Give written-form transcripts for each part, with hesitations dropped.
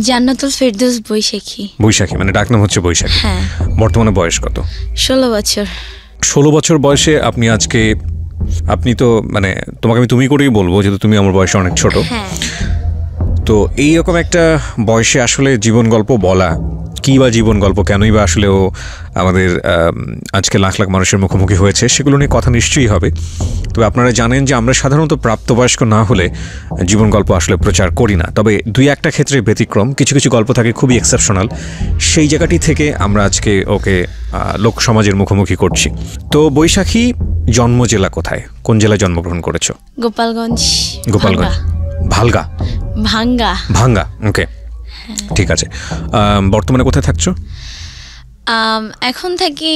জান্নাতুল ফেরদৌস বৈশাখী। বৈশাখী মানে ডাকনাম হচ্ছে বৈশাখী। হ্যাঁ। বর্তমানে বয়স কত? 16 বছর। 16 বছর বয়সে আপনি তো মানে তোমাকে আমি তুমি করেই বলবো, যেহেতু তুমি আমার বয়সে অনেক ছোট। হ্যাঁ। তো এইরকম একটা বয়সে আসলে জীবন গল্প বলা, কী বা জীবন গল্প, কেনই বা আসলে ও আমাদের আজকে লাখ লাখ মানুষের মুখোমুখি হয়েছে, সেগুলো নিয়ে কথা নিশ্চয়ই হবে। তবে আপনারা জানেন যে আমরা সাধারণত প্রাপ্তবয়স্ক না হলে জীবন গল্প আসলে প্রচার করি না। তবে দুই একটা ক্ষেত্রে ব্যতিক্রম, কিছু কিছু গল্প থাকে খুবই এক্সেপশনাল, সেই জায়গাটি থেকে আমরা আজকে ওকে লোক সমাজের মুখোমুখি করছি। তো বৈশাখী জন্ম জেলা কোথায়, কোন জেলায় জন্মগ্রহণ করেছো? গোপালগঞ্জ। ভালগা। ভাঙ্গা। ওকে, ঠিক আছে। বর্তমানে কোথায় থাকছো? এখন থাকি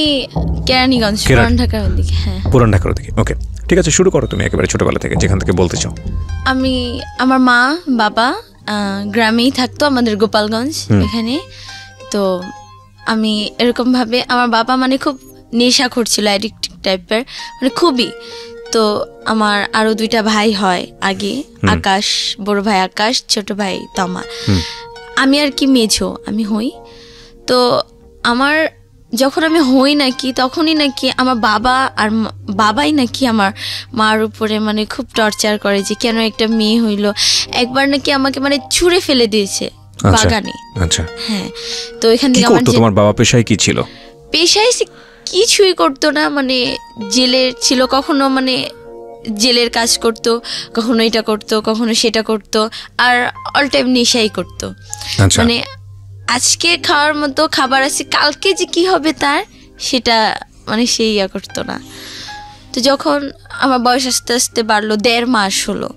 কেরানীগঞ্জ, পুরান ঢাকার ওদিকে। হ্যাঁ, পুরান ঢাকার ওদিকে। ওকে, ঠিক আছে, শুরু করো তুমি একেবারে ছোটবেলা থেকে, যেখান থেকে বলতে চাও। আমার মা বাবা গ্রামেই থাকতো, আমাদের গোপালগঞ্জ এখানে। তো আমি এরকম ভাবে, আমার বাবা মানে খুব নেশাখোর ছিল, অ্যাডিক্টিভ টাইপের, মানে খুবই। তো আমার আরো 2টা ভাই হয় আগে, আকাশ, বড় ভাই আকাশ, ছোট ভাই তমা। আমি আর কি মেঝো, আমি হই। তো আমার যখন আমি হই নাকি, তখনই নাকি আমার বাবাই নাকি আমার মার উপরে মানে খুব টর্চার করে, যে কেন একটা মেয়ে হইলো। একবার নাকি আমাকে মানে ছুঁড়ে ফেলে দিয়েছে বাগানে। আচ্ছা, হ্যাঁ। তো এখান থেকে তোমার বাবা পেশায় কি ছিল? পেশায় কিছুই করতো না, মানে জেলের ছিল, কখনো মানে জেলের কাজ করতো, কখনো এটা করতো, কখনো সেটা করতো, আর অল টাইম নেশাই করতো। মানে আজকে খাওয়ার মতো খাবার আছে, কালকে যে কি হবে তার সেটা মানে সেই করতো না। তো যখন আমার বয়স আস্তে আস্তে বাড়লো, 1.5 মাস হলো,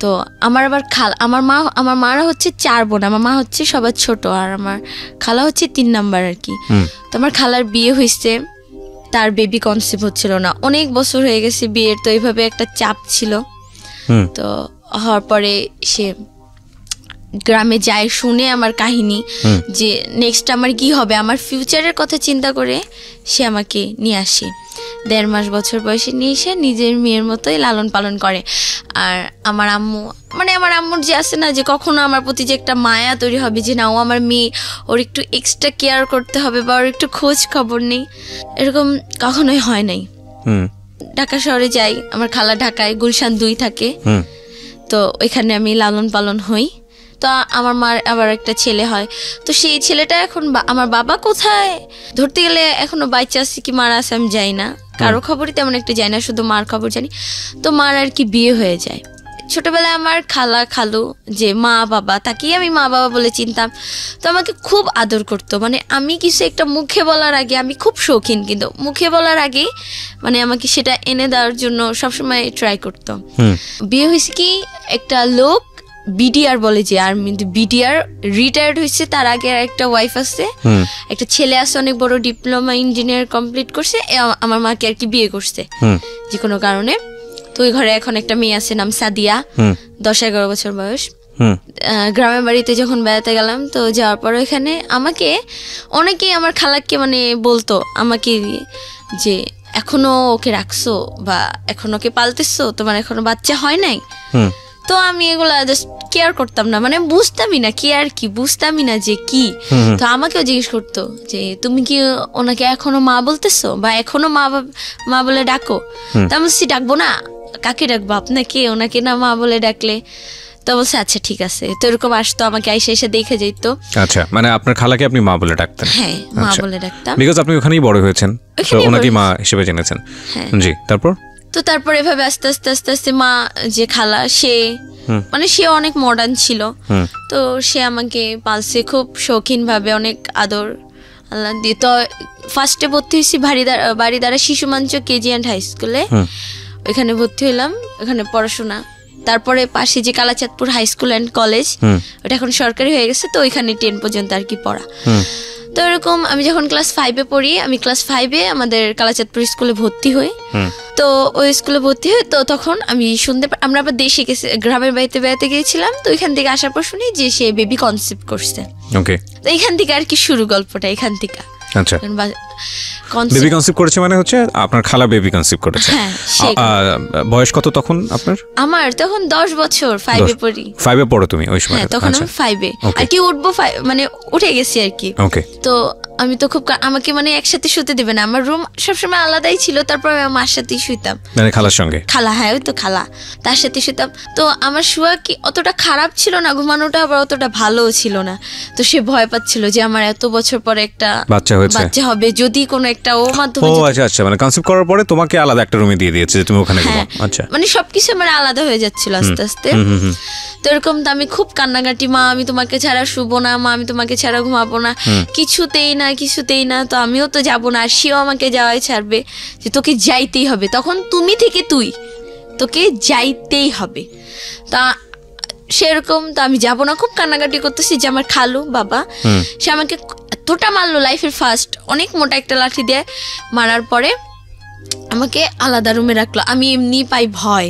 তো আমার আবার আমার মারা হচ্ছে 4 বোন, আমার মা হচ্ছে সবার ছোট, আর আমার খালা হচ্ছে 3 নাম্বার আর কি। তো আমার খালার বিয়ে হয়েছে, তার বেবি কনসিভ হচ্ছিল না, অনেক বছর হয়ে গেছে বিয়ের। তো এইভাবে একটা চাপ ছিল। তো হওয়ার পরে সে গ্রামে যায়, শুনে আমার কাহিনী, যে নেক্সট আমার কি হবে, আমার ফিউচারের কথা চিন্তা করে সে আমাকে নিয়ে আসে। 1.5 মাস বছর বয়সে নিয়ে এসে নিজের মেয়ের মতোই লালন পালন করে। আর আমার আম্মু, মানে আমার আম্মুর যে আছে না, যে কখনো আমার প্রতি যে একটা মায়া তৈরি হবে, যে না ও আমার মেয়ে, ওর একটু এক্সট্রা কেয়ার করতে হবে বা ওর একটু খোঁজ খবর নেই, এরকম কখনোই হয় নাই। ঢাকা শহরে যাই, আমার খালা ঢাকায় গুলশান 2 থাকে, তো ওইখানে আমি লালন পালন হই। তো আমার মার আবার একটা ছেলে হয়। তো সেই ছেলেটা এখন আমার বাবা কোথায় ধরতে গেলে এখনো বাচ্চা আছে কি মারা আছে আমি যাই না, কারো খবরই তেমন একটা যাই না, শুধু মার খবর জানি। তো মার আর কি বিয়ে হয়ে যায়। ছোটবেলায় আমার খালা খালু যে মা বাবা, তাকেই আমি মা বাবা বলে চিনতাম। তো আমাকে খুব আদর করতো, মানে আমি কিছু একটা মুখে বলার আগে, আমি খুব শৌখিন, কিন্তু মুখে বলার আগে মানে আমাকে সেটা এনে দেওয়ার জন্য সবসময় ট্রাই করতো। বিয়ে হয়েছে কি একটা লোক বিডিআর বলে, যে আর্মি বিডিআর রিটায়ার্ড হয়েছে, তার আগে আর একটা ওয়াইফ আছে, একটা ছেলে আছে অনেক বড়, ডিপ্লোমা ইঞ্জিনিয়ার কমপ্লিট করছে, আমার মাকে আর কি বিয়ে করছে যে কোনো কারণে। তো ওই ঘরে এখন একটা মেয়ে আছে, নাম সাদিয়া, 10-11 বছর বয়স। গ্রামের বাড়িতে যখন বেড়াতে গেলাম, তো যাওয়ার পর এখানে আমাকে অনেকেই আমার খালাকে মানে বলতো আমাকে যে এখনো ওকে রাখছো বা এখনো ওকে পালতেছো, তোমার এখনো বাচ্চা হয় নাই। তো আমি এগুলা জাস্ট কেয়ার করতাম না, মানে বুঝতামই না কেয়ার কি, বুঝতামই না যে কি। তো আমাকেও জিজ্ঞেস করতো যে তুমি কি ওনাকে এখনো মা বলতেছো বা এখনো মা বলে ডাকো? তো আমি বলছি ডাকবো না, কাকে ডাকবো, আপনাকে, ওনাকে না মা বলে ডাকলে। তো বলছে আচ্ছা ঠিক আছে। তো এরকম আসতো, আমাকে এসে দেখে যেত। আচ্ছা, মানে আপনার খালাকে আপনি মা বলে ডাকতেন? হ্যাঁ, মা বলে ডাকতাম, বিকজ আপনি ওখানেই বড় হয়েছেন, তো ওনাকে মা হিসেবে জেনেছেন। জি, তারপর এভাবে আস্তে আস্তে আস্তে আস্তে মা যে খালা, সে মানে সে অনেক মডার্ন ছিল। তো সে আমাকে পালছে খুব শৌখিন ভাবে, অনেক আদর আল্লাহ দিয়ে। তো ফার্স্টে ভর্তি হয়েছি বাড়িদারা শিশু মঞ্চ কেজি অ্যান্ড হাই স্কুলে, ওইখানে ভর্তি হলাম, ওখানে পড়াশোনা। তারপরে পাশে যে Kalachandpur high school and college, ওটা এখন সরকারি হয়ে গেছে, তো ওইখানে 10 পর্যন্ত আর কি পড়া। তো এরকম আমি যখন ক্লাস 5-এ পড়ি, আমি ক্লাস 5-এ আমাদের কালাচাঁদপুর স্কুলে ভর্তি হই। তো ওই স্কুলে ভর্তি হই, তো তখন আমি আমরা আবার দেশে গেছি, গ্রামের বাড়িতে বেড়াতে গিয়েছিলাম। তো ওইখান থেকে আসার পর শুনি যে সে বেবি কনসিভ করছে। ওকে, তো এইখান থেকে আর কি শুরু গল্পটা, এখান থেকে। আচ্ছা, concept- বেবি কনসিভ করেছে মানে হচ্ছে আপনার খালা বেবি কনসিভ করেছে। হ্যাঁ, সেই বয়স কত তখন আপনার? আমার তখন 10 বছর, 5-এ পড়ি। 5-এ পড়ো তুমি ওই সময়? হ্যাঁ, তখন আমি 5-এ আর কি উঠবো, মানে উঠে গেছি আর কি। ওকে। তো আমি তো খুব আমাকে মানে একসাথে শুতে দেবে না, আমার রুম সবসময় আলাদাই ছিল, তারপর আমি মার সাথেই শুইতাম, মানে খালার সঙ্গে। খালা, হ্যাঁ ওই তো খালা, তার সাথে শুতাম। তো আমার শুয়া কি অতটা খারাপ ছিল না, ঘুমানোটা আবার অতটা ভালোও ছিল না। তো সে ভয় পাচ্ছিল যে আমার এত বছর পরে একটা বাচ্চা হবে, যদি কোনো একটা ও মাধ্যমে। ও আচ্ছা আচ্ছা, মানে কনসিভ করার পরে তোমাকে আলাদা একটা রুমে দিয়ে দিয়েছে যে তুমি ওখানে ঘুমাও। আচ্ছা, মানে সবকিছু আমার আলাদা হয়ে যাচ্ছিল আস্তে আস্তে। তো এরকম তো আমি খুব কান্নাকাটি, মা আমি তোমাকে ছাড়া শুবো না, মা আমি তোমাকে ছাড়া ঘুমাবো না, কিছুতেই না কিছুতেই না। তো আমিও তো যাবো না, আর সেও আমাকে যাওয়াই ছাড়বে, যে তোকে যাইতেই হবে, তখন তুমি থেকে তুই, তোকে যাইতেই হবে। তা সেরকম তো আমি যাবো না, খুব কান্নাকাটি করতেছি। যে আমার খালু বাবা, সে আমাকে এতটা মারলো, লাইফের ফার্স্ট অনেক মোটা একটা লাঠি দিয়ে মারার পরে আমাকে আলাদা রুমে রাখলো। আমি এমনি পাই ভয়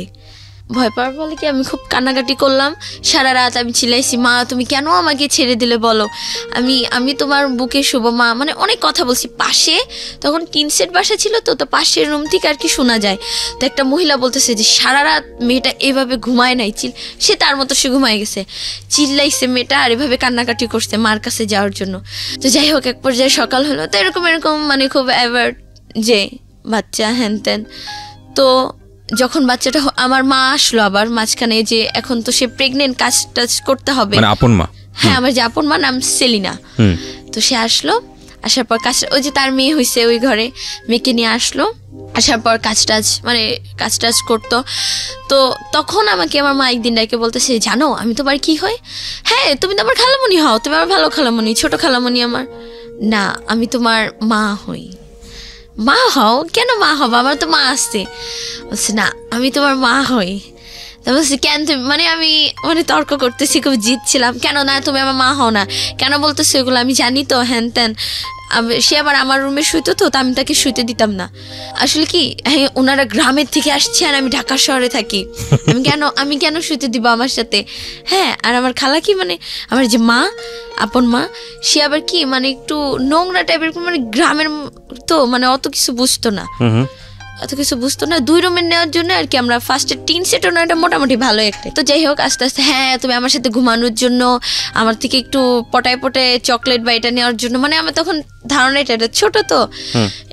পাওয়ার ফলে কি আমি খুব কান্নাকাটি করলাম, সারা রাত আমি চিল্লাইছি, মা তুমি কেন আমাকে ছেড়ে দিলে বলো, আমি তোমার বুকে শুবো মা, মানে অনেক কথা বলছি। পাশে তখন টিন সেট বাসা ছিল, তো পাশের রুম থেকে আর কি শোনা যায়। তো একটা মহিলা বলতেছে যে সারা রাত মেয়েটা এভাবে ঘুমায় নাই, সে তার মতো সে ঘুমায় গেছে, চিল্লাইছে মেয়েটা আর এভাবে কান্নাকাটি করছে মার কাছে যাওয়ার জন্য। তো যাই হোক, এক পর্যায়ে সকাল হলো, তো এরকম মানে খুব অ্যাভার্ড যে বাচ্চা হ্যান ত্যান। তো যখন বাচ্চাটা আমার মা আসলো আবার মাঝখানে, যে এখন তো সে প্রেগনেন্ট, কাজ টাজ করতে হবে, মানে আপন মা। হ্যাঁ, আমার যে আপন মা নাম সেলিনা। তো সে আসলো, আসার পর কাজ, ওই যে তার মেয়ে হয়েছে ওই ঘরে, মেয়েকে নিয়ে আসলো, আসার পর কাজ টাজ করতো। তো তখন আমাকে আমার মা একদিন ডাকে বলতেছে, জানো আমি তোমার কি হয়? হ্যাঁ, তুমি তো আমার খালামণি হও, তুমি আমার ভালো খালামণি, ছোট খালামণি আমার। না, আমি তোমার মা হই। মা হও? কেন মা হবো, আমার তো মা আসছে। বলছে না, আমি তোমার মা হই। তা বলছি কেন তুমি, মানে আমি মানে তর্ক করতেছি, খুব জিতছিলাম, কেন না তুমি আমার মা হও না, কেন বলতেছো এগুলো, আমি জানি তো হ্যান ত্যান। সে আবার আমার রুমে শুইতো, তো আমি তাকে শুইতে দিতাম না। আসলে কি, হ্যাঁ ওনারা গ্রামের থেকে আসছে আর আমি ঢাকা শহরে থাকি, আমি কেন শুইতে দিব আমার সাথে? হ্যাঁ, আর আমার খালা কি, মানে আমার যে মা, আপন মা, সে আবার কি মানে একটু নোংরা টাইপের, মানে গ্রামের তো মানে অত কিছু বুঝতো না, 2 রুমের নেওয়ার জন্য আর কি আমরা ফার্স্টে টিন সেটও না, এটা মোটামুটি ভালো একটা। তো যাই হোক, আস্তে আস্তে হ্যাঁ তুমি আমার সাথে ঘুমানোর জন্য, আমার থেকে একটু পটায় চকলেট বা এটা নেওয়ার জন্য, মানে আমার তখন ধারণা এটা ছোট তো,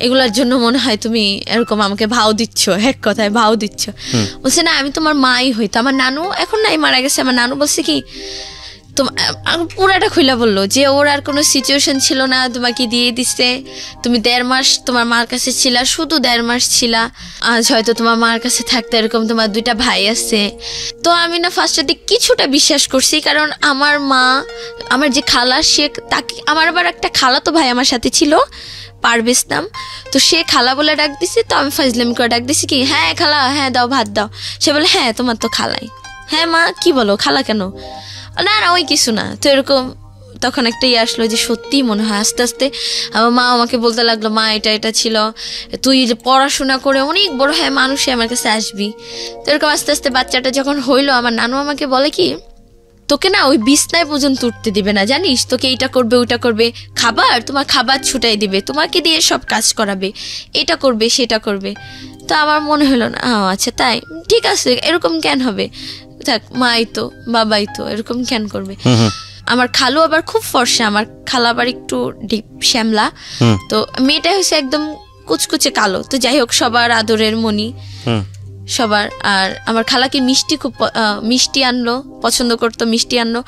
এগুলোর জন্য মনে হয় তুমি এরকম আমাকে ভাও দিচ্ছ, এক কথায় ভাও দিচ্ছ। বলছে না, আমি তোমার মাই হই। তো আমার নানু এখন নাই, মারা গেছে। আমার নানু বলছে কি, পুরাটা খুইলা বললো যে ওর আর কোনো সিচুয়েশন ছিল না, তোমাকে দিয়ে দিচ্ছে, তুমি 1.5 মাস তোমার মার কাছে ছিলা, শুধু 1.5 মাস ছিলা, আজ হয়তো তোমার মার কাছে থাকতে, এরকম তোমার 2টা ভাই আছে। তো আমি না ফার্স্টে কিছুটা বিশ্বাস করছি, কারণ আমার মা, আমার যে খালা, সে তাকে, আমার আবার একটা খালা তো ভাই আমার সাথে ছিল, পারভেজ নাম। তো সে খালা বলে ডাক দিছে, তো আমি ফাজলামি করে ডাক দিছি কি, হ্যাঁ খালা, হ্যাঁ দাও ভাত দাও। সে বলে হ্যাঁ তোমার তো খালাই। হ্যাঁ মা কি বলো, খালা কেন? না ওই কিছু না। তো এরকম তখন একটা আসলো যে সত্যি মনে হয়। আস্তে আস্তে আমার মা আমাকে বলতে লাগলো, মা এটা ছিল, তুই পড়াশোনা করে অনেক বড় হয় মানুষে আমার কাছে আসবি। তো এরকম আস্তে আস্তে বাচ্চাটা যখন হইলো, আমার নানু আমাকে বলে কি, তোকে না ওই বিছনায় পর্যন্ত উঠতে দিবে না, জানিস, তোকে এইটা করবে ওইটা করবে, তোমার খাবার ছুটাই দিবে, তোমাকে দিয়ে সব কাজ করাবে, এটা করবে সেটা করবে। তো আমার মনে হলো না, আচ্ছা তাই, ঠিক আছে, এরকম কেন হবে, থাক, মাই তো বাবাই তো, এরকম কেন করবে। আমার খালু আবার খুব ফর্সা, আমার খালা আবার একটু ডিপ শ্যামলা, তো মেয়েটা হচ্ছে একদম কুচকুচে কালো। তো যাই হোক, সবার আদরের মনি সবার। আর আমার খালাকে খুব মিষ্টি আনলো, পছন্দ করতো, মিষ্টি আনলো।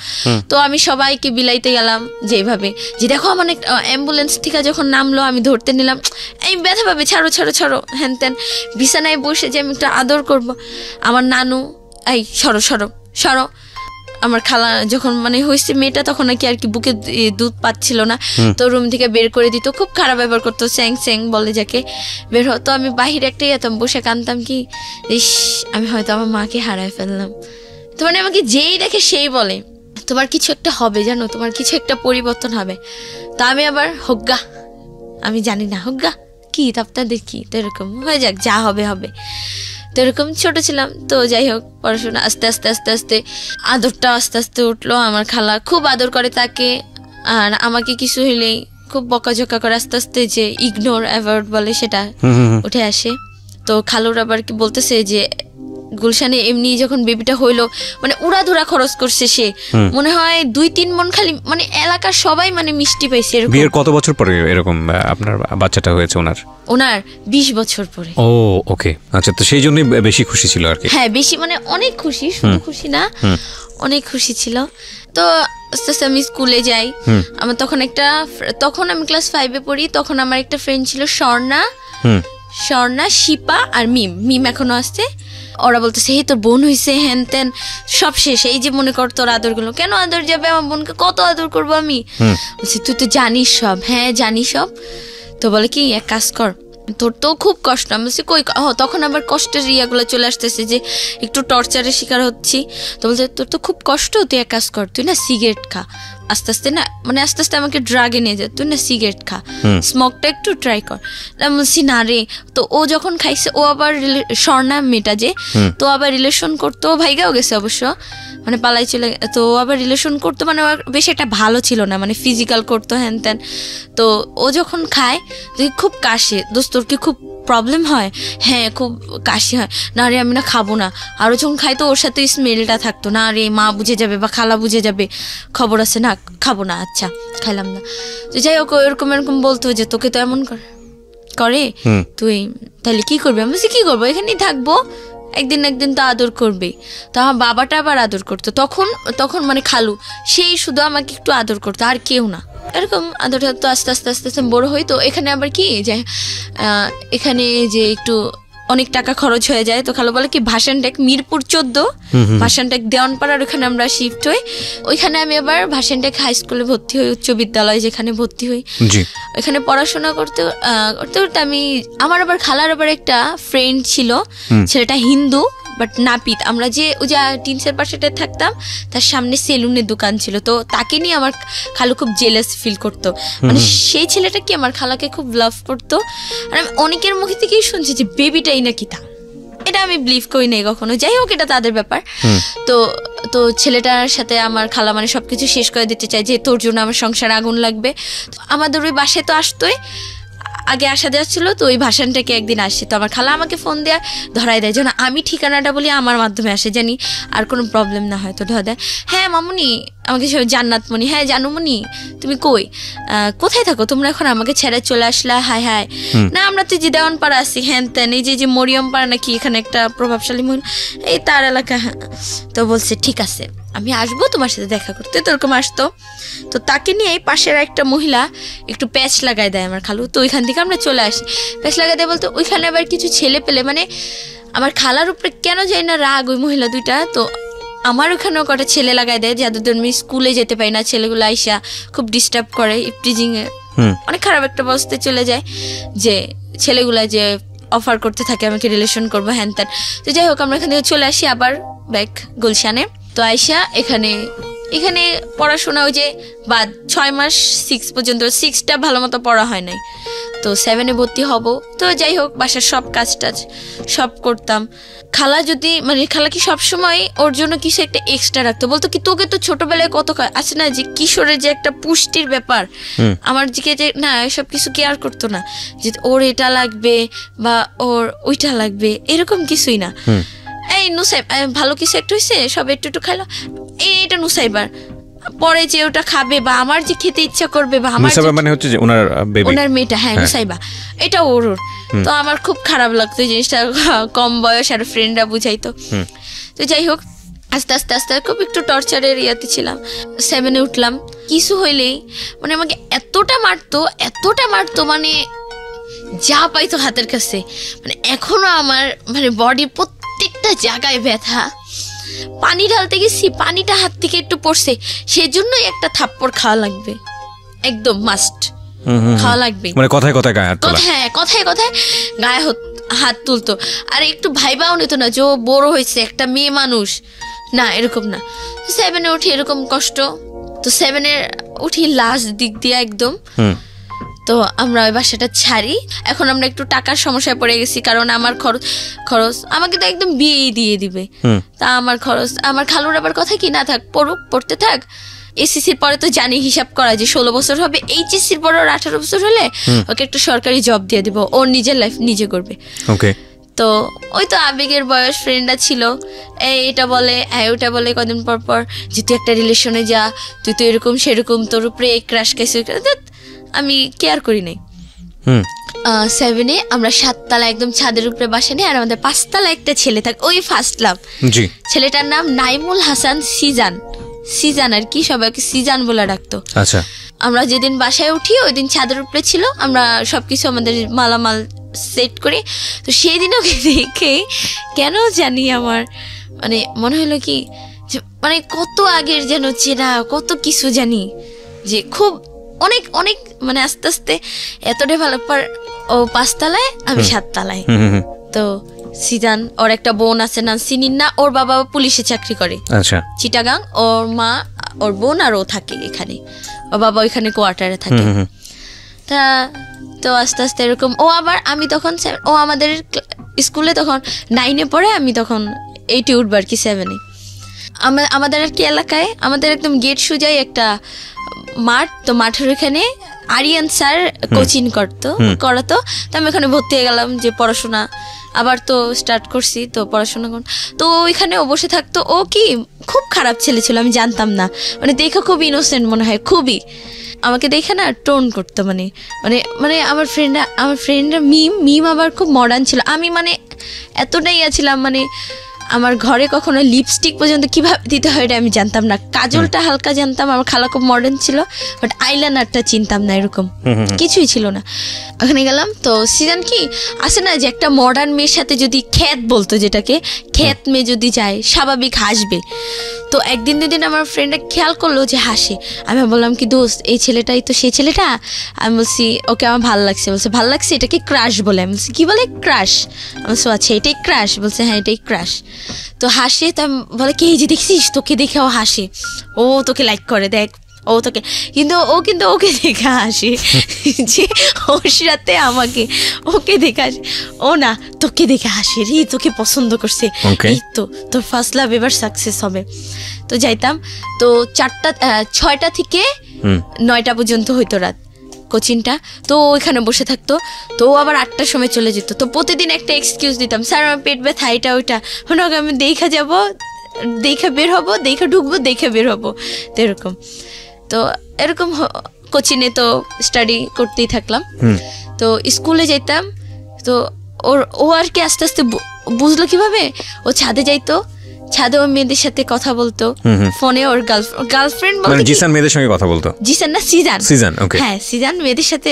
তো আমি সবাইকে বিলাইতে গেলাম যেভাবে, যে দেখো আমার অ্যাম্বুলেন্স থেকে যখন নামলো, আমি ধরতে নিলাম, এই ব্যথা পাবে, ছাড়ো ছাড়ো ছাড়ো, হ্যান ত্যান, বিছানায় বসে যে আমি একটু আদর করব। আমার নানু, এই সরো সরো সরো। আমার খালা যখন মানে হয়েছে মেয়েটা, তখন নাকি আর কি বুকে দুধ পাচ্ছিল না, তো রুম থেকে বের করে দিত, খুব খারাপ ব্যবহার করতো, স্যাং স্যাং বলে যাকে, বের হতো। আমি বাহিরে একটাই যেতাম, বসে কানতাম কি, ইস আমি হয়তো আমার মাকে হারায় ফেললাম। তো মানে আমাকে যেই দেখে সেই বলে, তোমার কিছু একটা হবে, জানো, তোমার কিছু একটা পরিবর্তন হবে। তা আমি আবার হোগা, আমি জানি না হোগা কি, তাপটা দেখি, তো এরকম হয়ে যাক, যা হবে হবে। তো এরকম ছোট ছিলাম। তো যাই হোক, পড়াশোনা আস্তে আস্তে আস্তে আস্তে আদরটা আস্তে আস্তে উঠলো। আমার খালা খুব আদর করে তাকে, আর আমাকে কিছু হইলেই খুব বকাঝকা করে আস্তে আস্তে যে ইগনোর অ্যাভয়েড বলে সেটা উঠে আসে। তো খালুর আবার কি বলতেছে যে গুলশানে এমনি যখন বেবিটা হইলো মানে উড়াধুরা খরচ করছে সে, মনে হয় 2-3 মন খালি, মানে এলাকার সবাই মানে মিষ্টি পাইছে। বিয়ের কত বছর পরে এরকম আপনার বাচ্চাটা হয়েছে ওনার 20 বছর পরে। ও ওকে, আচ্ছা। তো সেই জন্যই বেশি খুশি ছিল আর কি। হ্যাঁ বেশি, মানে অনেক খুশি, শুধু খুশি না অনেক খুশি ছিল। তো আস্তে আস্তে আমি স্কুলে যাই। আমার তখন আমি ক্লাস 5-এ পড়ি। তখন আমার একটা ফ্রেন্ড ছিল স্বর্ণা, শিপা আর মিম এখনো আসছে। ওরা বলতেছে হে তোর বোন হয়েছে, হ্যান ত্যান, সব শেষ। এই যে মনে কর তোর আদর গুলো, কেন আদর যাবে, আমার বোনকে কত আদর করবো আমি। বলছি তুই তো জানিস সব। হ্যাঁ জানি সব। তো বলে কি এক কাজ কর, তোর তো খুব কষ্ট। আমি বলছি কই, তখন আবার কষ্টের ইয়াগুলো চলে আসতেছে যে একটু টর্চারের শিকার হচ্ছি। তো বলছে তোর তো খুব কষ্ট, তুই এক কাজ কর, তুই না সিগারেট খা। আস্তে আস্তে আমাকে ড্রাগে নিয়ে যায়, তুই না সিগারেট খা, স্মোকটা একটু ট্রাই কর। আমি বলছি না রে। তো ও যখন খাইছে, ও আবার স্বর্ণা মেয়েটা যে, তো আবার রিলেশন করতো, ভাইগাও গেছে অবশ্য, মানে পালাই চলে। তো ও আবার রিলেশন করতো, মানে বেশ একটা ভালো ছিল না, মানে ফিজিক্যাল করতো হ্যান ত্যান। তো ও যখন খায় তুই খুব কাশে, দোস্ত তোর কি খুব প্রবলেম হয়? হ্যাঁ খুব কাশি হয়। না রে আমি না খাবো না। আরও যখন খাই তো ওর সাথে স্মেলটা থাকতো, না রে মা বুঝে যাবে বা খালা বুঝে যাবে, খবর আছে, না খাবো না, আচ্ছা খাইলাম না। তো যাই হোক এরকম বলতো যে তোকে তো এমন করে, তুই তাহলে কি করবি? আমি বলছি কি করবো, এখানেই থাকবো, একদিন তো আদর করবে। তো আমার বাবাটা আবার আদর করতো তখন মানে খালু, সেই শুধু আমাকে একটু আদর করতো, আর কেউ না। এরকম আদরটা তো আস্তে আস্তে বড় হই। তো এখানে আবার কি যে এখানে যে একটু অনেক টাকা খরচ হয়ে যায়। তো খালু বলে কি ভাসানটেক মিরপুর 14 ভাসানটেক দেওয়ানপাড়ার ওখানে আমরা শিফট হই। ওইখানে আমি আবার ভাসানটেক হাই স্কুলে ভর্তি হই, উচ্চ বিদ্যালয় যেখানে ভর্তি হই। ওইখানে পড়াশোনা করতে আমি, আমার আবার খালার আবার একটা ফ্রেন্ড ছিল, ছেলেটা হিন্দু বাট নাপিত। আমরা যে ওই যে টিনসের পাশেটা থাকতাম, তার সামনে সেলুনের দোকান ছিল। তো তাকে নিয়ে আমার খালু খুব জেলাস ফিল করতো, মানে সেই ছেলেটা কি আমার খালাকে খুব লাভ করতো। আর আমি অনেকের মুখে থেকেই শুনছি যে বেবিটাই নাকি তা, এটা আমি বিলিভ করি নাই কখনো। যাই হোক এটা তাদের ব্যাপার। তো ছেলেটার সাথে আমার খালা মানে সবকিছু শেষ করে দিতে চাই যে তোর জন্য আমার সংসারে আগুন লাগবে। আমাদের ওই বাসায় তো আসতোই, আগে আসা দেওয়া ছিল। তো ওই ভাসানটাকে একদিন আসছে, তো আমার খালা আমাকে ফোন দেওয়া ধরাই দেয়, যেন আমি ঠিকানাটা বলি আমার মাধ্যমে আসে, জানি আর কোনো প্রবলেম না হয়। তো ধরা দেয়, হ্যাঁ মামুনি, আমাকে সবাই জান্নাতমণি, হ্যাঁ জানুমণি তুমি কোথায় থাকো তোমরা এখন, আমাকে ছেড়ে চলে আসলা? হায় হায়, না আমরা তো যে দেওয়ানপাড়া আছি, হ্যান ত্যান, এই যে মরিয়ম পাড়া নাকি এখানে একটা প্রভাবশালী মহিলা, এই তার এলাকা। হ্যাঁ। তো বলছে ঠিক আছে আমি আসবো তোমার সাথে দেখা করতে। তো এরকম আসতো। তো তাকে নিয়ে পাশের একটা মহিলা একটু প্যাচ লাগাই দেয় আমার খালু। তো ওইখান থেকে আমরা চলে আসি। প্যাচ লাগাই দেয় বলতে ওইখানে আবার কিছু ছেলে পেলে, মানে আমার খালার উপরে কেন যায় না রাগ ওই মহিলা দুইটা। তো আমার ওখানেও কটা ছেলে লাগাই দেয়, যাদের আমি স্কুলে যেতে পারি না, ছেলেগুলো আইসা খুব ডিস্টার্ব করে, ইফটিজিং এ অনেক খারাপ একটা অবস্থায় চলে যায়, যে ছেলেগুলা যে অফার করতে থাকে আমাকে রিলেশন করবো হ্যান ত্যান। তো যাই হোক আমরা এখান থেকে চলে আসি আবার ব্যাক গুলশানে। তো আইসা এখানে পড়াশোনা ওই যে বাদ 6 মাস 6 পর্যন্ত, 6টা ভালো মতো পড়া হয় নাই। তো 7-এ ভর্তি হব। তো যাই হোক বাসার সব কাজ টাজ সব করতাম। খালা কি সবসময় ওর জন্য কিছু একটা এক্সট্রা রাখতো, বলতো কি তোকে তো ছোটবেলায় কত আছে না যে কিশোরের যে একটা পুষ্টির ব্যাপার, আমার দিকে যে না এসব কিছু কেয়ার করতো না, যে ওর এটা লাগবে বা ওর ওইটা লাগবে, এরকম কিছুই না। এই নুসাইব ভালো কিছু একটু হয়েছে, সব একটু খাইলো, এইটা নুসাইবার পরে যে ওটা খাবে বা আমার যে খেতে ইচ্ছা করবে, বা আমার মানে হচ্ছে যে ওনার মেয়েটা, হ্যাঁ নুসাইবা, এটা ওর। তো আমার খুব খারাপ লাগতো জিনিসটা, কম বয়স আর ফ্রেন্ডরা বুঝাইতো। তো যাই হোক আস্তে আস্তে খুব একটু টর্চারের ইয়াতে ছিলাম। 7-এ উঠলাম, কিছু হইলেই মানে আমাকে এতটা মারতো মানে যা পাইতো হাতের কাছে। মানে এখনো আমার মানে বডি প্রত্যেকটা জায়গায় ব্যথা। পানি ঢালতে গেছি, পানিটা হাত থেকে একটু পড়ছে, সেজন্যই একটা থাপ্পড় খাওয়া লাগবে, একদম মাস্ট খাওয়া লাগবে। মানে কথায় কথায় গায়ে হাত তুলতো। আর একটু ভাইবাও নিত না যে বড় হয়েছে একটা মেয়ে মানুষ, না এরকম না। 7-এ উঠি এরকম কষ্ট। তো 7-এ উঠি লাস্ট দিক দিয়ে একদম। তো আমরা ওই বাসাটা ছাড়ি। এখন আমরা একটু টাকার সমস্যায় পড়ে গেছি, কারণ আমার খরচ আমাকে তো একদম বিয়ে দিয়ে দিবে। তা আমার খরচ, আমার খালুর আবার কথা কি না থাক পড়তে থাক, এসএসসির পরে তো জানি হিসাব করা যে 16 বছর হবে, এইচএসসির পরে ওর 18 বছর হলে ওকে একটা সরকারি জব দিয়ে দিব, ওর নিজের লাইফ নিজে করবে। ওকে, তো ওই তো আবেগের বয়স, ফ্রেন্ডরা ছিল, এটা বলে ওটা বলে কদিন পর পর যে তুই একটা রিলেশনে যা, তুই তো এরকম সেরকম, তোর উপরে ক্রাশ খাইছে। আমি কেয়ার করি নাই। 7-এ আমরা 7 তলা একদম ছাদের উপরে বাসা নেই, আর আমাদের 5 তলা একটা ছেলে থাকে, ওই ফার্স্ট লাভ। ছেলেটার নাম নাইমুল হাসান সিজান আর কি, সবাইকে সিজান বলে ডাকতো। আচ্ছা, আমরা যেদিন বাসায় উঠি ওই দিন ছাদের উপরে ছিল, আমরা সবকিছু আমাদের মালামাল সেট করি। তো সেই দিন ওকে দেখে কেন জানি আমার মানে মনে হলো কি মানে কত আগের যেন চেনা, কত কিছু জানি, যে খুব অনেক অনেক মানে আস্তে আস্তে এতটাই ভালো। পর ও 5 তলায়, আমি 7 তলায়। তো সিজান, ওর একটা বোন আছে নাম সিনিন্না, ওর বাবা পুলিশে চাকরি করে, আচ্ছা, চিটাগাং। ওর মা, ওর বোন আর ও থাকে এখানে, ওর বাবা ওইখানে কোয়ার্টারে থাকে। তা তো আস্তে আস্তে এরকম ও আবার, আমি তখন ও আমাদের স্কুলে তখন 9-এ পড়ে, আমি তখন 8-এ উঠবো আর কি, 7-এ। আমাদের আর কি এলাকায় আমাদের একদম গেট সোজাই একটা মাঠ, তো মাঠের ওখানে আরিয়ান স্যার কোচিং করাতো। তো আমি ওখানে ভর্তি হয়ে গেলাম, যে পড়াশোনা আবার তো স্টার্ট করছি, তো পড়াশোনা তো ওইখানে ও বসে থাকতো। ও কি খুব খারাপ ছেলে ছিল, আমি জানতাম না, মানে দেখে খুব ইনোসেন্ট মনে হয়, খুবই আমাকে দেখে না টোন করতো, মানে মানে মানে আমার ফ্রেন্ডরা মিম আবার খুব মডার্ন ছিল। আমি মানে এতটাই ছিলাম, মানে আমার ঘরে কখনো লিপস্টিক পর্যন্ত কিভাবে দিতে হয় এটা আমি জানতাম না, কাজলটা হালকা জানতাম, আমার খালা খুব মডার্ন ছিল, বাট আইলাইনারটা চিনতাম না, এরকম কিছুই ছিল না। ওখানে গেলাম, তো সিজন কি আসে না যে একটা মডার্ন মেয়ের সাথে যদি খ্যাত বলতো, যেটাকে খ্যাত মেয়ে যদি যায় স্বাভাবিক হাসবে। তো একদিন দুদিন আমার ফ্রেন্ডরা খেয়াল করলো যে হাসে, আমি বললাম কি দোস্ত এই ছেলেটাই তো সেই ছেলেটা। আমি বলছি ওকে আমার ভালো লাগছে, বলছে ভালো লাগছে, এটাকে ক্রাশ বলে। আমি বলছি কি বলে? ক্রাশ। আমি বলছি আচ্ছা এটাই ক্রাশ? বলছে হ্যাঁ এটাই ক্রাশ। তো হাসে, তো বলে কি এই যে দেখছিস তোকে দেখে ও হাসে, ও তোকে লাইক করে, দেখ ও তোকে, কিন্তু ওকে দেখে হাসে যে ওর সাথে আমাকে ওকে দেখে হাসে, ও না তোকে দেখে হাসে রে, তোকে পছন্দ করছে, এই তো তোর ফার্স্ট লাভ এবার সাকসেস হবে। তো যাইতাম, তো 6টা থেকে 9টা পর্যন্ত হইতো রাত কোচিংটা। তো ওইখানে বসে থাকতো, তো আবার 8টার সময় চলে যেত। তো প্রতিদিন একটা এক্সকিউজ দিতাম, স্যার আমার পেট ব্যথা, এটা ওইটা, আমি দেখা যাবো, দেখে বের হবো, দেখে ঢুকবো, দেখে বের হবো। তো এরকম কোচিংয়ে তো স্টাডি করতেই থাকলাম। তো স্কুলে যেতাম, তো ও আর কি আস্তে আস্তে বুঝলো কিভাবে, ও ছাদে যাইতো, ছাদে ও মেয়েদের সাথে কথা বলতো, ফোনে ওর গার্লফ্রেন্ড মানে জিসান মেয়েদের সঙ্গে কথা বলতো, জিসান না সিজান, হ্যাঁ সিজান মেয়েদের সাথে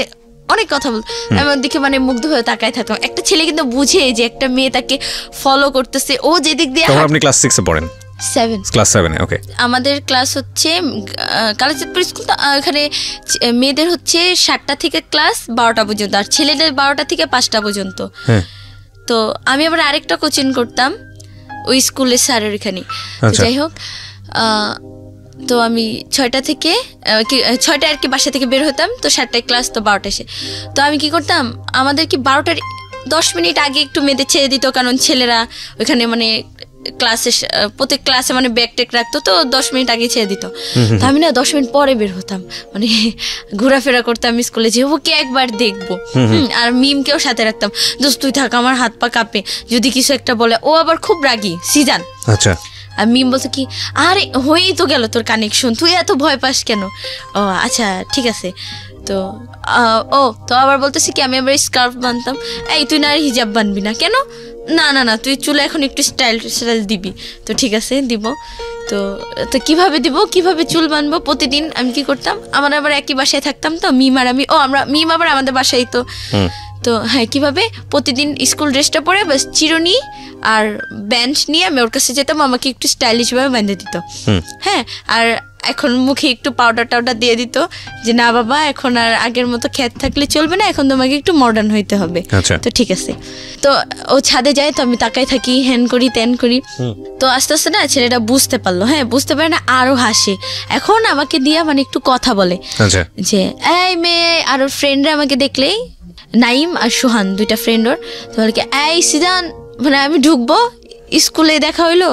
অনেক কথা বলতো। আমি ওর দিকে মানে মুগ্ধ হয়ে তাকায় থাকতাম। একটা ছেলে কিন্তু বুঝে যে একটা মেয়ে তাকে ফলো করতেছে, ও যেদিক দিয়ে। আপনি ক্লাস 6-এ পড়েন? 7 ক্লাস 7-এ। ওকে, আমাদের ক্লাস হচ্ছে কালীচাঁদপুর স্কুল, তো এখানে মেয়েদের হচ্ছে 7টা থেকে ক্লাস 12টা পর্যন্ত, আর ছেলেদের 12টা থেকে 5টা পর্যন্ত। তো আমি আবার আরেকটা কোচিং করতাম ওই স্কুলের স্যারের এখানে। যাই হোক, তো আমি 6টা থেকে 6টায় আর কি বাসা থেকে বের হতাম, তো 7টায় ক্লাস, তো 12টা এসে। তো আমি কি করতাম, আমাদের কি 12টার 10 মিনিট আগে একটু মেয়েদের ছেড়ে দিত, কারণ ছেলেরা ওইখানে মানে ক্লাসে প্রত্যেক ক্লাসে মানে ব্যাগ টেক রাখতো, তো 10 মিনিট আগে ছেড়ে দিত। তো আমি না 10 মিনিট পরে বের হতাম, মানে ঘোরাফেরা করতাম স্কুলে, যে ওকে একবার দেখবো। আর মিমকেও সাথে রাখতাম, দোস্ত তুই থাক, আমার হাত পা কাঁপে যদি কিছু একটা বলে। ও আবার খুব রাগী সিজান। আচ্ছা, আর মিম বলতো কি আরে হয়েই তো গেল তোর কানেকশন, তুই এত ভয় পাস কেন? ও আচ্ছা ঠিক আছে। তো তো আবার বলতেছি কি আমি আবার স্কার্ফ বানতাম, এই তুই না আর হিজাব বানবি না কেন? না তুই চুলে এখন একটু স্টাইল দিবি। তো ঠিক আছে দিব। তো কিভাবে দিব, কিভাবে চুল বানবো? প্রতিদিন আমি কি করতাম, আমার আবার একই বাসায় থাকতাম, তো মিম আর আমি, মিম আবার আমাদের বাসায়। তো হ্যাঁ, কিভাবে প্রতিদিন স্কুল ড্রেসটা পরে বাস চিরুনি আর ব্যান্ড নিয়ে আমি ওর কাছে যেতাম, আমাকে একটু স্টাইলিশ ভাবে বেঁধে দিত। হ্যাঁ, আর এখন মুখে একটু পাউডার দিয়ে দিত, যে না বাবা এখন আর আগের মতো খ্যাত থাকলে চলবে না, এখন তোমাকে একটু মডার্ন হইতে হবে। তো ঠিক আছে। তো ও ছাদে যায়, তো আমি তাকাই থাকি, হ্যান করি ত্যান করি। তো আস্তে আস্তে না ছেলেটা বুঝতে পারলো, হ্যাঁ বুঝতে পারে না, আরো হাসে। এখন আমাকে দিয়ে মানে একটু কথা বলে, যে এই মেয়ে, আর ওর ফ্রেন্ডরা আমাকে দেখলেই, নাইম আর সোহান 2টা ফ্রেন্ড ওর, তো এই সিজান, মানে আমি ঢুকবো স্কুলে দেখা হইলো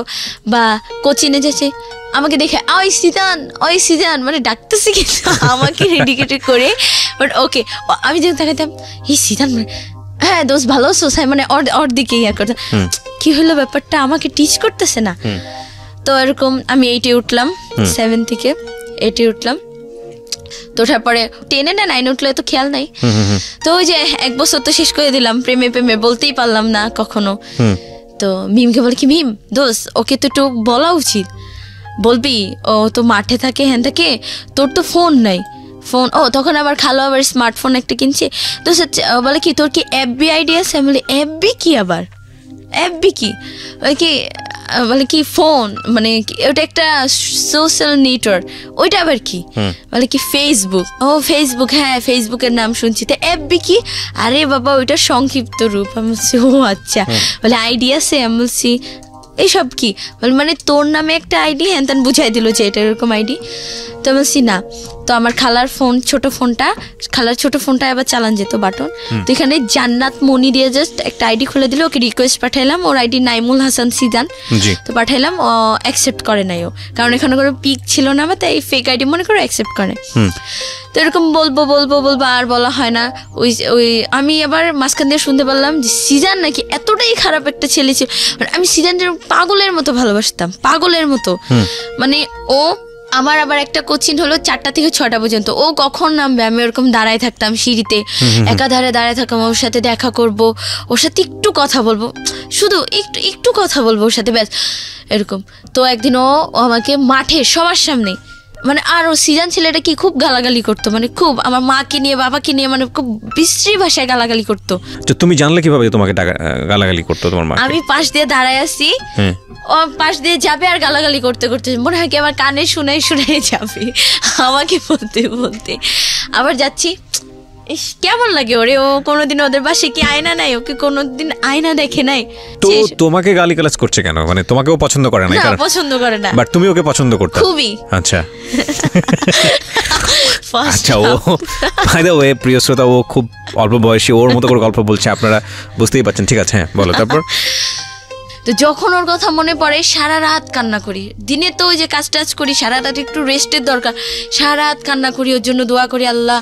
বা কোচিংয়ে যাচ্ছে, আমাকে দেখে ওই সিজান মানে ডাকতেছি কিন্তু আমাকে রেডিকেটেড করে, বাট ওকে আমি যখন দেখাতাম এই সিজান মানে হ্যাঁ দোস্ত ভালো আছো, মানে ওর দিকে ইয়া করতাম, কি হলো ব্যাপারটা আমাকে টিচ করতেছে না। তো এরকম আমি 8-এ উঠলাম, 7 থেকে 8-এ উঠলাম। তো ওঠার পরে 10-এ না 9-এ উঠলে তো খেয়াল নাই। তো ওই যে 1 বছর তো শেষ করে দিলাম, প্রেমে বলতেই পারলাম না কখনো। তো মিমকে বলে কি মিম দোস্ত ওকে তো একটু বলা উচিত, বলবি ও তো মাঠে থাকে হ্যান থাকে, তোর তো ফোন নাই, ফোন তখন আবার খালো আবার স্মার্টফোন একটা কিনছে। তো বলে কি তোর কি FB আইডি আছে? আমি বলি FB কি আবার, FB কি? বলে কি ফোন মানে ওটা একটা সোশ্যাল নেটওয়ার্ক, ওইটা আবার কি? বলে কি ফেসবুক। ফেসবুক, হ্যাঁ ফেসবুকের নাম শুনছি। তো FB কি? আরে বাবা ওইটা সংক্ষিপ্ত রূপ। আমি বলছি ও আচ্ছা। বলে আইডি আছে? আমি বলছি এইসব কি? মানে তোর নামে একটা আইডি, হ্যান তেন বুঝাই দিল যে এটা এরকম আইডি। তো বলছি না। তো আমার খালার ছোট ফোনটা আবার চালান যেত বাটন। তো এখানে জান্নাত মনি দিয়ে জাস্ট একটা আইডি খুলে দিল, ওকে রিকোয়েস্ট পাঠাইলাম, ওর আইডি নাইমুল হাসান সিজান। তো পাঠাইলাম, ও অ্যাকসেপ্ট করে নাই, ও কারণ এখানে কোনো পিক ছিল না আমার, তাই ফেক আইডি মনে করে অ্যাকসেপ্ট করে। তো এরকম বলবো আর বলা হয় না। ওই আমি আবার মাঝখান দিয়ে শুনতে পারলাম যে সিজান নাকি এতটাই খারাপ একটা ছেলে ছিল। আমি সিজান পাগলের মতো ভালোবাসতাম, পাগলের মতো। মানে ও আমার আবার একটা কোচিং হলো 4টা থেকে 6টা পর্যন্ত, ও কখন নামবে আমি ওরকম দাঁড়ায় থাকতাম সিঁড়িতে, একাধারে দাঁড়ায় থাকতাম, ওর সাথে দেখা করব, ওর সাথে একটু কথা বলবো, শুধু একটু কথা বলবো ওর সাথে, ব্যাস এরকম। তো একদিন ও আমাকে মাঠে সবার সামনে মানে, আর ও সিজান ছেলেটা কি খুব গালাগালি করতো, মানে খুব আমার মাকে নিয়ে বাবাকে নিয়ে মানে খুব বিশ্রী ভাষায় গালাগালি করতো। তুমি জানলে কিভাবে তোমাকে গালাগালি করতো তোমার মা? আমি পাশ দিয়ে দাঁড়ায় আছি, ও পাশ দিয়ে যাবে আর গালাগালি করতে মনে হয় কি আমার কানে শুনাই যাবে আমাকে বলতে আবার যাচ্ছি। কেমন লাগে ওরে, ও কোনোদিন ওদের বাসায় কি আয়না নাই, ওকে কোনোদিন আয়না দেখে নাই। তো তোমাকে গালিগালাজ করছে কেন? মানে তোমাকেও পছন্দ করে না? পছন্দ করে না, বাট তুমি ওকে পছন্দ করতে খুবই। আচ্ছা আচ্ছা। ও বাই দ্য ওয়ে প্রিয় শ্রোতা, ও খুব অল্প বয়সী, ওর মতো করে গল্প বলছে, আপনারা বুঝতেই পারছেন। ঠিক আছে, হ্যাঁ বলো তারপর। তো যখন ওর কথা মনে পড়ে সারা রাত কান্না করি। দিনে তো ওই যে কাজ টাজ করি, সারা রাত একটু রেস্টের দরকার, সারা রাত কান্না করি, ওর জন্য দোয়া করি আল্লাহ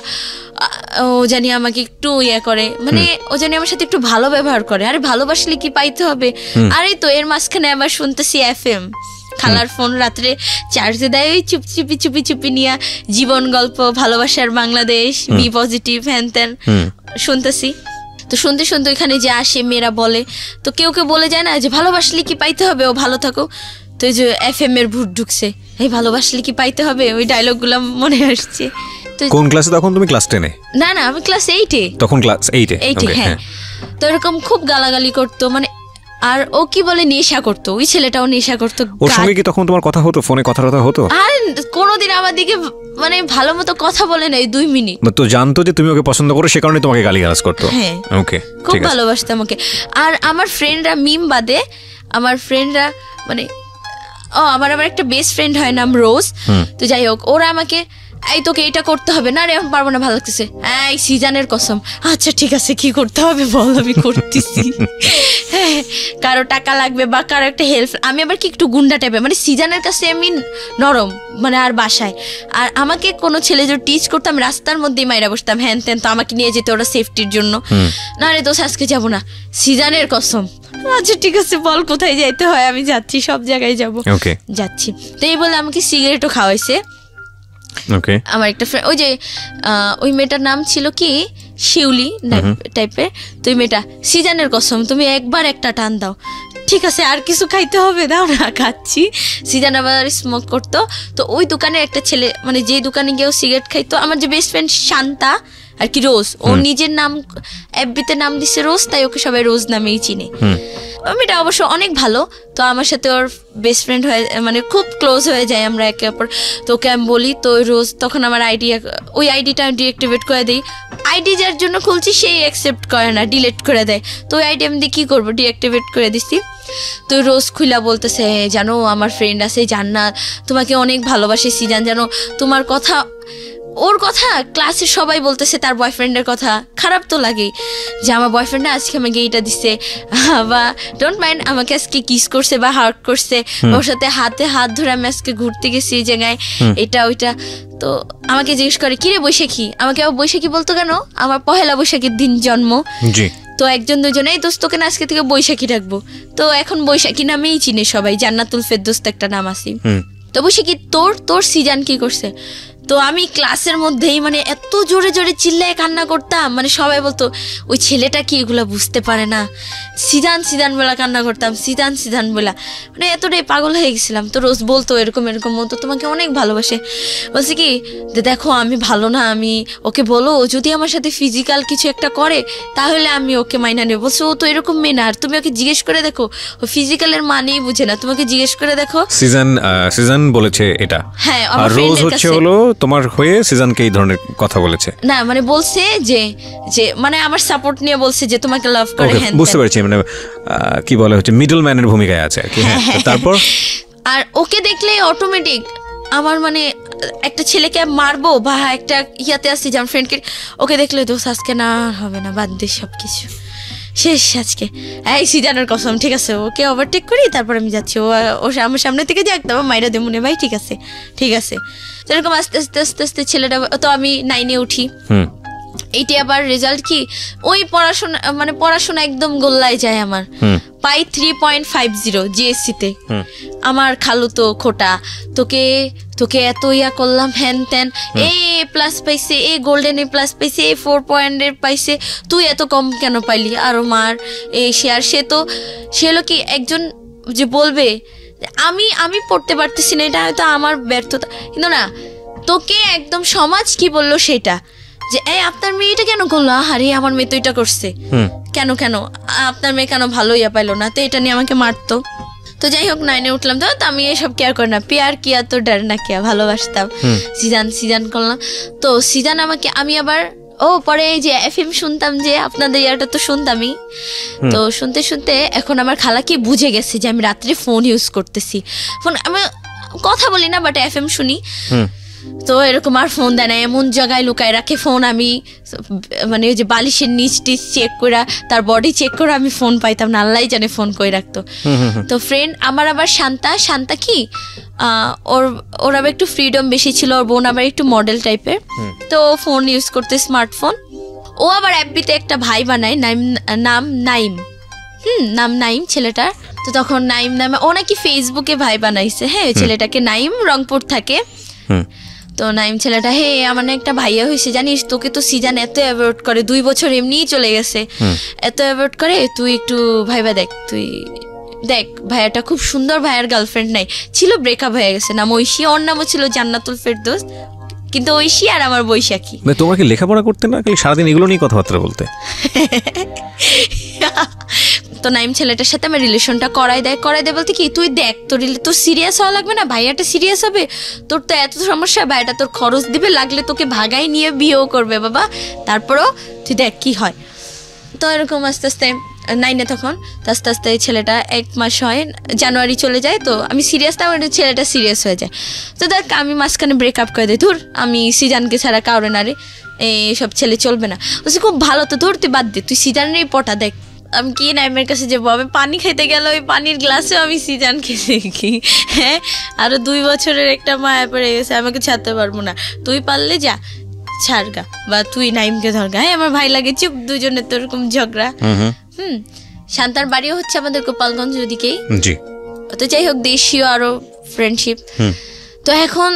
ও জানি আমাকে একটু ইয়ে করে, মানে ও জানি আমার সাথে একটু ভালো ব্যবহার করে। আরে ভালোবাসলে কি পাইতে হবে? আরে তো এর মাঝখানে আবার শুনতেছি FM, খালার ফোন রাত্রে চার্জে দেয়, ওই চুপি নিয়ে জীবন গল্প, ভালোবাসার বাংলাদেশ, বি পজিটিভ, হ্যান ত্যান শুনতেছি। তো শুনতে এখানে যে আসে মেয়েরা বলে, তো কেউ বলে যায় না যে ভালোবাসলে কি পাইতে হবে, ও ভালো থাকো। তো এই যে FM এর ভূত ঢুকছে, এই ভালোবাসলে কি পাইতে হবে, ওই ডায়লগ গুলো মনে আসছে। কোন ক্লাসে তখন তুমি? ক্লাস 10-এ? না আমি ক্লাস 8-এ। তখন ক্লাস 8-এ? হ্যাঁ। তো এরকম খুব গালাগালি করতো, মানে আর ও কি বলে নেশা করতো, ওই ছেলেটাও নেশা করতো। ওর সঙ্গে কি তখন তোমার কথা হতো, ফোনে কথা হতো? আর কোনোদিন আমার দিকে মানে ভালো মতো কথা বলে নাই 2 মিনিট। তো জানতো যে তুমি ওকে পছন্দ করো, সে কারণে তোমাকে গালিগালাজ করতো? হ্যাঁ, ওকে, খুব ভালোবাসতাম ওকে। আর আমার ফ্রেন্ডরা, মিম বাদে আমার ফ্রেন্ডরা মানে আমার আবার একটা বেস্ট ফ্রেন্ড হয় নাম রোজ। তো যাই হোক, ওরা আমাকে এই তোকে এটা করতে হবে না রে, এখন পারবো না, ভালো লাগতেছে, এই সিজানের কসম, আচ্ছা ঠিক আছে কি করতে হবে বল, আমি করতেছি। হ্যাঁ, কারো টাকা লাগবে বা কারো একটা হেল্প, আমি আবার কি একটু গুন্ডা টাইপের, মানে সিজানের কাছে আমি নরম, মানে আর বাসায় আর আমাকে কোনো ছেলে যদি টিচ করতো আমি রাস্তার মধ্যেই মাইরা বসতাম, হ্যান ত্যান, তো আমাকে নিয়ে যেত ওরা সেফটির জন্য। না রে দোষ আজকে যাবো না, সিজানের কসম, আচ্ছা ঠিক আছে বল কোথায় যাইতে হয়, আমি যাচ্ছি, সব জায়গায় যাবো, যাচ্ছি। তো এই বলে আমাকে সিগারেটও খাওয়াইছে। আমার একটা ফ্রেন্ড, ওই যে ওই মেয়েটার নাম ছিল কি শিউলি টাইপের, তো ওই মেয়েটা, সিজানের কসম তুমি একবার একটা টান দাও, ঠিক আছে আর কিছু খাইতে হবে, দাও না, খাচ্ছি। সিজান আবার স্মোক করতো, তো ওই দোকানের একটা ছেলে, মানে যে দোকানে গিয়েও সিগারেট খাইতো, আমার যে বেস্ট ফ্রেন্ড শান্তা আর কি রোজ, ও নিজের নাম FB-তে নাম দিছে রোজ, তাই ওকে সবাই রোজ নামেই চিনে। মেয়েটা অবশ্য অনেক ভালো, তো আমার সাথে ওর বেস্ট ফ্রেন্ড হয়ে মানে খুব ক্লোজ হয়ে যায় আমরা একে অপর। তো ওকে আমি বলি, তো রোজ তখন আমার ওই আইডিটা আমি ডিএক্টিভেট করে দিই, আইডি যার জন্য খুলছি সেই অ্যাকসেপ্ট করে না, ডিলিট করে দেয়। তো ওই আইডি আমি দিয়ে কী করবো, ডিএক্টিভেট করে দিচ্ছি। তো রোজ খুলা বলতেছে, জানো আমার ফ্রেন্ড আছে জান্নাত, তোমাকে অনেক ভালোবাসে সিজান, জানো তোমার কথা ওর কথা ক্লাসে সবাই বলতেছে, তার বয়ফ্রেন্ডের কথা, খারাপ তো লাগেই যে আমার বয়ফ্রেন্ড আজকে আমাকে এইটা দিচ্ছে, বা ডোন্ট মাইন্ড আমাকে আজকে কিস করছে বা হার্ট করছে, ওর সাথে হাতে হাত ধরে আমি আজকে ঘুরতে গেছি এই জায়গায়, এটা ওইটা। তো আমাকে জিজ্ঞেস করে কিরে বৈশাখী, আমাকে আবার বৈশাখী বলতো কেন, আমার পহেলা বৈশাখীর দিন জন্ম। তো একজন দুজনে এই দোস্ত তোকে না আজকে থেকে বৈশাখী রাখবো, তো এখন বৈশাখী নামেই চিনে সবাই, জান্নাতুল ফেরদৌস একটা নাম আছে। তো বৈশাখী তোর সিজান কি করছে? তো আমি ক্লাসের মধ্যেই মানে এত জোরে জোরে চিল্লায় কান্না করতাম, মানে সবাই বলতো ওই ছেলেটা কি এগুলা বুঝতে পারে না, সিজান সিজান বলা কান্না করতাম, সিজান সিজান বলা, মানে এতটাই পাগল হয়ে গেছিলাম। তো রোজ বলতো এরকম এরকম মতো তোমাকে অনেক ভালোবাসে। বলছে কি দেখো আমি ভালো না, আমি ওকে বলো যদি আমার সাথে ফিজিক্যাল কিছু একটা করে তাহলে আমি ওকে মাইনা নেব। বলছে ও তো এরকম মেয়ে না, আর তুমি ওকে জিজ্ঞেস করে দেখো, ও ফিজিক্যালের মানেই বুঝে না, তোমাকে জিজ্ঞেস করে দেখো। সিজন বলেছে এটা, হ্যাঁ আর রোজ হচ্ছে হলো তোমার হয়ে সিজনকে এই ধরনের কথা বলেছে না, মানে বলছে যে যে মানে আমার সাপোর্ট নিয়ে বলছে যে তোমাকে লাভ করে। হ্যাঁ বুঝতে পারছি, মানে কি বলে হচ্ছে মিডল ম্যানের ভূমিকায় আছে আর কি। তারপর আর ওকে দেখলে অটোমেটিক আমার মানে একটা ছেলেকে মারবো বা একটা ইয়াতে আসছি যেমন ফ্রেন্ডকে, ওকে দেখলে দোষ আজকে না হবে না, বাদ দে সবকিছু শেষ আজকে, এই সিজানের কসম, ঠিক আছে ওকে ওভারটেক করি তারপর আমি যাচ্ছি, ও আমার সামনে থেকে যাক, তারপর মাইরা দে মনে, ভাই ঠিক আছে ঠিক আছে। যেরকম আস্তে আস্তে আস্তে আস্তে ছেলেটা, তো আমি 9-এ উঠি, এইটি আবার রেজাল্ট কি ওই পড়াশোনা মানে পড়াশোনা একদম গোল্লায় যায় আমার, পাই 3.50 জিএসসি-তে। আমার খালু তো খোটা, তোকে তোকে এত ইয়া করলাম হ্যান ত্যান, এ প্লাস পাইছে, এ গোল্ডেন এ প্লাস পাইছে, এ 4 পয়েন্টের পাইছে, তুই এত কম কেন পাইলি, আরো মার এই সে। আর সে হলো কি একজন যে বলবে আমি পড়তে পারতেছি না, এটা হয়তো আমার ব্যর্থতা, কিন্তু না তোকে একদম সমাজ কি বললো সেটা, যে এই আপনার মেয়ে এটা কেন করলো, আহারে আমার মেয়ে তো এটা করছে, কেন কেন আপনার মেয়ে কেন ভালো ইয়া পাইলো না, তো এটা নিয়ে আমাকে মারতো। তো যাই হোক 9-এ উঠলাম, তো আমি এসব কেয়ার করি না, পেয়ার কিয়া তো ডার না কিয়া, ভালোবাসতাম। সিজান করলাম, তো সিজান আমাকে, আমি আবার পরে যে এফএম শুনতাম, যে আপনাদের ইয়াটা তো শুনতামই, তো শুনতে শুনতে এখন আমার খালা কি বুঝে গেছে যে আমি রাত্রে ফোন ইউজ করতেছি, ফোন আমি কথা বলি না বাট এফএম শুনি। তো এরকম আর ফোন দেয় না, এমন জায়গায় লুকায় রাখে ফোন, আমি মানে ওই যে বালিশের নিচ টিচ চেক করে, তার বডি চেক করে আমি ফোন পাইতাম না, আল্লাহ জানে ফোন করে রাখতো। তো ফ্রেন্ড আমার আবার শান্তা কি ওর আবার একটু ফ্রিডম বেশি ছিল, ওর বোন আবার একটু মডেল টাইপের, তো ফোন ইউজ করতে স্মার্টফোন। ও আবার এফবিতে একটা ভাই বানায়, নাম নাইম ছেলেটার। তো তখন নাইম নামে ও নাকি ফেসবুকে ভাই বানাইছে, হ্যাঁ ছেলেটাকে, নাইম রংপুর থাকে। তো নাইম ছেলেটা, হে আমার না একটা ভাইয়া হয়েছে জানিস, তোকে তো সিজান এত অ্যাভয়েড করে, 2 বছর এমনিই চলে গেছে, এত অ্যাভয়েড করে, তুই একটু ভাইবা দেখ, তুই দেখ ভাইয়াটা খুব সুন্দর, ভাইয়ার গার্লফ্রেন্ড নাই, ছিল ব্রেকআপ হয়ে গেছে, নাম ঐশী, ওর নামও ছিল জান্নাতুল ফেরদৌস, কিন্তু ঐশী আর আমার বৈশাখী। তোমার কি লেখাপড়া করতে না, সারাদিন এগুলো নিয়ে কথাবার্তা বলতে? তো নাইম ছেলেটার সাথে আমার রিলেশনটা করাই দেয় বলতে কি, তুই দেখ তোর সিরিয়াস হওয়া লাগবে না, ভাইয়াটা সিরিয়াস হবে, তোর তো এত সমস্যা, ভাইয়াটা তোর খরচ দিবে, লাগলে তোকে ভাগাই নিয়ে বিয়েও করবে বাবা, তারপরও তুই দেখ কি হয়। তো এরকম আস্তে আস্তে 9-এ তখন আস্তে আস্তে ছেলেটা 1 মাস হয়, জানুয়ারি চলে যায়, তো আমি সিরিয়াস না, ছেলেটা সিরিয়াস হয়ে যায়। তো দেখ আমি মাঝখানে ব্রেকআপ করে দিই, ধুর আমি সিজানকে ছাড়া কাউরে না রে, এইসব ছেলে চলবে না। বলছি খুব ভালো, তো ধর তুই বাদ দে, তুই সিজানেরই পটা দেখ। আমি কি নাইমের কাছে যাবো, আমি পানি খাইতে গেলে ওই পানির গ্লাসেও আমি সিজানকে দেখি, হ্যাঁ আরো 2 বছরের একটা মায়া পড়ে গেছে, আমাকে ছাড়তে পারবো না, তুই পারলে যা ছাড়গা, বা তুই নাইমকে ধরগা, হ্যাঁ আমার ভাই লাগে চুপ, দুজনের তো এরকম ঝগড়া। শান্তার বাড়িও হচ্ছে আমাদের গোপালগঞ্জ ওদিকেই, তো যাই হোক দেশীয় আরো ফ্রেন্ডশিপ। তো এখন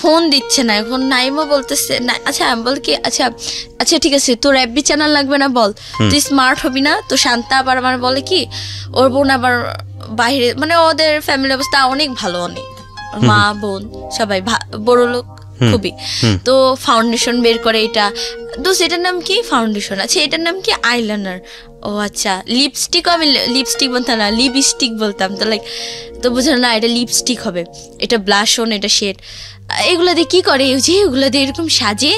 ফোন দিচ্ছে না, এখন নাইমও বলতেছে না, আচ্ছা বল কি, আচ্ছা ঠিক আছে তোর এফবি চ্যানেল লাগবে না, বল তুই স্মার্ট হবি না। তো শান্তা আবার আমার বলে কি, ওর বোন আবার বাইরে, মানে ওদের ফ্যামিলি অবস্থা অনেক ভালো, অনেক মা বোন সবাই বড় লোক খুবই। তো ফাউন্ডেশন বের করে, এটা দোষ এটার নাম কি ফাউন্ডেশন, আচ্ছা এটার নাম কি আইলাইনার, ও আচ্ছা লিপস্টিকও আমি লিপস্টিক বলতাম না, লিপস্টিক বলতাম, তো লাইক তো বুঝলাম না এটা লিপস্টিক হবে, এটা ব্লাশ অন, এটা শেড, এগুলো দিয়ে কি করে, যে এগুলো দিয়ে এরকম সাজে,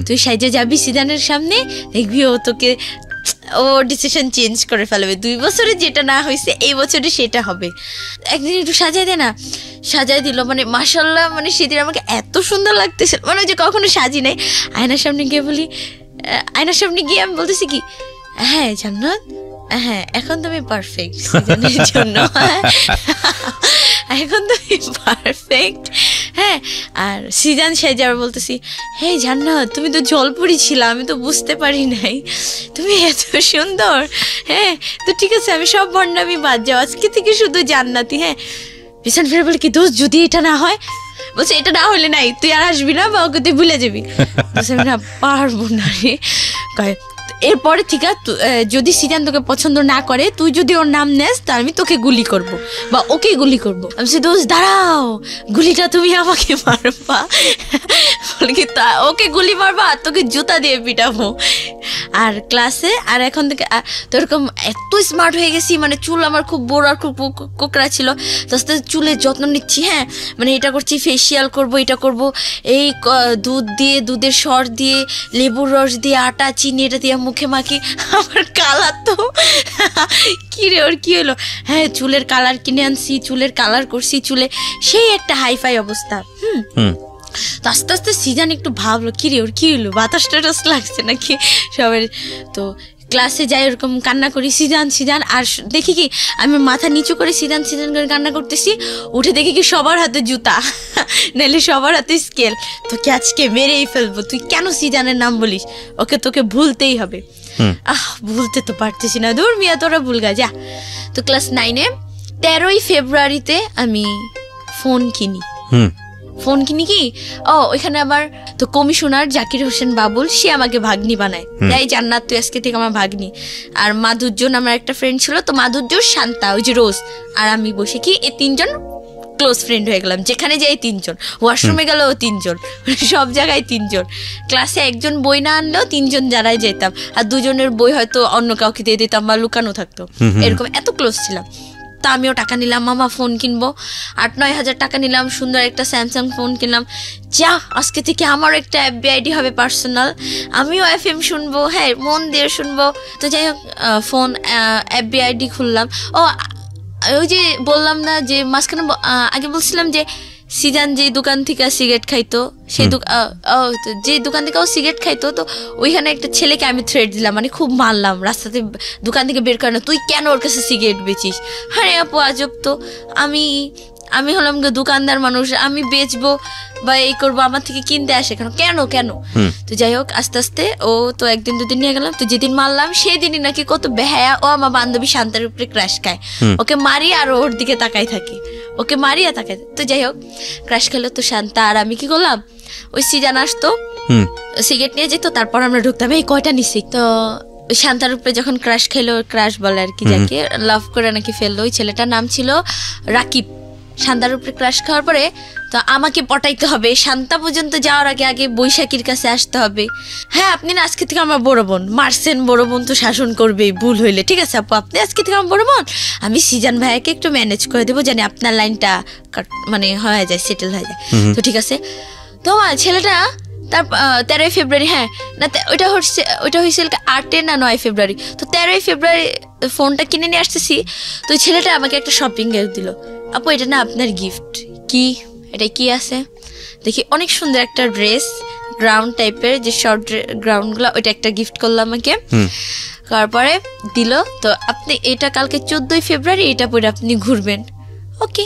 তুই সাজে যাবি সিজানের সামনে, দেখবি ও তোকে ও ডিসিশন চেঞ্জ করে ফেলবে, 2 বছরে যেটা না হয়েছে এই বছরে সেটা হবে। একদিন একটু সাজাই দে না, সাজাই দিল, মানে মাশাল্লাহ, মানে সেদিন আমাকে এত সুন্দর লাগতেছে, মানে ওই যে কখনো সাজি নাই। আয়নার সামনে গিয়ে বলি, আয়নার সামনে গিয়ে আমি বলতেছি কি, হ্যাঁ জান্নাত, হ্যাঁ এখন তুমি পারফেক্ট সিজনের জন্য, এখন তুমি পারফেক্ট। হ্যাঁ, আর সিজান সেজে আবার বলতেছি, হে জান্নাত তুমি তো জলপরি ছিল, আমি তো বুঝতে পারি নাই তুমি এত সুন্দর। হ্যাঁ তো ঠিক আছে, আমি সব ভণ্ডামি বাদ যাও, আজকে থেকে শুধু জান্নাতি। হ্যাঁ, পিছন ফিরে বলে কি দোস্ত যদি এটা না হয়, বলছে এটা না হলে নাই, তুই আর আসবি না বা ওকে তুই ভুলে যাবি। আমি না পারবো না রে। কয় এরপরে ঠিক আছে, যদি সিজান তোকে পছন্দ না করে, তুই যদি ওর নাম নেস তা আমি তোকে গুলি করব বা ওকে গুলি করবো। আমি বলছি দোস্ত দাঁড়াও, গুলিটা তুমি আমাকে মারবা, বলে কি তা ওকে গুলি মারবা আর তোকে জুতা দিয়ে পিটাবো। আর ক্লাসে আর এখন থেকে তো এরকম এত স্মার্ট হয়ে গেছি, মানে চুল আমার খুব বড় আর খুব কোকড়া ছিল, তো আস্তে আস্তে চুলের যত্ন নিচ্ছি। হ্যাঁ, মানে এটা করছি, ফেসিয়াল করব, এটা করব, এই দুধ দিয়ে, দুধের সর দিয়ে, লেবুর রস দিয়ে, আটা চিনি এটা দিয়ে মুখে মাখি। আমার কালার তো কি রে, ওর কি হলো? হ্যাঁ, চুলের কালার কিনে আনছি, চুলের কালার করছি, চুলে সেই একটা হাইফাই অবস্থা। তো আস্তে আস্তে সিজান একটু ভাবলো কি রে ওর কি হলো, বাতাস টাতাস লাগছে নাকি সবাই। তো ক্লাসে যাই ওরকম কান্না করি, সিজান সিজান, আর দেখি কি আমি মাথা নিচু করে সিজান সিজান করে কান্না করতেছি, উঠে দেখি কি সবার হাতে জুতা, নাহলে সবার হাতে স্কেল। তোকে আজকে মেরেই ফেলবো, তুই কেন সিজানের নাম বলিস, ওকে তোকে ভুলতেই হবে। ভুলতে তো পারতেছি না, দূর মিয়া তোরা ভুল গা যা। তো ক্লাস 9-এ 13ই ফেব্রুয়ারিতে আমি ফোন কিনি। ফোন কিনি কি, ওইখানে আবার তো কমিশনার জাকির হোসেন বাবুল, সে আমাকে ভাগ্নি বানায়, তাই জান্নাত তুই আজকে থেকে আমার ভাগ্নি। আর মাধুর্যন আমার একটা ফ্রেন্ড ছিল, তো মাধুর্য, শান্তা, ওই যে রোজ, আর আমি বসে কি এই 3 জন ক্লোজ ফ্রেন্ড হয়ে গেলাম। যেখানে যাই 3 জন, ওয়াশরুমে গেলেও 3 জন, সব জায়গায় 3 জন। ক্লাসে একজন বই না আনলেও 3 জন যারাই যেতাম, আর 2 জনের বই হয়তো অন্য কাউকে দিয়ে দিতাম বা লুকানো থাকতো, এরকম এত ক্লোজ ছিলাম। তা আমিও টাকা নিলাম, মামা ফোন কিনবো, 8-9 হাজার টাকা নিলাম, সুন্দর একটা স্যামসাং ফোন কিনলাম। যা আজকে থেকে আমারও একটা FB ID হবে পার্সোনাল, আমিও FM শুনবো, হ্যাঁ মন দিয়ে শুনবো। তো যাই হোক, ফোন FB ID খুললাম। ওই যে বললাম না যে মাঝখানে আগে বলছিলাম যে সিজান যে দোকান থেকে সিগারেট খাইতো, সেই যে দোকান থেকে ও সিগারেট খাইতো, তো ওইখানে একটা ছেলেকে আমি থ্রেট দিলাম, মানে খুব মারলাম, রাস্তাতে দোকান থেকে বের করে না, তুই কেন ওর কাছে সিগারেট বেচিস। হ্যাঁ আপু আজব তো, আমি হলাম দোকানদার মানুষ, আমি বেচবো বা এই করবো, আমার থেকে কিনতে আসে কেন কেন। তো যাই হোক, আস্তে আস্তে ও তো 1-2 দিন নিয়ে গেলাম। তো যেদিন মারলাম সেদিনই নাকি কত বেহায়া ও আমার বান্ধবী শান্তার উপরে ক্রাশ খায়, ওকে মারি আর ওর দিকে তাকাই থাকি, ওকে মারি আর তাকাই। তো যাই হোক, ক্রাশ খেলো তো শান্তা, আর আমি কি করলাম, ওই সিজান আসতো সিগারেট নিয়ে যেত, তারপর আমরা ঢুকতাম, এই কয়টা নিছি। তো ওই শান্তার উপরে যখন ক্রাশ খেলো, ক্রাশ বলে আর কি, যাকে লাভ করে নাকি ফেললো, ওই ছেলেটার নাম ছিল রাকিব। শান্তার উপরে ক্রাশ খাওয়ার পরে তো আমাকে পটাইতে হবে, শান্তা পর্যন্ত যাওয়ার আগে আগে বৈশাখীর কাছে আসতে হবে। হ্যাঁ আপনি না আজকে থেকে আমার বড় বোন, মারছেন বড় বোন তো শাসন করবে ভুল হইলে, ঠিক আছে আপু আপনি আজকে থেকে আমার বড় বোন, আমি সিজান ভাইয়াকে একটু ম্যানেজ করে দেবো, জানি আপনার লাইনটা মানে হয়ে যায়, সেটেল হয়ে যায়। তো ঠিক আছে, তো ছেলেটা তার 13ই ফেব্রুয়ারি, হ্যাঁ না ওইটা হয়েছিল 8 না 9 ফেব্রুয়ারি। তো 13ই ফেব্রুয়ারি ফোনটা কিনে নিয়ে আসতেছি, তো ওই ছেলেটা আমাকে একটা শপিং গিফট দিল। আপু এটা না আপনার গিফট। কি এটা কি আছে দেখি, অনেক সুন্দর একটা ড্রেস, গ্রাউন্ড টাইপের যে শর্ট গ্রাউন্ডগুলো, ওইটা একটা গিফট করলো আমাকে। তারপরে দিল, তো আপনি এটা কালকে 14ই ফেব্রুয়ারি এটা পরে আপনি ঘুরবেন। ওকে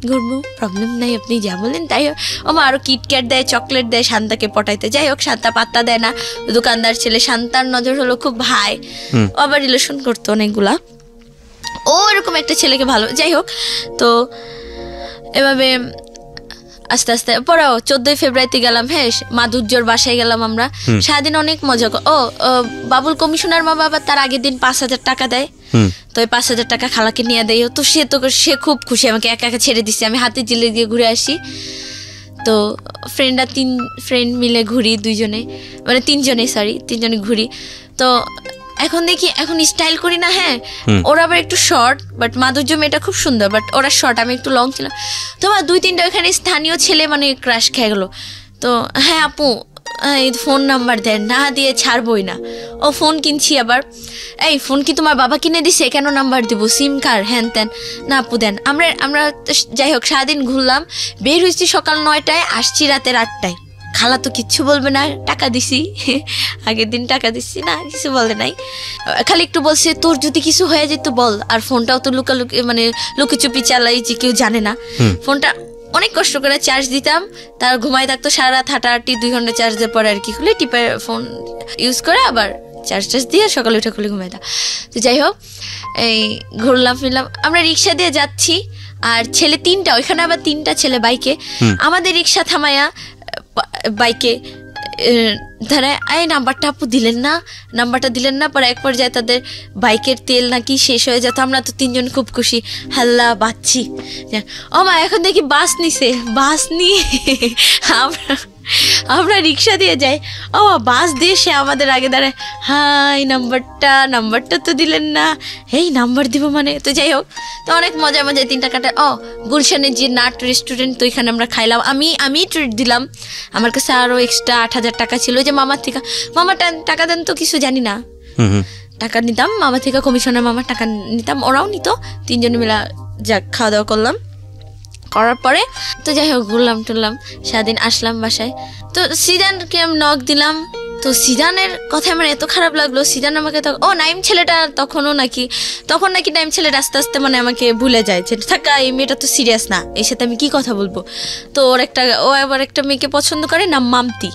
ঘুরবো, প্রবলেম নাই, আপনি যা বলেন তাই। ও মা আরো কিটক্যাট দেয়, চকলেট দেয় শান্তাকে পটাইতে। যাই হোক, শান্তা পাত্তা দেয় না, দোকানদার ছেলে, শান্তার নজর হলো খুব ভাই, ও আবার রিলেশন করতো অনেকগুলা, ও এরকম একটা ছেলেকে ভালো। যাই হোক, তো এভাবে আস্তে আস্তে পরেও 14ই ফেব্রুয়ারিতে গেলাম, হ্যাঁ মাধুর্যর বাসায় গেলাম আমরা, সারাদিন অনেক মজা। বাবুল কমিশনার মা বাবা তার আগের দিন 5,000 টাকা দেয়, তো ওই 5,000 টাকা খালাকে নিয়ে দেয়। তো সে খুব খুশি, আমাকে একা একা ছেড়ে দিচ্ছে, আমি হাতে জিলে দিয়ে ঘুরে আসি। তো ফ্রেন্ডরা 3 ফ্রেন্ড মিলে ঘুরি, 2 জনে মানে 3 জনে, সরি 3 জনে ঘুরি। তো এখন দেখি, এখন স্টাইল করি না, হ্যাঁ ওরা আবার একটু শর্ট, বাট মাধুর্য মেয়েটা খুব সুন্দর, বাট ওরা শর্ট, আমি একটু লং ছিলাম। তো 2-3টা ওখানে স্থানীয় ছেলে মানে ক্রাশ খেয়ে গেলো। তো হ্যাঁ আপু, ফোন নাম্বার দেন, না দিয়ে ছাড়বই না। ও ফোন কিনছি আবার, এই ফোন কি তোমার বাবা কিনে দিছে, কেন নাম্বার দিব, সিম কার্ড হ্যান ত্যান, না আপু দেন। আমরা যাই হোক সারাদিন ঘুরলাম, বের হয়েছি সকাল 9টায়, আসছি রাতের 8টায়। খালা তো কিচ্ছু বলবে না, টাকা দিছি, আগের দিন টাকা দিচ্ছি না, কিছু বলে নাই, খালি একটু বলছে তোর যদি কিছু হয়ে যেত বল। আর ফোনটাও তো লুকালুকি মানে লুকিচুপি চালাই, যে কেউ জানে না। ফোনটা অনেক কষ্ট করে চার্জ দিতাম, তার ঘুমাই থাকতো সারা রাত, হাঁটাহাঁটি 2 ঘন্টা চার্জ দেওয়ার পরে আর কি খুলে টিপে ফোন ইউজ করে আবার চার্জ দিয়ে সকালে উঠে খুলে ঘুমাইতাম। তো যাই হোক এই ঘুরলাম ফিরলাম, আমরা রিক্সা দিয়ে যাচ্ছি, আর ছেলে 3টা, ওইখানে আবার 3টা ছেলে বাইকে, আমাদের রিক্সা থামায়া বাইকে ধরে এই নাম্বারটা আপু দিলেন না, নাম্বারটা দিলেন না। পরে এক পর্যায়ে তাদের বাইকের তেল নাকি শেষ হয়ে যেত, আমরা তো 3জন খুব খুশি, হাল্লা বাচ্ছি। ও মা এখন দেখি বাস নিছে, বাস নিয়ে আমরা রিক্সা দিয়ে যাই, ও বাস দিয়ে সে আমাদের আগে দাঁড়ায়, হাই নাম্বারটা তো দিলেন না, এই নাম্বার দিব মানে। তো যাই হোক, তো অনেক মজায় 3টা কাটা। গুলশানের যে নাট রেস্টুরেন্ট, তো এখানে আমরা খাইলাম, আমি ট্রিট দিলাম, আমার কাছে আরও এক্সট্রা 8,000 টাকা ছিল, যে মামার থেকে, মামা টাকা দেন তো কিছু জানি না, টাকা নিতাম মামা থেকে, কমিশনের মামার টাকা নিতাম, ওরাও নিত, 3জনে মিলা যাক খাওয়া দাওয়া করলাম। করার পরে তো যাই হোক ঘুরলাম টুরলাম, সারাদিন আসলাম বাসায়। তো সিদানকে আমি নক দিলাম, তো সিদানের কথা আমার এত খারাপ লাগলো, সিদান আমাকে নাইম ছেলেটা তখন নাকি নাইম ছেলেটা আস্তে আস্তে মানে আমাকে ভুলে যায়, যে থাকা এই মেয়েটা তো সিরিয়াস না, এর সাথে আমি কি কথা বলবো। তো ও আবার একটা মেয়েকে পছন্দ করে, নাম মামতি।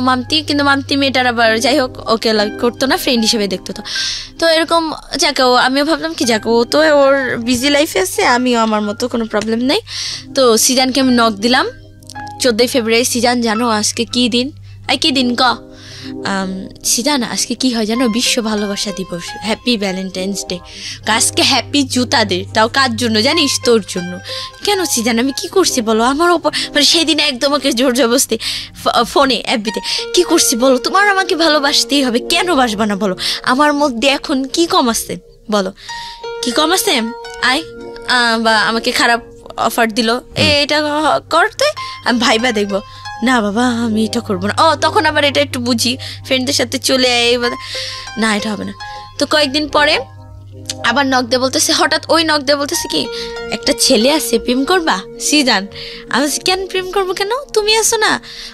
মামতি, কিন্তু মামতি মেয়েটার আবার যাই হোক ওকে করতো না, ফ্রেন্ড হিসেবে দেখতো। তো এরকম যাকে আমিও ভাবলাম কি যাকে ও তো ওর বিজি লাইফে আছে, আমিও আমার মতো কোনো প্রবলেম নেই। তো সিজানকে আমি নক দিলাম 14 ফেব্রুয়ারি। সিজান জানো আজকে কি দিন? কি দিন ক সিজান আজকে কি হয় জানো? বিশ্ব ভালোবাসা দিবস, হ্যাপি ভ্যালেন্টাইন্স ডে। আজকে হ্যাপি জুতা দে, তাও কার জন্য জানিস? তোর জন্য। কেন সিজান আমি কি করছি বলো? আমার ওপর মানে সেদিন একদম ওকে জোর জবরদস্তি ফোনে অ্যাপবিতে কি করছি বলো? তোমার আমাকে ভালোবাসতেই হবে, কেন বাসবা না বলো? আমার মধ্যে এখন কি কম আছে বলো? কি কম আছে? বা আমাকে খারাপ অফার দিল, এটা করতে আমি ভাইবা দেখবো, না বাবা আমি এটা করবো না। তখন আবার এটা একটু বুঝি, ফ্রেন্ডদের সাথে চলে না এটা হবে না। তো কয়েকদিন পরে আবার নক দিয়ে বলতেছে, হঠাৎ ওই নক দিয়ে বলতেছে কি একটা ছেলে আছে প্রেম করবা? সিজান আমি কেন প্রেম করবো? কেন তুমি আসো না?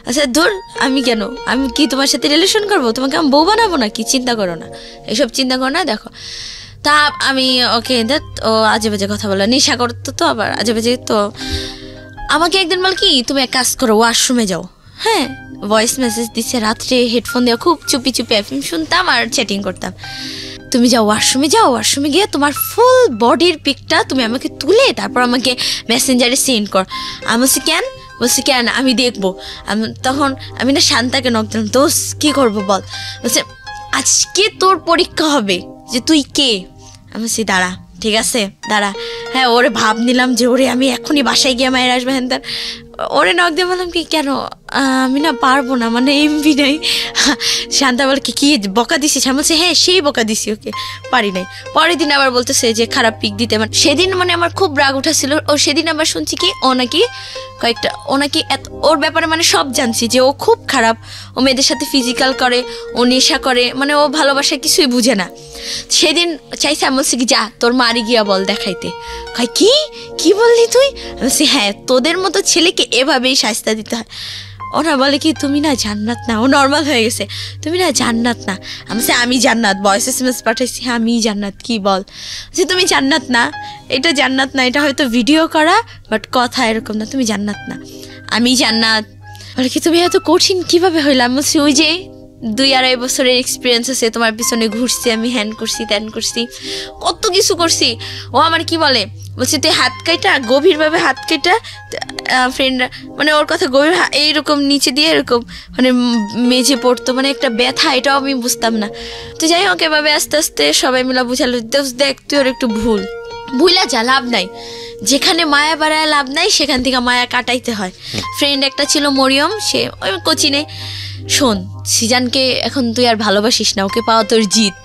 আচ্ছা ধর আমি কেন, আমি কি তোমার সাথে রিলেশন করবো? তোমাকে আমি বউ বানাবো না কি? চিন্তা করো না, এসব চিন্তা করো না। দেখো তা আমি ওকে ও আজে বাজে কথা বলো, নেশা করতো তো আবার আজে বাজে। তো আমাকে একদিন বল কি তুমি এক কাজ করো, ওয়াশরুমে যাও। হ্যাঁ ভয়েস মেসেজ দিচ্ছে রাত্রে, হেডফোন দিয়ে খুব চুপি চুপি এফএম শুনতাম আর চ্যাটিং করতাম। তুমি যাও ওয়াশরুমে, যাও ওয়াশরুমে গিয়ে তোমার ফুল বডির পিকটা তুমি আমাকে তুলে তারপর আমাকে মেসেঞ্জারে সেন্ড কর। আমি বলছি কেন? বলছি কেন আমি দেখবো। তখন আমি না শান্তাকে নক দিলাম, দোষ কি করবো বল? বলছে আজকে তোর পরীক্ষা হবে যে তুই কে। আমি বলছি দাঁড়া ঠিক আছে দাঁড়া। হ্যাঁ ওরে ভাব নিলাম যে ওরে আমি এখনই বাসায় গিয়ে মায়ের আসবে। হ্যাঁ তার ওরে নক দিয়ে বললাম কি কেন আমি না পারবো না, মানে এমবি নাই। শান্তা বলে কি বকা দিছিস? আমি বলছি হ্যাঁ সেই বকা দিছি, ওকে পারি নাই। পরের দিন আবার বলতেছে যে খারাপ পিক দিতে, মানে সেদিন মানে আমার খুব রাগ উঠেছিল। ও সেদিন আবার শুনছি কি ও নাকি ওর ব্যাপারে মানে সব জানছি যে ও খুব খারাপ, ও মেয়েদের সাথে ফিজিক্যাল করে, ও নেশা করে, মানে ও ভালোবাসা কিছুই বুঝে না। সেদিন চাইছে আমি বলছি কি যা তোর মারি গিয়া বল দেখাইতে। কি বললি তুই? বলছি হ্যাঁ তোদের মতো ছেলেকে এভাবেই শাস্তি দিতে হয়। ওরা বলে কি তুমি না জান্নাত না, ও নর্মাল হয়ে গেছে, তুমি না জান্নাত না। আমি জান্নাত, ভয়েস এসএমএস পাঠাইছি হ্যাঁ আমি জান্নাত, কি বল যে তুমি জান্নাত না, এটা জান্নাত না, এটা হয়তো ভিডিও করা বাট কথা এরকম না, তুমি জান্নাত না আমি জান্নাত। বলে কি তুমি এত কঠিন কিভাবে হইলাম? বলছি ওই যে 2-2.5 বছরের এক্সপিরিয়েন্স আছে, তোমার পিছনে ঘুরছি আমি, হ্যান করছি ত্যান করছি, কত কিছু করছি। ও আমার কি বলে, বলছে তুই হাত কাইটা গভীরভাবে হাত কাইটা ফ্রেন্ডরা মানে ওর কথা গভীর এইরকম নিচে দিয়ে এরকম মানে মেঝে পড়তো, মানে একটা ব্যথা, এটাও আমি বুঝতাম না। তো যাই হোক এভাবে আস্তে আস্তে সবাই মিলা বুঝালো দেখ তুই ওর একটু ভুলা যা, লাভ নাই, যেখানে মায়া বাড়ায় লাভ নাই সেখান থেকে মায়া কাটাইতে হয়। ফ্রেন্ড একটা ছিল মরিয়ম, সে ওই কোচিনে, শোন সিজানকে এখন তুই আর ভালোবাসিস না, ওকে পাওয়া তোর জিত।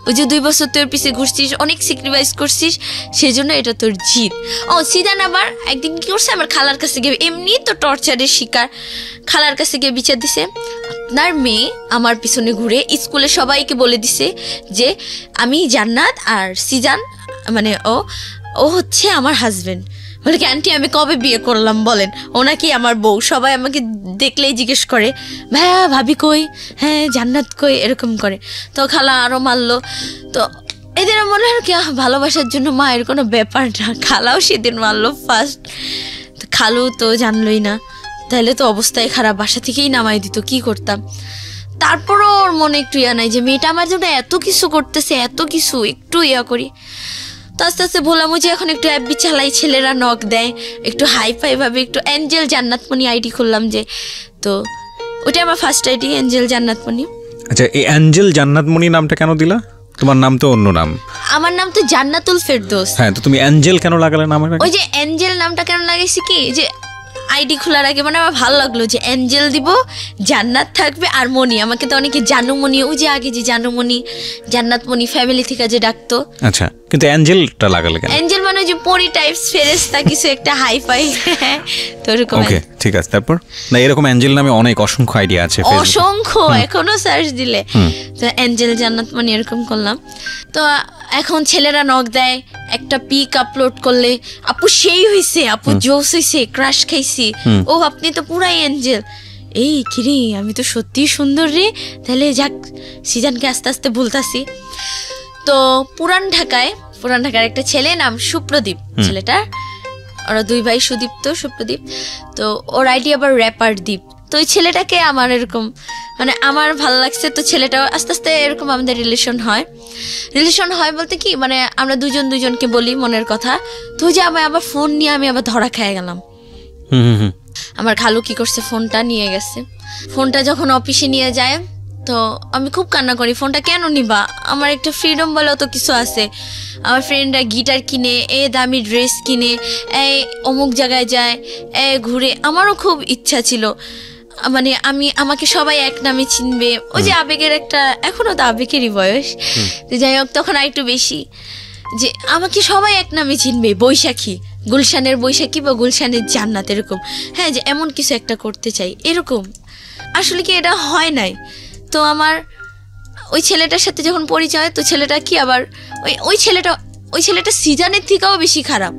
ওই যে 2 বছর তোর পিছিয়ে ঘুরছিস, অনেক স্যাক্রিফাইস করছিস, সেজন্য এটা তোর জিত। সিজান আবার একদিন কি করছে, আমার খালার কাছে গিয়ে, এমনি তো টর্চারের শিকার, খালার কাছে গিয়ে বিচার দিছে আপনার মেয়ে আমার পিছনে ঘুরে স্কুলে সবাইকে বলে দিছে যে আমি জান্নাত আর সিজান মানে ও হচ্ছে আমার হাজবেন্ড। বলে কি আন্টি আমি কবে বিয়ে করলাম বলেন, ও নাকি আমার বউ। সবাই আমাকে দেখলেই জিজ্ঞেস করে ভাইয়া ভাবি কই, হ্যাঁ জান্নাত কই, এরকম করে। তো খালা আরও মারলো। তো এদের মনে হয় কি ভালোবাসার জন্য মায়ের কোনো ব্যাপার না। খালাও সেদিন মারলো ফার্স্ট, খালু তো জানলই না, তাহলে তো অবস্থায় খারাপ, বাসা থেকেই নামাই দিত, কি করতাম। তারপরও ওর মনে একটু ইয়া নাই যে মেয়েটা আমার জন্য এত কিছু করতেছে, এত কিছু, একটু ইয়া করি। তো আস্তে আস্তে বললাম যে এখন একটু অ্যাপবি চালাই, ছেলেরা নক দেয়, একটু হাই ফাই ভাবে একটু অ্যাঞ্জেল জান্নাতমণি আইডি খুললাম যে, তো ওটা আমার ফার্স্ট আইডি অ্যাঞ্জেল জান্নাতমণি। আচ্ছা, এই অ্যাঞ্জেল জান্নাতমণি নামটা কেন দিলা? তোমার নাম তো অন্য নাম। আমার নাম তো জান্নাতুল ফেরদৌস। হ্যাঁ, তো তুমি অ্যাঞ্জেল কেন লাগালে নামের? ওই যে অ্যাঞ্জেল নামটা কেন লাগাইছি কি, যে আইডি খোলার আগে মানে আমার ভালো লাগলো যে অ্যাঞ্জেল দিব, জান্নাত থাকবে আর মনি। আমাকে তো অনেকে জানুমণি, ওই যে আগে যে জানুমণি জান্নাতমণি ফ্যামিলি থেকে যে ডাকতো। আচ্ছা, কিন্তু অ্যাঞ্জেলটা লাগালে কেন? অ্যাঞ্জেল মানে যে পরি টাইপস, ফেরেশতা কিছু একটা হাই ফাই তো এরকম। ওকে, ঠিক আছে। তারপর না, এরকম অ্যাঞ্জেল নামে অনেক অসংখ্য আইডিয়া আছে, অসংখ্য, এখনো সার্চ দিলে। তো অ্যাঞ্জেল জান্নাতমণি এরকম করলাম। তো এখন ছেলেরা নক দেয়, একটা পিক আপলোড করলে আপু সেই হয়েছে, আপু জোস হয়েছে, ক্রাশ খাইছি, ও আপনি তো পুরাই অ্যাঞ্জেল। এই কিরে আমি তো সত্যিই সুন্দর রে, তাহলে যাক সিজানকে আস্তে আস্তে বলতাছি। তো পুরান ঢাকার একটা ছেলে, নাম সুপ্রদীপ ছেলেটার, ওরা দুই ভাই, সুদীপ্ত সুপ্রদীপ। তো ওর আইডি আবার র্যাপার দীপ। তো ওই ছেলেটাকে আমার এরকম মানে আমার ভালো লাগছে। তো ছেলেটাও আস্তে আস্তে এরকম আমাদের রিলেশন হয় বলতে কি মানে আমরা দুজনকে বলি মনের কথা। তো যে আবার ফোন নিয়ে আমি আবার ধরা খেয়ে গেলাম। আমার খালু কি করছে, ফোনটা নিয়ে গেছে। ফোনটা যখন অফিসে নিয়ে যায় তো আমি খুব কান্না করি, ফোনটা কেন নিবা, আমার একটা ফ্রিডম বলে তো কিছু আছে। আমার ফ্রেন্ডরা গিটার কিনে, দামি ড্রেস কিনে, অমুক জায়গায় যায়, ঘুরে। আমারও খুব ইচ্ছা ছিল মানে আমাকে সবাই এক নামে চিনবে, ওই যে আবেগের একটা, এখনো তো আবেগেরই বয়স, যাই হোক তখন আর একটু বেশি, যে আমাকে সবাই এক নামে চিনবে, বৈশাখী, গুলশানের বৈশাখী বা গুলশানের জান্নাত, এরকম। হ্যাঁ, যে এমন কিছু একটা করতে চাই, এরকম। আসলে কি এটা হয় নাই। তো আমার ওই ছেলেটার সাথে যখন পরিচয়, তো ছেলেটা কি আবার ওই ছেলেটা সিজানের থেকেও বেশি খারাপ,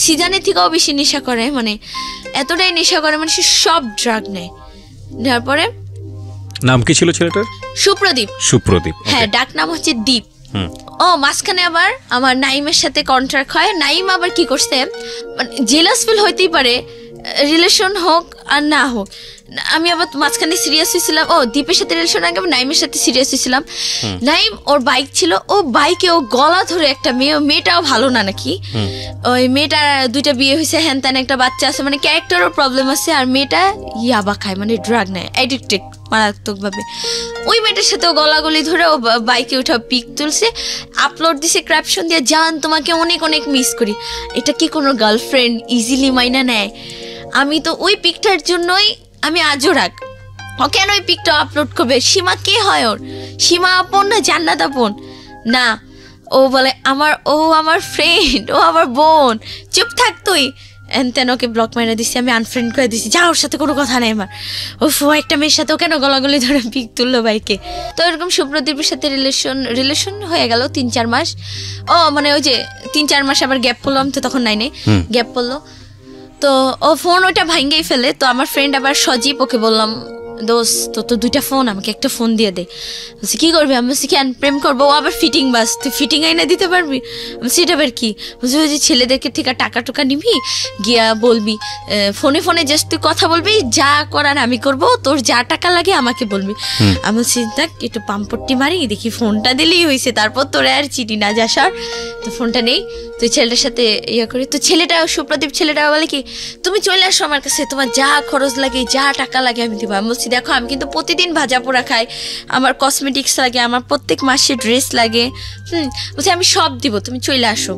সিজানের থেকেও বেশি নেশা করে, মানে এতটাই নেশা করে, মানে সে সব ড্রাগ নেয়। নেওয়ার পরে নাম কি ছিল ছেলেটার? সুপ্রদীপ। হ্যাঁ, ডাক নাম হচ্ছে দীপ। মাঝখানে আবার আমার নাইমের সাথে কন্ট্রাক্ট হয়। নাইম আবার কি করছে, মানে জেলাস ফিল হইতেই পারে, রিলেশন হোক আর না হোক। আমি আবার মাঝখানে সিরিয়াস হয়েছিলাম, দীপের সাথে রিলেশন আগে নাইমের সাথে সিরিয়াস হয়েছিলাম। নাইম ওর বাইক ছিল, ও বাইকে ও গলা ধরে একটা মেয়েটাও ভালো না নাকি, ওই মেয়েটার 2টা বিয়ে হয়েছে, হ্যান ত্যান একটা বাচ্চা আছে, মানে ক্যারেক্টারও প্রবলেম আছে। আর মেয়েটা ইয়াবা খায়, মানে ড্রাগ নেয়, অ্যাডিক্টেড মারাত্মক ভাবে। ওই মেয়েটার সাথে ও গলাগলি ধরে ও বাইকে উঠে পিক তুলছে, আপলোড দিছে ক্যাপশন দিয়ে, জান তোমাকে অনেক অনেক মিস করি। এটা কি কোনো গার্লফ্রেন্ড ইজিলি মাইনা নেয়? আমি তো ওই পিকটার জন্যই আমি আজও রাগ, ও কেন ওই পিকটা আপলোড করবে? সীমা কে হয় ওর? সীমা আপন না জান্নাত আপন? না, ও বলে আমার ফ্রেন্ড, ও আমার বোন। চুপ থাক তুই। তেন ওকে ব্লক মেরে দিছি, আমি আনফ্রেন্ড করে দিছি, যা ওর সাথে কোনো কথা নেই আমার। একটা মেয়ের সাথে ও কেন গলাগলি ধরে পিক তুললো বাইকে? তো এরকম সুপ্রদীপের সাথে রিলেশন হয়ে গেল 3-4 মাস। মানে ওই যে 3-4 মাস আবার গ্যাপ পড়লাম, তো তখন নাই গ্যাপ পড়লো। তো ও ফোন ওইটা ভাঙ্গেই ফেলে। তো আমার ফ্রেন্ড আবার সজীব, ওকে বললাম দোস্ত তো 2টা ফোন, আমাকে একটা ফোন দিয়ে দে। বলছি কি করবি? আমি বলছি কেন প্রেম করবো? ও আবার ফিটিং বাস, তুই ফিটিং আইনা দিতে পারবি? বলছি এটা আবার কি? বলছি ওই যে ছেলেদেরকে থেকে টাকা নিবি, গিয়া বলবি ফোনে জাস্ট তুই কথা বলবি, যা করার আমি করবো, তোর যা টাকা লাগে আমাকে বলবি। আমি বলছি দেখ একটু পাম্পট্টি মারি, দেখি ফোনটা দিলেই হয়েছে, তারপর তোরে আর চিঠি না যা সর। তো ফোনটা নেই, তুই ছেলেটার সাথে ইয়ে করি। তো ছেলেটা, সুপ্রদীপ ছেলেটা বলে কি, তুমি চলে আসো আমার কাছে, তোমার যা খরচ লাগে, যা টাকা লাগে আমি দিব। আমি বলছি দেখো আমি কিন্তু প্রতিদিন ভাজা পোড়া খাই, আমার কসমেটিক্স লাগে, আমার প্রত্যেক মাসে ড্রেস লাগে, বলছি আমি সব দিব, তুমি চলে আসো।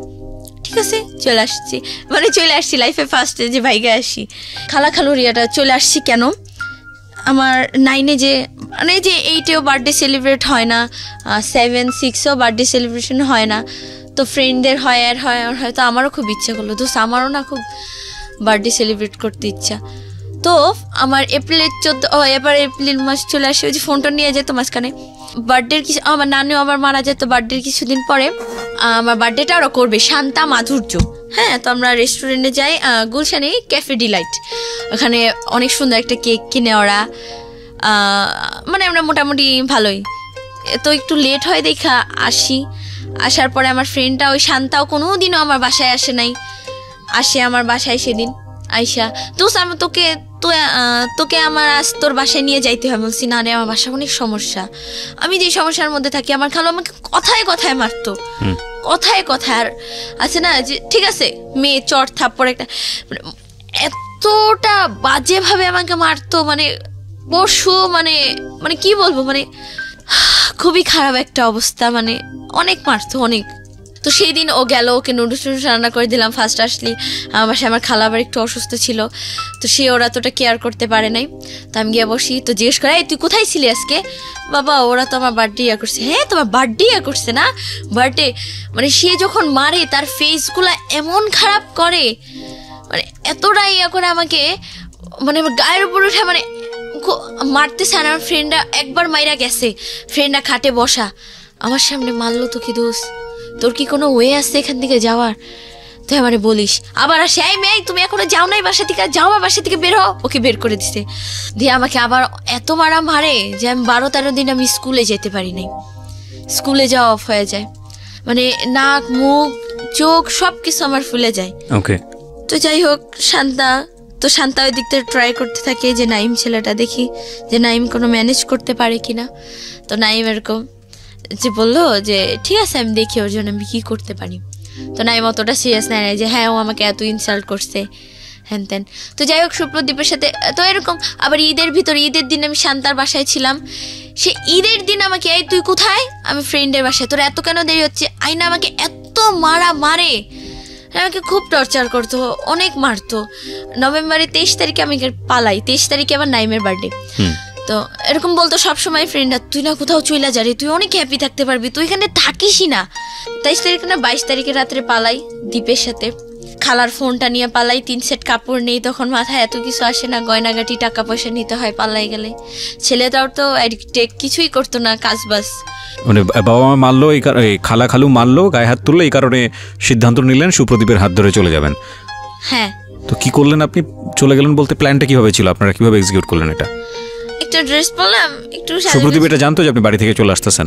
ঠিক আছে, চলে আসছি, মানে চলে আসছি লাইফে ফার্স্টে যে ভাইগে আসি। খালু রিয়াটা চলে আসছি কেন, আমার 9-এ যে মানে যে 8-এও বার্থডে সেলিব্রেট হয় না, 7-6-এও বার্থডে সেলিব্রেশন হয় না, তো ফ্রেন্ডদের হয় আর হয়, তো আমারও খুব ইচ্ছা করলো, তো আমারও না খুব বার্থডে সেলিব্রেট করতে ইচ্ছা। তো তো আমার এপ্রিলের 14 এবার এপ্রিল মাস চলে আসে, ওই যে ফোনটা নিয়ে যেত মাঝখানে বার্থডের কিছু, আমার নানিও আবার মারা যেত বার্থডের কিছুদিন পরে। আমার বার্থডেটা ওরা করবে, শান্তা মাধুর্য। হ্যাঁ, তো আমরা রেস্টুরেন্টে যাই, গুলশানে ক্যাফে ডিলাইট, ওখানে অনেক সুন্দর একটা কেক কিনে ওরা, মানে আমরা মোটামুটি ভালোই। তো একটু লেট হয় দেখা আসি, আসার পরে আমার ফ্রেন্ডটা ওই শান্তাও কোনো দিনও আমার বাসায় আসে নাই, আসে আমার বাসায় সেদিন আইসা, তো আমি তোকে আমার আজ তোর বাসায় নিয়ে যাইতে হবে। বলছি না রে, আমার বাসায় অনেক সমস্যা, আমি যে সমস্যার মধ্যে থাকি, আমার খালো আমাকে কথায় কথায় মারতো, কথায় কথায়। আর আছে না যে ঠিক আছে মেয়ে চট থাপ্পড় একটা, মানে এতটা বাজেভাবে আমাকে মারতো, মানে পশু, মানে মানে কি বলবো, মানে খুবই খারাপ একটা অবস্থা, মানে অনেক মারতো অনেক। তো সেই দিন ও গেল, ওকে নুডলস রান্না করে দিলাম ফার্স্ট আসলি। আমার বাসায় আমার খালা আবার একটু অসুস্থ ছিল, তো সে ওরা তোটা কেয়ার করতে পারে নাই। তো আমি গিয়ে বসি, তো জিজ্ঞেস করে তুই কোথায় ছিলি আজকে? বাবা ওরা তো আমার বার্থডে ইয়া করছে। হ্যাঁ তোমার বার্থডে ইয়া করছে না, বার্থডে মানে সে যখন মারে তার ফেসগুলো এমন খারাপ করে, মানে এতটা ইয়া করে আমাকে, মানে গায়ের উপর উঠে মানে মারতেছে। আর আমার ফ্রেন্ডরা একবার মাইরা গেছে, ফ্রেন্ডরা খাটে বসা আমার সামনে মারলো। তো কি দোষ, তোর কি কোনো ওয়ে আছে এখান থেকে যাওয়ার? তুই আমারে বলিস, আবার আসে এই মেয়ে তুমি এখনো যাও নাই বাসা থেকে, যাও আমার বাসা থেকে বের হও। ওকে বের করে দিছে, দিয়ে আমাকে আবার এত মারা মারে যে আমি 12-13 দিন আমি স্কুলে যেতে পারি নাই, স্কুলে যাওয়া অফ হয়ে যায়, মানে নাক মুখ চোখ সব কিছু আমার ফুলে যায়। ওকে, তো যাই হোক শান্তা ওই দিক থেকে ট্রাই করতে থাকে যে নাইম ছেলেটা দেখি যে নাইম কোনো ম্যানেজ করতে পারে কিনা। তো নাইম এরকম যে বললো যে ঠিক আছে আমি দেখি ওর জন্য আমি কি করতে পারি। তো নাইম অতটা সিরিয়াস নেয় যে হ্যাঁ ও আমাকে এত ইনসাল্ট করছে হ্যান ত্যান। তো যাই হোক সুপ্রদীপের সাথে তো এরকম। আবার ঈদের দিন আমি শান্তার বাসায় ছিলাম, সে ঈদের দিন আমাকে এই তুই কোথায়? আমি ফ্রেন্ডের বাসায়। তোর এত কেন দেরি হচ্ছে? আইনা আমাকে এত মারে, আমাকে খুব টর্চার করতো, অনেক মারতো। নভেম্বরের 23 তারিখে আমি পালাই, 23 তারিখে আমার নাইমের বার্থডে। তো এরকম বলতো সবসময় ফ্রেন্ডরা, তুই না কোথাও চলে যা রে, তুই অনেক হ্যাপি থাকতে পারবি, তুই এখানে থাকিসই না। 23 তারিখে না 22 তারিখে রাত্রে পালাই দীপের সাথে, খালার ফোনটা নিয়ে পালাই, 3 সেট কাপড় নেই, তখন মাথায় এত কিছু আসে না, গয়নাগাটি টাকা পয়সা নিতে হয় পালাই গেলে। ছেলেটাও তো কিছুই করতো না, কাজ বাস। মানে বাবা মা মারলো, এই খালা খালু মারলো, গায়ে হাত তুললো, এই কারণে সিদ্ধান্ত নিলেন সুপ্রদীপের হাত ধরে চলে যাবেন। হ্যাঁ। তো কি করলেন আপনি? চলে গেলেন বলতে প্ল্যানটা কিভাবে ছিল, আপনারা কিভাবে এক্সিকিউট করলেন এটা? একটা ড্রেস পরলাম, একটু সুপ্রদীপ এটা জানতো যে আপনি বাড়ি থেকে চলে আসতেছেন?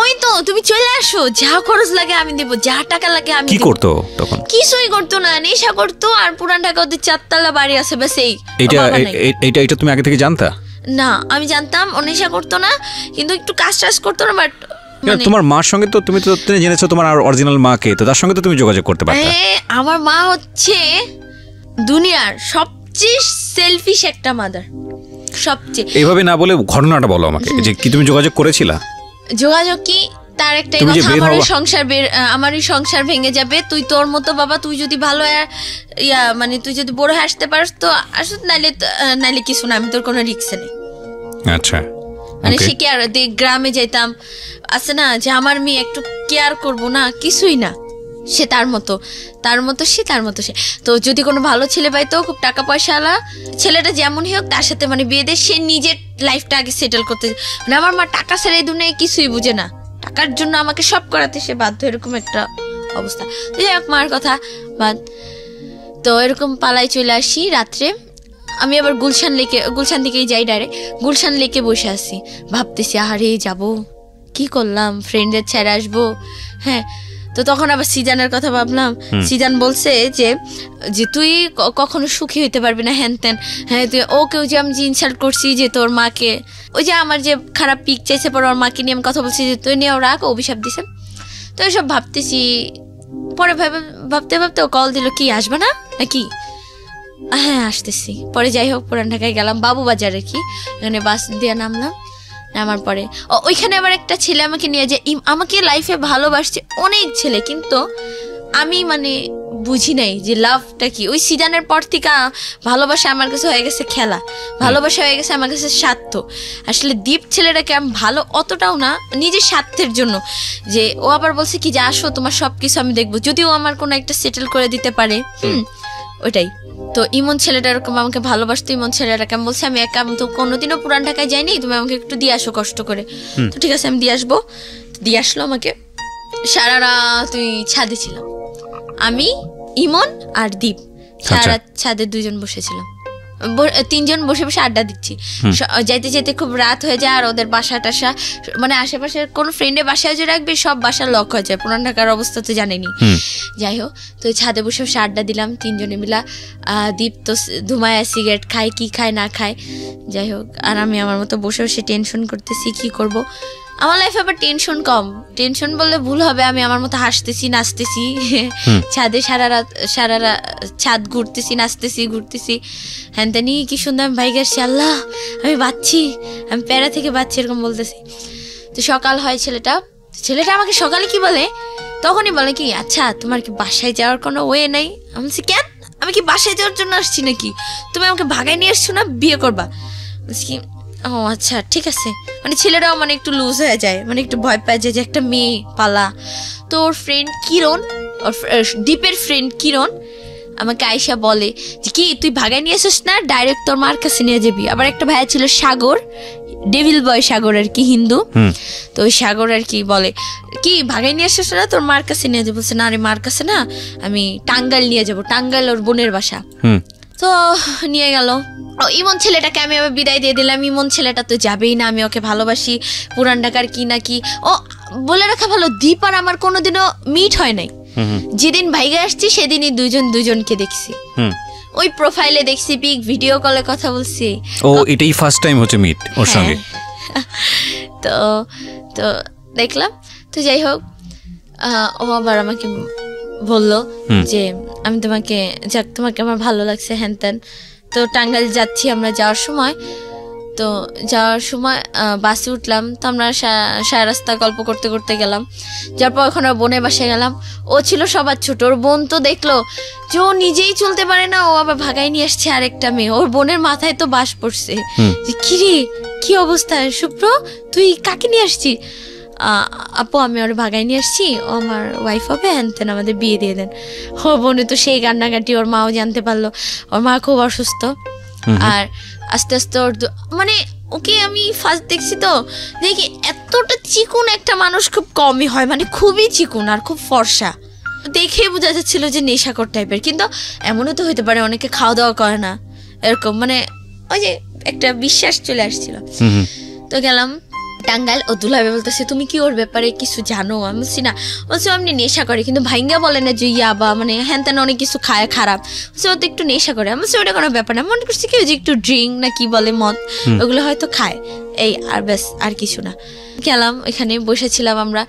ওই তো তুমি চলে আসো, যা খরচ লাগে আমি দেবো, যা টাকা লাগে আমি। কি করতো তখন? কিছুই করতো না, নেশা করতো। আর পুরান ঢাকা ওদের 4 তলা বাড়ি আছে, ব্যাস এই। এটা তুমি আগে থেকে জানতা? না আমি জানতাম ও নেশা করতো না, কিন্তু একটু কাজ করতো না। বাট তোমার মার সঙ্গে তো তুমি তো জেনেছো তোমার অরিজিনাল মাকে, তো তার সঙ্গে তো তুমি যোগাযোগ করতে পারতে। আমার মা হচ্ছে দুনিয়ার সবচেয়ে সেলফিশ একটা মাদার, সবচেয়ে। এইভাবে না বলে ঘটনাটা বলো আমাকে, যে কি তুমি যোগাযোগ করেছিলা? যোগাযোগ কি তার একটা কথা, আমারই সংসার ভেঙে যাবে, তুই তোর মতো বাবা, তুই যদি ভালো মানে তুই যদি বড় হয়ে আসতে পারস তো আসো, নাইলে কিছু না, আমি তোর কোনো রিস্ক নেই। আচ্ছা, মানে সে কেয়ার, গ্রামে যাইতাম, আছে না যে আমার মেয়ে একটু কেয়ার করবো না, কিছুই না, সে তার মতো সে। তো যদি কোনো ভালো ছেলে পাইতো, খুব টাকা পয়সা আলা ছেলেটা যেমনই হোক, তার সাথে মানে বিয়ে দিয়ে সে নিজের লাইফটা আগে সেটেল করতে। মানে আমার মা টাকা ছাড়া এই দুনিয়ায় কিছুই বুঝে না, টাকার জন্য আমাকে সব করাতে সে বাধ্য, এরকম একটা অবস্থা। তো যাই হোক, মার কথা বাদ। তো এরকম পালাই চলে আসি রাত্রে। আমি আবার গুলশান থেকেই যাই ডাইরেক্ট, গুলশান লেকে বসে আসি, ভাবতেছি আরে যাবো, কি করলাম, ফ্রেন্ডের ছেড়ে আসবো। হ্যাঁ, তো তখন আবার সিজানের কথা ভাবলাম। সিজান বলছে যে তুই কখনো সুখী হইতে পারবি না, হ্যান ত্যান। হ্যাঁ, তুই ওকেও যে আমি ইনসাল্ট করছি, যে তোর মাকে, ওই যে আমার যে খারাপ পিক চাইছে পরে ওর মাকে নিয়ে আমি কথা বলছি, যে তুই নিয়ে ও রাখ, অভিশাপ দিছে। তো এসব ভাবতেছি, পরে ভাবতে ও কল দিল, কি আসবে না নাকি? হ্যাঁ আসতেছি। পরে যাই হোক পুরান ঢাকায় গেলাম, বাবু বাজারে, কি এখানে বাস দিয়ে নামলাম। নামার পরে ওইখানে আবার একটা ছেলে আমাকে নিয়ে যে আমাকে লাইফে ভালোবাসছে অনেক ছেলে, কিন্তু আমি মানে বুঝি নাই যে লাভটা কি। ওই সিজনের পর থেকে ভালোবাসা আমার কাছে হয়ে গেছে খেলা, ভালোবাসা হয়ে গেছে আমার কাছে স্বার্থ। আসলে দীপ ছেলেটাকে আমি ভালো অতটাও না, নিজের স্বার্থের জন্য। যে ও আবার বলছে কি যে আসো তোমার সবকিছু আমি দেখবো, যদিও আমার কোনো একটা সেটেল করে দিতে পারে, ওইটাই। তো ইমন ছেলেটা এরকম আমাকে ভালোবাসতো, ইমন ছেলেটাকে আমি বলছি আমি একা, আমি তো কোনোদিনও পুরান ঢাকায় যাইনি, তুমি আমাকে একটু দিয়ে আসো কষ্ট করে। তো ঠিক আছে আমি দিয়ে আসবো। দিয়ে আসলো আমাকে। সারা রাত তুই ছাদে ছিলাম, আমি, ইমন আর দীপ, সারা রাত ছাদে 2 জন বসেছিলাম, 3 জন বসে বসে আড্ডা দিচ্ছি। যাইতে যেতে খুব রাত হয়ে যায়, আর ওদের বাসা টাসা মানে আশেপাশের কোন ফ্রেন্ডের বাসায় যে রাখবে সব বাসা লক হয়ে যায়, পুরান ঢাকার অবস্থা তো জানেনি। যাই হোক, তো ছাদে বসে বসে আড্ডা দিলাম 3 জনে মিলা। দীপ তো ধুমায় সিগারেট খায়, কি খায় না খায়, যাই হোক। আর আমি আমার মতো বসে বসে টেনশন করতেছি কি করব। আমার লাইফে আবার টেনশন কম, টেনশন বললে ভুল হবে, আমি আমার মতো হাসতেছি নাচতেছি ছাদে সারা রাত ছাদ ঘুরতেছি নাচতেছি ঘুরতেছি হ্যান তেনি, কি সুন্দর আমি ভাই গেছি, আল্লাহ আমি বাঁচছি, আমি প্যারা থেকে বাঁচছি এরকম বলতেছি। তো সকাল হয়, ছেলেটা আমাকে সকালে কি বলে, তখনই বলে কি আচ্ছা তোমার কি বাসায় যাওয়ার কোনো ওয়ে নেই? আমি বলছি কেন, আমি কি বাসায় যাওয়ার জন্য আসছি নাকি? তুমি আমাকে ভাগায় নিয়ে আসছো না বিয়ে করবা? বলছি কি ও আচ্ছা ঠিক আছে। মানে ছেলেরাও মানে একটু লুজ হয়ে যায়, মানে একটু ভয় পায় যে একটা মেয়ে পালা। তো ওর ফ্রেন্ড কিরণ, ওর দীপের ফ্রেন্ড কিরণ আমাকে আয়শা বলে যে কি তুই ভাগায় নিয়ে আসিস না, ডাইরেক্ট তোর মার কাছে নিয়ে যাবি। আবার একটা ভাইয়া ছিল সাগর, ডেভিল বয় সাগর আর কি, হিন্দু। তো ওই সাগর আর কি বলে কি ভাগাই নিয়ে আসিস না, তোর মার কাছে নিয়ে যাবো। বলছে না রে মার কাছে না, আমি টাঙ্গাইল নিয়ে যাবো, টাঙ্গাইল ওর বোনের বাসা। তো নিয়ে গেল। ইমন ছেলেটাকে আমি আবার বিদায় দিয়ে দিলাম। ইমন ছেলেটা তো যাবেই না, আমি ওকে ভালোবাসি, পুরান ঢাকার কি না কি। ও বলে রাখা ভালো, দীপ আর আমার কোনোদিনও মিট হয় নাই। যেদিন ভাইগে আসছি সেদিনই দুজনকে দেখছি, ওই প্রোফাইলে দেখছি, পিক ভিডিও কলে কথা বলছি। ও এটাই ফার্স্ট টাইম হচ্ছে মিট ওর সঙ্গে। তো তো দেখলাম। তো যাই হোক, ও আবার আমাকে বললো যে আমি তোমাকে আমার ভালো লাগছে হ্যান ত্যান। তো টাঙ্গাইল যাচ্ছি আমরা। যাওয়ার সময় বাসে উঠলাম। তো আমরা সারা রাস্তা গল্প করতে করতে গেলাম। যার পর ওখানে বোনের বাসায় গেলাম। ও ছিল সবার ছোট। ওর বোন তো দেখলো যে ও নিজেই চলতে পারে না, ও আবার ভাগাই নিয়ে আসছে আরেকটা মেয়ে। ওর বোনের মাথায় তো বাস পড়ছে যে কিরে কি অবস্থা শুভ্র, তুই কাকে নিয়ে আসছি? আপু আমি ওর ভাগাই নিয়ে আসছি, ও আমার ওয়াইফ হবে, হ্যান তেন আমাদের বিয়ে দিয়ে দেন। ও বোনে তো সেই কান্নাকাটি। ওর মাও জানতে পারলো, ওর মা খুব অসুস্থ। আর আস্তে আস্তে ওর মানে ওকে আমি ফার্স্ট দেখছি তো দেখি এতটা চিকুন একটা মানুষ খুব কমই হয়, মানে খুবই চিকুন আর খুব ফর্সা। দেখেই বোঝা যাচ্ছিল যে নেশাকর টাইপের। কিন্তু এমনও তো হতে পারে অনেকে খাওয়া দাওয়া করে না, এরকম মানে ওই যে একটা বিশ্বাস চলে আসছিল। তো গেলাম টাঙ্গাইল। ও দুলাভাই বলতেছে তুমি কি ওর ব্যাপারে কিছু জানো? আমি বলছি না। বলছি আপনি নেশা করে, কিন্তু ভাইঙ্গা বলে না যে ইয়াবা মানে হ্যান তেন অনেক কিছু খায় খারাপ। বলছি ও তো একটু নেশা করে। আমি বলছি ওটা কোনো ব্যাপার না, মনে করছি কি যে একটু ড্রিঙ্ক না কি বলে মদ, ওগুলো হয়তো খায়, এই আর ব্যাস, আর কিছু না। গেলাম, এখানে বসেছিলাম আমরা।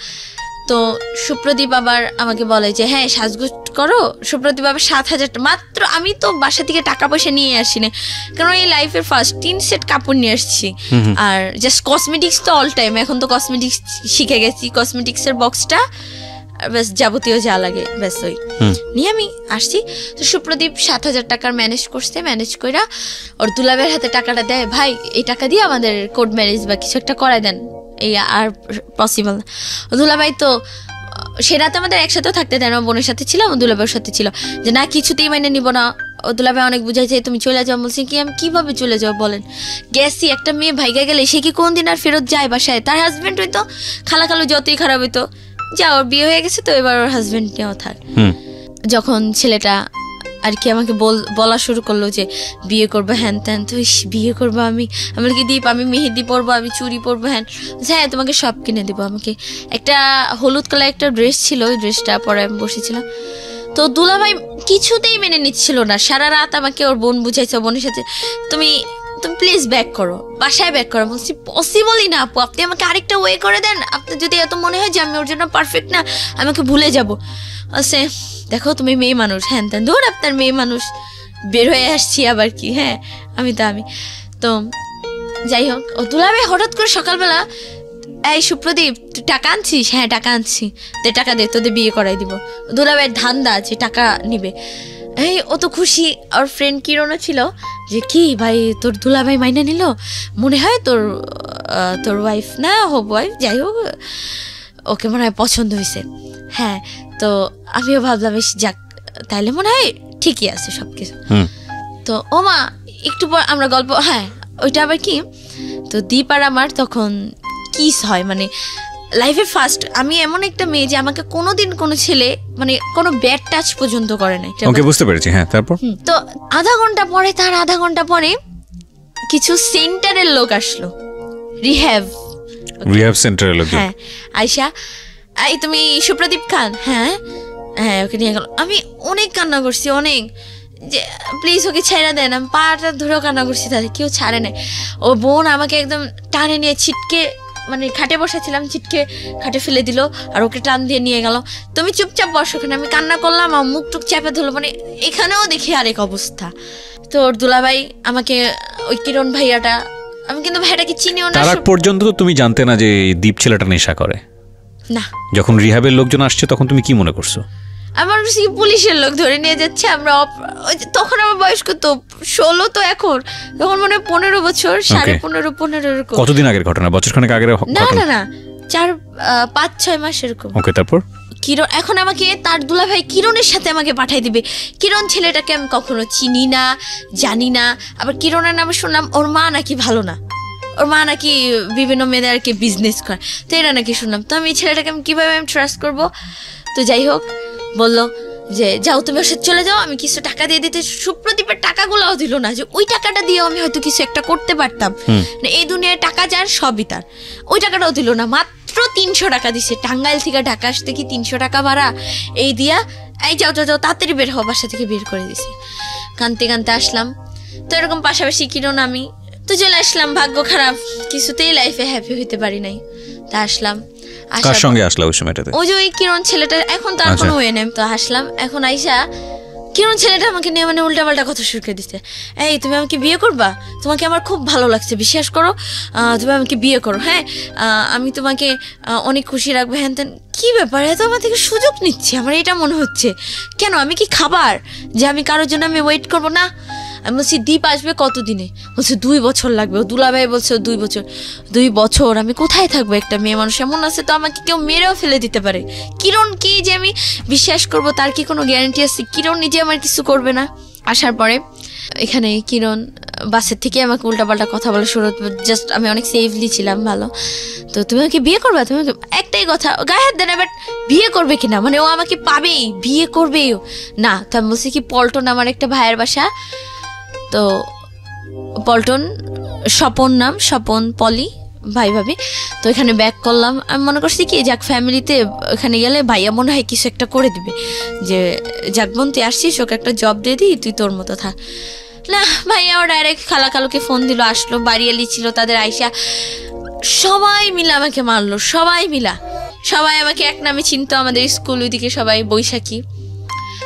তো সুপ্রদীপ আবার আমাকে বলে যে হ্যাঁ সাজগোজ করো। সুপ্রদীপ আবার 7,000 মাত্র। আমি তো বাসা থেকে টাকা পয়সা নিয়ে আসি না, কারণ এই লাইফের ফার্স্ট 3 সেট কাপড় নিয়ে আসছি। আর জাস্ট কসমেটিক্স তো অল টাইম, এখন তো কসমেটিক্স শিখে গেছি। কসমেটিক্সের বক্সটা ব্যাস যাবতীয় যা লাগে ব্যাস ওই নিয়ে আমি আসছি। তো সুপ্রদীপ 7,000 টাকার ম্যানেজ করছে। ম্যানেজ কইরা ওর দুলাবের হাতে টাকাটা দেয়, ভাই এই টাকা দিয়ে আমাদের কোর্ট ম্যারেজ বা কিছু একটা করায় দেন, এই আর পসিবল না। দুলাভাই তো সে রাতে আমাদের একসাথেও থাকতে দেয় না, বোনের সাথে ছিলাম, দুলাভাইয়ের সাথে ছিল যে না কিছুতেই মাইনে নিব না। ও দুলাভাই অনেক বুঝাইছে তুমি চলে যাও। বলছি কি আমি কিভাবে চলে যাও বলেন? গেছি, একটা মেয়ে ভাইগা গেলে সে কি কোনদিন আর ফেরত যায় বাসায়? তার হাজবেন্ড হইতো খালাখালো যতই খারাপ হইতো, যা ওর বিয়ে হয়ে গেছে তো এবার ওর হাজবেন্ড নিয়েও থাক। যখন ছেলেটা আর কি আমাকে বলা শুরু করলো যে বিয়ে করবো হ্যান ত্যান, তো বিয়ে করবো আমি কি দীপ আমি মেহেদি পরবো, আমি চুড়ি পরবো, হ্যাঁ তোমাকে সব কিনে দেবো। আমাকে একটা হলুদ কালার একটা ড্রেস ছিল, ওই ড্রেসটা পরে আমি বসেছিলাম। তো দুলাভাই কিছুতেই মেনে নিচ্ছিল না। সারা রাত আমাকে ওর বোন বুঝাইছে, বোনের সাথে তুমি প্লিজ ব্যাক করো, বাসায় ব্যাক করো। বলছি পসিবলই না আপু, আপনি আমাকে আরেকটা ওয়ে করে দেন। আপনার যদি এত মনে হয় যে আমি ওর জন্য পারফেক্ট না, আমাকে ভুলে যাবো। আচ্ছা দেখো তুমি মেয়ে মানুষ, হ্যান ত্যান, ধর আপনার মেয়ে মানুষ, বের হয়ে আসছি আবার কি। হ্যাঁ আমি তো যাই হোক, ও দুলাভাই হঠাৎ করে সকালবেলা এই সুপ্রদীপ তুই টাকা আনছিস? হ্যাঁ টাকা আনছি, টাকা দে তোদের বিয়ে করাই দিব। দুলাভাইয়ের ধান্দা আছে, টাকা নিবে। এই ও তো খুশি। ওর ফ্রেন্ড কিরণও ছিল যে কি ভাই তোর দুলাভাই মাইনা নিল, মনে হয় তোর ওয়াইফ না হোক ওয়াইফ, যাই হোক ওকে মনে হয় পছন্দ হয়েছে। হ্যাঁ তো আমিও ভাবলাম যাক তাইলে মনে হয় ঠিকই আছে সবকিছু। তো ও মা একটু পর আমরা গল্প, হ্যাঁ ওইটা আবার কি, তো দীপ আর আমার তখন কিস হয়, মানে লাইফে ফার্স্ট। আমি এমন একটা মেয়ে যে আমাকে কোনোদিন কোনো ছেলে মানে কোনো ব্যাড টাচ পর্যন্ত করে নাই। ওকে, বুঝতে পেরেছি। হ্যাঁ, তারপর তো আধা ঘন্টা পরে কিছু সেন্টারের লোক আসলো, রিহ্যাব সেন্টারের লোক। হ্যাঁ, আয়শা এই তুমি সুপ্রদীপ খান? হ্যাঁ হ্যাঁ, ওকে নিয়ে গেল। আমি অনেক কান্না করছি, অনেক, যে প্লিজ ওকে ছেড়ে দেন। আমি পাটা ধরেও কান্না করছি, তাদের কেউ ছাড়ে নাই। ও বোন আমাকে একদম টানে নিয়ে ছিটকে, মানে খাটে বসেছিলাম, ছিটকে খাটে ফেলে দিল আর ওকে টান দিয়ে নিয়ে গেল। তুমি চুপচাপ বসো ওখানে। আমি কান্না করলাম, আমার মুখ টুক চেপে ধরলো, মানে এখানেও দেখি আরেক অবস্থা। তো ওর দুলাভাই আমাকে, ওই কিরণ ভাইয়াটা, আমি কিন্তু ভাইয়াটাকে চিনিও না। তার আগ পর্যন্ত তো তুমি জানতে না যে দীপ ছেলেটা নেশা করে? না। যখন রিহাবের লোকজন আসছে তখন তুমি কি মনে করছো? আমার কাছে কি পুলিশের লোক ধরে নিয়ে যাচ্ছে। আমরা তখন আমার বয়স কত, 16 তো, এখন তখন মনে হয় 15 বছর, 15.5 এরকম। কতদিন আগের ঘটনা? বছরখানেক আগের? না 4-5-6 মাস এরকম। ওকে, তারপর? কিরণ এখন আমাকে তার দুলাভাই কিরণের সাথে আমাকে পাঠাই দিবে। কিরণ ছেলেটাকে আমি কখনো চিনি না, জানি না। আবার কিরণের নামে শুনলাম ওর মা নাকি ভালো না, ওর মা নাকি বিভিন্ন মেয়েদেরকে বিজনেস করে, তো এটা নাকি শুনলাম। তো আমি এই ছেলেটাকে আমি কীভাবে আমি ট্রাস্ট করবো? তো যাই হোক, বললো যে যাও তুমি ওর সাথে চলে যাও, আমি কিছু টাকা দিয়ে দিতে। সুপ্রদীপের টাকাগুলোও দিল না, যে ওই টাকাটা দিয়েও আমি হয়তো কিছু একটা করতে পারতাম। এই দুনিয়ায় টাকা যার সবই তার, ওই টাকাটাও দিল না। মাত্র 300 টাকা দিছে। টাঙ্গাইল থেকে ঢাকা আসতে কি 300 টাকা ভাড়া, এই দিয়া এই যাও তাড়াতাড়ি বের হও, বাসা থেকে বের করে দিছে। কানতে আসলাম। তো এরকম পাশাপাশি কিরণ আমি তো চলে আসলাম। ভাগ্য খারাপ, কিছুতেই লাইফে হ্যাপি হইতে পারি নাই। তা আসলাম। কার সঙ্গে আসলা ওই সময়টাতে? ওই যে ওই কিরণ ছেলেটা, এখন তো আর কোনো ওয়ে নেই। তো আসলাম, এখন আইসা কিরণ ছেলেটা আমাকে নিয়ে মানে উল্টাপাল্টা কথা শুরু করে দিচ্ছে। এই তুমি আমাকে বিয়ে করবা? তোমাকে আমার খুব ভালো লাগছে, বিশ্বাস করো, তুমি আমাকে বিয়ে করো। হ্যাঁ, আমি তোমাকে অনেক খুশি রাখবো। হ্যান তেন। কী ব্যাপার, এত আমার থেকে সুযোগ নিচ্ছে? আমার এটা মনে হচ্ছে, কেন আমি কি খাবার যে আমি কারোর জন্য আমি ওয়েট করবো না? আমি বলছি দীপ আসবে কতদিনে? বলছে 2 বছর লাগবে। ও দুলাভাই বলছে 2 বছর। 2 বছর আমি কোথায় থাকবো? একটা মেয়ে মানুষ এমন আছে তো আমাকে কেউ মেরেও ফেলে দিতে পারে। কিরণ কি যে আমি বিশ্বাস করব তার কি কোনো গ্যারান্টি আছে? কিরণ নিজে আমার কিছু করবে না। আসার পরে এখানে কিরণ বাসের থেকে আমাকে উল্টাপাল্টা কথা বলা শুরু, জাস্ট আমি অনেক সেফলি ছিলাম, ভালো। তো তুমি আমাকে বিয়ে করবা? তুমি একটাই কথা, গায়ে হাত দেয় না, বাট বিয়ে করবে কিনা, মানে ও আমাকে পাবেই, বিয়ে করবেই না। তো আমি বলছি কি পল্টন আমার একটা ভাইয়ের বাসা, তো পল্টন, স্বপন নাম, স্বপন পলি ভাই ভাবি। তো এখানে ব্যাক করলাম। আমি মনে করছি কি যাক ফ্যামিলিতে এখানে গেলে ভাইয়া মনে হয় কিছু একটা করে দিবে, যে যাক বোন তুই আসছিস, ওকে একটা জব দিয়ে দিই, তুই তোর মতো থাক। না, ভাইয়া ও ডাইরেক্ট খালাকালুকে ফোন দিল, আসলো, বাড়িয়ালি ছিল তাদের, আইসা সবাই মিলে আমাকে মারলো। সবাই আমাকে এক নামে চিনতো, আমাদের স্কুল ওইদিকে সবাই বৈশাখী।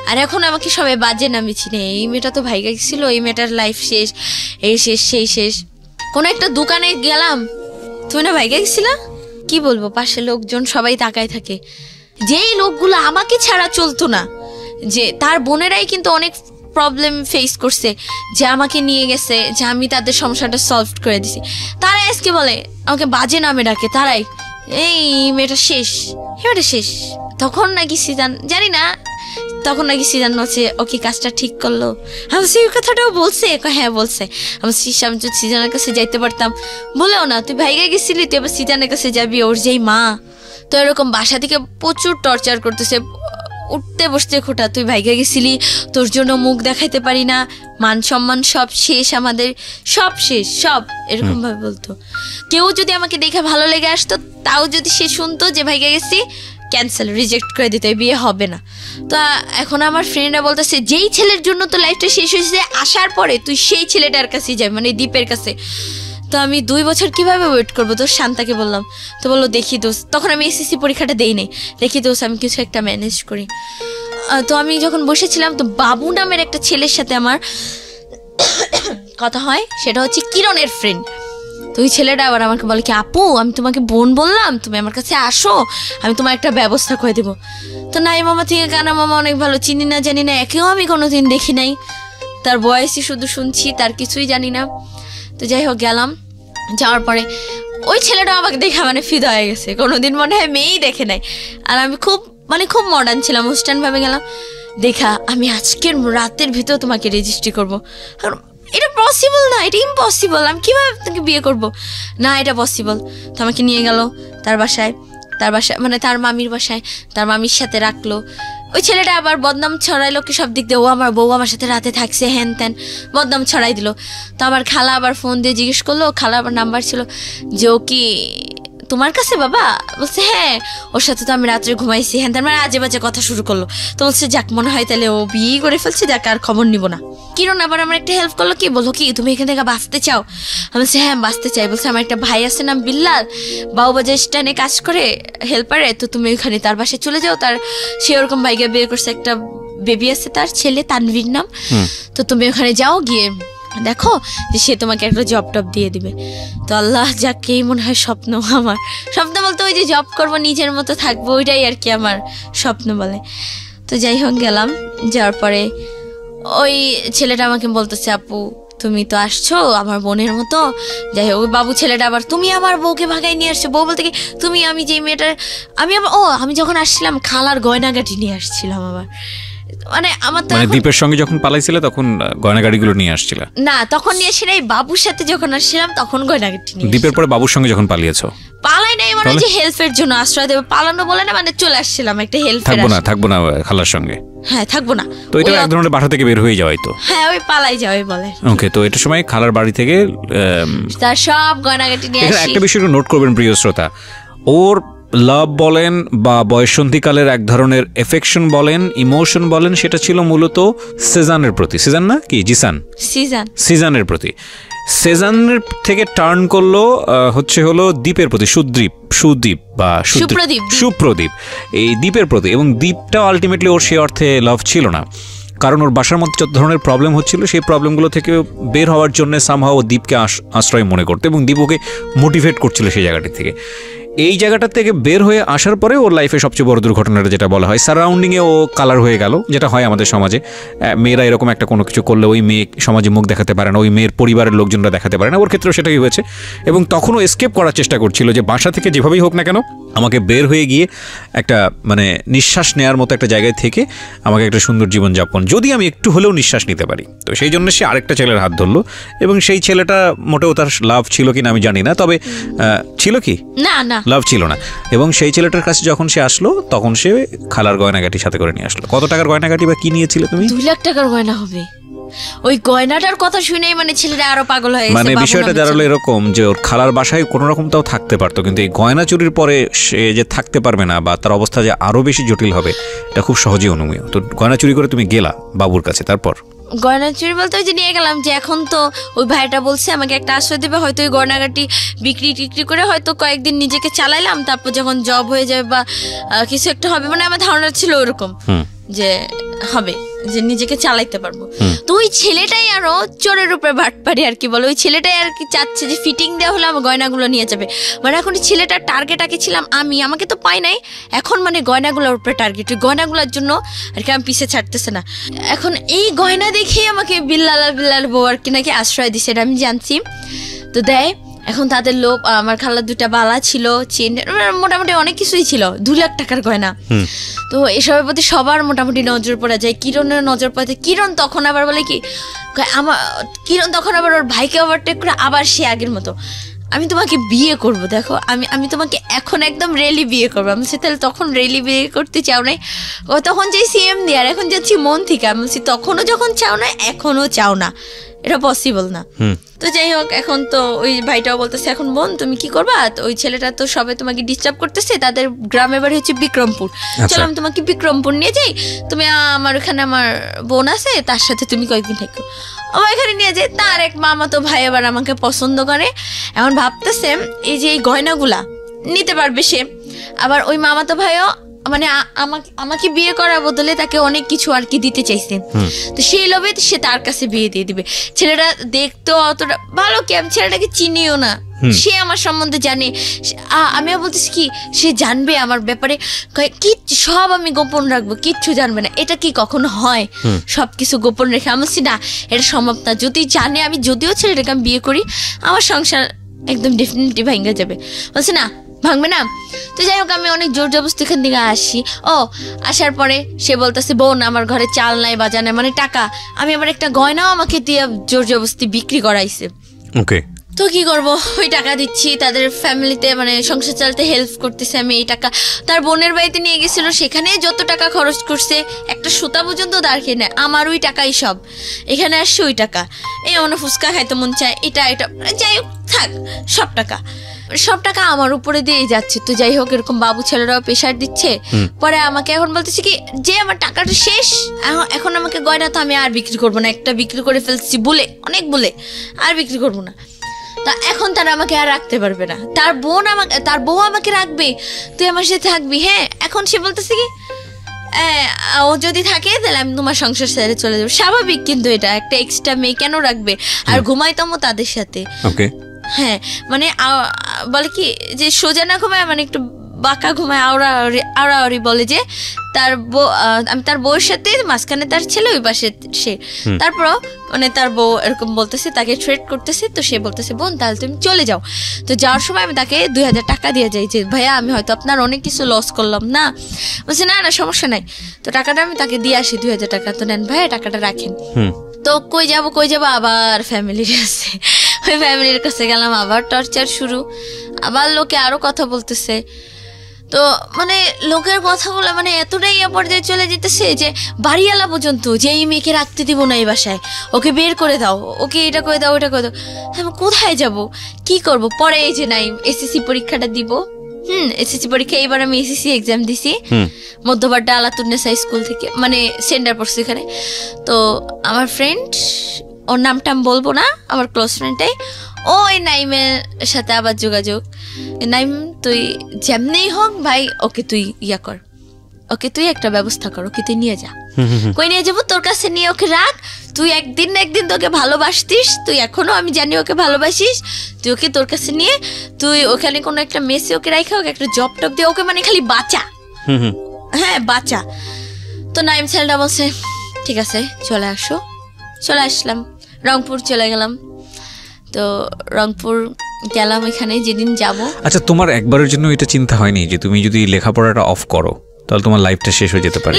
আর এখন আমাকে সবাই বাজে নামে চিনে, এই মেয়েটা তো ভাইগা গেছিল, এই মেয়েটার লাইফ শেষ, এই শেষ সেই শেষ। কোনো একটা দোকানে গেলাম, তুমি না ভাইগা গেছিলা? কি বলবো, পাশে লোকজন সবাই তাকায় থাকে। যেই লোকগুলো আমাকে ছাড়া চলতো না, যে তার বোনেরাই কিন্তু অনেক প্রবলেম ফেস করছে, যে আমাকে নিয়ে গেছে, যে আমি তাদের সমস্যাটা সলভ করে দিছি, তারাই আজকে বলে আমাকে বাজে নামে ডাকে। তারাই এই মেয়েটা শেষ, মেয়েটা শেষ। তখন নাকি সিজান, জানি না, তখন নাকি সিজান হচ্ছে ও কি কাজটা ঠিক করলো। আমি সেই কথাটাও বলছে, হ্যাঁ বলছে। আমি যদি সিজানের কাছে যাইতে পারতাম, বলেও না তুই ভাইগা গেছিলি, তুই আবার সিজানের কাছে যাবি, ওর যেই মা। তো এরকম বাসা থেকে প্রচুর টর্চার করতেছে, উঠতে বসতে খোটা, তুই ভাইগা গেছিলি, তোর জন্য মুখ দেখাইতে পারি না, মান সম্মান সব শেষ, আমাদের সব শেষ, সব এরকম ভাবে বলতো। কেউ যদি আমাকে দেখে ভালো লেগে আসতো, তাও যদি সে শুনতো যে ভাইগা গেছি, ক্যান্সেল, রিজেক্ট করে দিতে, বিয়ে হবে না। তো এখন আমার ফ্রেন্ডরা বলতেছে যেই ছেলের জন্য তো লাইফটা শেষ হয়েছে, আসার পরে তুই সেই ছেলেটার কাছেই যাবি, মানে দীপের কাছে। তো আমি 2 বছর কিভাবে ওয়েট করবো? তো শান্তাকে বললাম, তো বললো দেখি দোস্ত, তখন আমি এসএসসি পরীক্ষাটা দেই নাই, দেখি দোস্ত আমি কিছু একটা ম্যানেজ করি। তো আমি যখন বসেছিলাম, তো বাবু নামের একটা ছেলের সাথে আমার কথা হয়, সেটা হচ্ছে কিরণের ফ্রেন্ড। তো ওই ছেলেটা আবার আমাকে বলে কি, আপু আমি তোমাকে বোন বললাম, তুমি আমার কাছে আসো, আমি তোমার একটা ব্যবস্থা করে দেবো। তো নাই মামা থেকে কানা মামা অনেক ভালো, চিনি না জানি না, একেও আমি কোনোদিন দেখি নাই, তার বয়সই শুধু শুনছি, তার কিছুই জানি না। তো যাই হোক গেলাম, যাওয়ার পরে ওই ছেলেটা আমাকে দেখে মানে ফিদা হয়ে গেছে, কোনোদিন মনে হয় মেয়েই দেখে নাই। আর আমি খুব মডার্ন ছিলাম, ওয়েস্টার্ন ভাবে গেলাম, দেখা আমি আজকের রাতের ভিতর তোমাকে রেজিস্ট্রি করবো। এটা পসিবল না, এটা ইম্পসিবল, আমি কিভাবে তোকে বিয়ে করব? না এটা পসিবল। তো আমাকে নিয়ে গেল তার বাসায় মানে তার মামির বাসায়, তার মামির সাথে রাখলো। ওই ছেলেটা আবার বদনাম ছড়াইলো কি সব দিক দিয়ে, ও আমার বউ আমার সাথে রাতে থাকছে, হ্যান ত্যান বদনাম ছড়াই দিল। তো আমার খালা আবার ফোন দিয়ে জিজ্ঞেস করলো, খালা আবার নাম্বার ছিল যে ও কি তোমার কাছে বাবা? বলছে হ্যাঁ, ওর সাথে তো আমি রাত্রে ঘুমাইছি, হ্যাঁ তার মানে আজে বাজে কথা শুরু করলো। তো বলছে যাক মনে হয় তাহলে ও বিয়ে করে ফেলছে, যাক আর খবর নিব না। কিরণ আবার আমার একটা হেল্প করলো, কি বললো কি তুমি এখান থেকে বাঁচতে চাও? আমি বলছি হ্যাঁ বাঁচতে চাই। বলছে আমার একটা ভাই আছে নাম বিল্লাল, বাবুবাজার স্ট্যান্ডে কাজ করে হেল্পারে, তো তুমি ওইখানে তার বাসায় চলে যাও, তার সে ওরকম ভাইকে বিয়ে করছে, একটা বেবি আছে তার ছেলে তানভীর নাম, তো তুমি ওখানে যাও, গিয়ে দেখো যে সে তোমাকে একটা জব টব দিয়ে দিবে। তো আল্লাহ যাকেই মনে হয় স্বপ্ন, আমার স্বপ্ন বলতে ওই যে জব করবো নিজের মতো থাকবো, ওইটাই আর কি আমার স্বপ্ন বলে। তো যাই হোক গেলাম, যাওয়ার পরে ওই ছেলেটা আমাকে বলতেছে আপু তুমি তো আসছো আমার বোনের মতো। যাই হোক ওই বাবু ছেলেটা আবার তুমি আমার বউকে ভাগাই নিয়ে আসছো। বউ বলতে কি তুমি, আমি যে মেয়েটার আমি আবার আমি যখন আসছিলাম খালার গয়নাগাটি নিয়ে আসছিলাম আবার, মানে আমার তো দীপের সঙ্গে যখন পালাইছিলে তখন গয়নাগাড়িগুলো নিয়ে আসছিল না, তখন নিয়ে আসি নাই, বাবুর সাথে যখন আসছিলাম তখন গয়নাগাটি নিয়ে। দীপের পরে বাবুর সঙ্গে যখন পালিয়েছো? পালাই নাই, মানে যে হেল্পের জন্য আশ্রয় দেবে, পালানো বলে না, মানে চলে আসছিলাম একটা হেল্প। থাকবো না খালার সঙ্গে, হ্যাঁ থাকবো না। তো এটা এক ধরনের বাসা থেকে বের হয়ে যাওয়াই তো, হ্যাঁ ওই পালাই যাওয়াই বলে। ওকে, তো এটার সময় খালার বাড়ি থেকে তার সব গয়নাগাটি নিয়ে আসি। একটা বিষয় নোট করবেন প্রিয় শ্রোতা, ওর লাভ বলেন বা বয়ঃসন্ধিকালের এক ধরনের এফেকশন বলেন, ইমোশন বলেন, সেটা ছিল মূলত সেজানের প্রতি। সেজান না কি সিজানের প্রতি। সেজানের থেকে টার্ন করলো হলো দ্বীপের প্রতি, সুদীপ বা সুপ্রদীপ, এই দ্বীপের প্রতি। এবং দ্বীপটা আলটিমেটলি ওর সে অর্থে লাভ ছিল না, কারণ ওর বাসার মধ্যে যত ধরনের প্রবলেম হচ্ছিল সেই প্রবলেমগুলো থেকে বের হওয়ার জন্য সামহাও ও দ্বীপকে আশ্রয় মনে করতো, এবং দ্বীপ ওকে মোটিভেট করছিল সেই জায়গাটি থেকে। এই জায়গাটা থেকে বের হয়ে আসার পরে ওর লাইফে সবচেয়ে বড় দুর্ঘটনাটা যেটা বলা হয়, সারাউন্ডিংয়ে ও কালার হয়ে গেল, যেটা হয় আমাদের সমাজে। মেয়েরা এরকম একটা কোনো কিছু করলে ওই মেয়ে সমাজে মুখ দেখাতে পারে না, ওই মেয়ের পরিবারের লোকজনরা দেখাতে পারে না, ওর ক্ষেত্রেও সেটাই হয়েছে। এবং তখনও এসকেপ করার চেষ্টা করছিল যে বাসা থেকে যেভাবেই হোক না কেন আমাকে বের হয়ে গিয়ে একটা মানে নিঃশ্বাস নেওয়ার মতো একটা জায়গায় থেকে আমাকে একটা সুন্দর জীবনযাপন, যদি আমি একটু হলেও নিঃশ্বাস নিতে পারি। তো সেই জন্য সে আরেকটা ছেলের হাত ধরলো, এবং সেই ছেলেটা মোটেও তার লাভ ছিল কিনা আমি জানি না, তবে ছিল কি না লাভ ছিল না। এবং সেই ছেলেটার কাছে যখন সে আসলো তখন সে খালার গয়নাগাটি সাথে করে নিয়ে আসলো। কত টাকার গয়নাগাটি বা কি নিয়েছিলে তুমি? 2 লাখ টাকার গয়না হবে। ওই গয়নাটার কথা শুনেই মানে ছেলেটা আরো পাগল হয়ে গেছে। মানে বিষয়টা দাঁড়ালো এরকম যে ওর খালার বাসায় কোনো রকম তাও থাকতে পারতো, কিন্তু এই গয়না চুরির পরে সে যে থাকতে পারবে না বা তার অবস্থা যে আরো বেশি জটিল হবে এটা খুব সহজেই অনুমেয়। তো গয়না চুরি করে তুমি গেলা বাবুর কাছে, তারপর গয়না চুরি বলতে ওই যে নিয়ে গেলাম, যে এখন তো ওই ভাইটা বলছে আমাকে একটা আশ্রয় দেবে, হয়তো ওই গয়নাগাটি বিক্রি করে হয়তো কয়েকদিন নিজেকে চালাইলাম, তারপর যখন জব হয়ে যাবে বা কিছু একটা হবে, মানে আমার ধারণা ছিল ওরকম যে হবে, যে নিজেকে চালাইতে পারবো। তো ওই ছেলেটাই আরো চোরের উপরে বাটপারি আর কি বলে, ওই ছেলেটাই আর কি চাচ্ছে যে ফিটিং দেওয়া হলে আমার গয়নাগুলো নিয়ে যাবে। মানে এখন ছেলেটার টার্গেট আগে ছিলাম আমি, আমাকে তো পাই নাই, এখন মানে গয়নাগুলোর উপরে টার্গেট, ওই গয়নাগুলোর জন্য আর কি আমি পিছে ছাড়তেছে না। এখন এই গয়না দেখেই আমাকে বিল্লাল বউ আর কি নাকি আশ্রয় দিছে, এটা আমি জানছি। তো দেয় এখন তাদের লোক, আমার খালার 2টা বালা ছিল, চেন, মোটামুটি অনেক কিছুই ছিল, 2 লাখ টাকার গয়না। তো এসবের প্রতি সবার মোটামুটি নজর পড়ে যায়, কিরণের নজর পড়ে। কিরণ তখন আবার বলে কি কিরণ তখন আবার ওর ভাইকে ওভারটেক করে আবার সে আগের মতো, আমি তোমাকে বিয়ে করব, দেখো আমি তোমাকে এখন একদম রেলি বিয়ে করবো। আমি বলছি তাহলে তখন রেলি বিয়ে করতে চাও নাই? ও তখন চাই সিএম দিয়ে, আর এখন যাচ্ছি মন থেকে। আমি বলছি তখনও যখন চাও না এখনও চাও না, এটা পসিবল না। তো যাই হোক এখন তো ওই ভাইটাও বলতেছে এখন বোন তুমি কি করবা, ওই ছেলেটা তো সবাই তোমাকে ডিস্টার্ব করতেছে, তাদের গ্রামের বাড়ি হচ্ছে বিক্রমপুর, চলো আমি তোমাকে বিক্রমপুর নিয়ে যাই, তুমি আমার ওখানে আমার বোন আছে তার সাথে তুমি কয়েকদিন থাকো। আমার এখানে নিয়ে যাই, তার এক মামাতো ভাই আবার আমাকে পছন্দ করে, এখন ভাবতেছে এই যে এই গয়নাগুলা নিতে পারবে সে, আবার ওই মামাতো ভাইও মানে আমাকে বিয়ে করার বদলে তাকে অনেক কিছু আর কি দিতে চাইছে। তো সেই লোভে সে তার কাছে বিয়ে দিয়ে দিবে। ছেলেটা দেখতো অতটা ভালো কি, আমি ছেলেটাকে চিনিও না, সে আমার সম্বন্ধে জানে। আমিও বলতেছি কি সে জানবে আমার ব্যাপারে, কি সব আমি গোপন রাখবো, কিচ্ছু জানবে না। এটা কি কখনো হয় সবকিছু গোপন রেখে? আমি বলছি না এটা সম্ভব না, যদি জানে আমি যদিও ছেলেটাকে আমি বিয়ে করি আমার সংসার একদম ডেফিনেটলি ভেঙে যাবে। বলছি না ভাঙবে না। তো যাই হোক আমি অনেক জোর জবরদস্তি এখান থেকে আসি। আসার পরে সে বলতেছে বোন আমার ঘরে চাল নাই বাজা নাই, মানে টাকা। আমি আবার একটা গয়নাও আমাকে দিয়ে জোর জবরদস্তি বিক্রি করাইছে। ওকে, তো কি করব, ওই টাকা দিচ্ছি, তাদের ফ্যামিলিতে মানে সংসার চালাতে হেল্প করতেছে আমি। এই টাকা তার বোনের বাড়িতে নিয়ে গেছিল, সেখানে যত টাকা খরচ করছে একটা সুতা পর্যন্ত দাঁড় খেয়ে নেয়, আমার ওই টাকাই সব। এখানে আসছে ওই টাকা, এই আমার ফুচকা খাইতে মন চায়, এটা যাই হোক থাক, সব টাকা আমার উপরে দিয়ে যাচ্ছে। তো যাই হোক এরকম বাবু ছেলেরাও প্রেশার দিচ্ছে। পরে আমাকে এখন বলতেছে কি যে আমার টাকাটা শেষ, এখন আমাকে গয়না তো আমি আর বিক্রি করবো না, একটা বিক্রি করে ফেলছি বলে, অনেক বলে আর বিক্রি করবো না। তা এখন তারা আমাকে আর রাখতে পারবে না, তার বউ আমাকে রাখবে, তুই আমার সাথে থাকবি। হ্যাঁ, এখন সে বলতেছে কি ও যদি থাকে তাহলে আমি তোমার সংসার ছেড়ে চলে যাবো। স্বাভাবিক, কিন্তু এটা একটা এক্সট্রা মেয়ে কেন রাখবে? আর ঘুমাইতামও তাদের সাথে। হ্যাঁ, মানে বলে কি যে সোজা না ঘুমায়, মানে একটু বাঁকা ঘুমায়, আওড়াআওড়ি বলে যে তার বউ, আমি তার বউয়ের সাথে, মাঝখানে তার ছেলে, ওই পাশে সে। তারপরও মানে তার বউ এরকম বলতেছে, তাকে থ্রেট করতেছে। তো সে বলতেছে বোন তাহলে তুমি চলে যাও। তো যাওয়ার সময় আমি তাকে 2000 টাকা দিয়ে যাই যে ভাইয়া আমি হয়তো আপনার অনেক কিছু লস করলাম না। বলছে না সমস্যা নাই। তো টাকাটা আমি তাকে দিয়ে আসি 2000 টাকা। তো নেন ভাইয়া টাকাটা রাখেন। তো কই যাবো আবার ফ্যামিলির কাছে। ওই ফ্যামিলির কাছে গেলাম, আবার টর্চার শুরু, আবার লোকে আরো কথা বলতেছে। তো মানে লোকের কথাগুলো মানে এতটাই পর্যায়ে চলে যেতেছে যে বাড়িওয়ালা পর্যন্ত যে এই মেয়েকে রাখতে দিব না এই বাসায়, ওকে বের করে দাও, ওকে এটা করে দাও ওটা করে দাও। আমি কোথায় যাব, কি করব? পরে এই যে নাই এসএসসি পরীক্ষাটা দিব। এসএসসি পরীক্ষা এবার আমি এসএসসি এক্সাম দিছি মধ্যবাড্ডা আলাতুন্নেসা স্কুল থেকে, মানে সেন্টার পড়ছি এখানে। তো আমার ফ্রেন্ড, ওর নামটা আমি বলবো না, আমার ক্লোজ ফ্রেন্ডটাই, ওই নাইমের সাথে আবার যোগাযোগ। নাইম তুই যেমনি হোক ভাই ওকে তুই কর, ওকে তুই একটা ব্যবস্থা কর, ওকে তুই নিয়ে যা। কই নিয়ে যাবো? তোর কাছে নিয়ে ওকে রাখ, তুই একদিন না একদিন তোকে ভালোবাসতিস, তুই এখনো আমি জানি ওকে ভালোবাসিস, তুই ওকে তোর কাছে নিয়ে তুই ওখানে কোনো একটা মেসে ওকে রাখা, ওকে একটা জব টপ দিয়ে ওকে মানে খালি বাঁচা। হ্যাঁ বাঁচা। তো নাইম ছেলেটা বলছে ঠিক আছে চলে আসো। চলে আসলাম, রংপুর চলে গেলাম। তো রংপুর গেলাম, এখানে যেদিন যাব। আচ্ছা, তোমার একবারের জন্য এটা চিন্তা হয়নি যে তুমি যদি লেখাপড়াটা অফ করো তাহলে তোমার লাইফটা শেষ হয়ে যেতে পারে?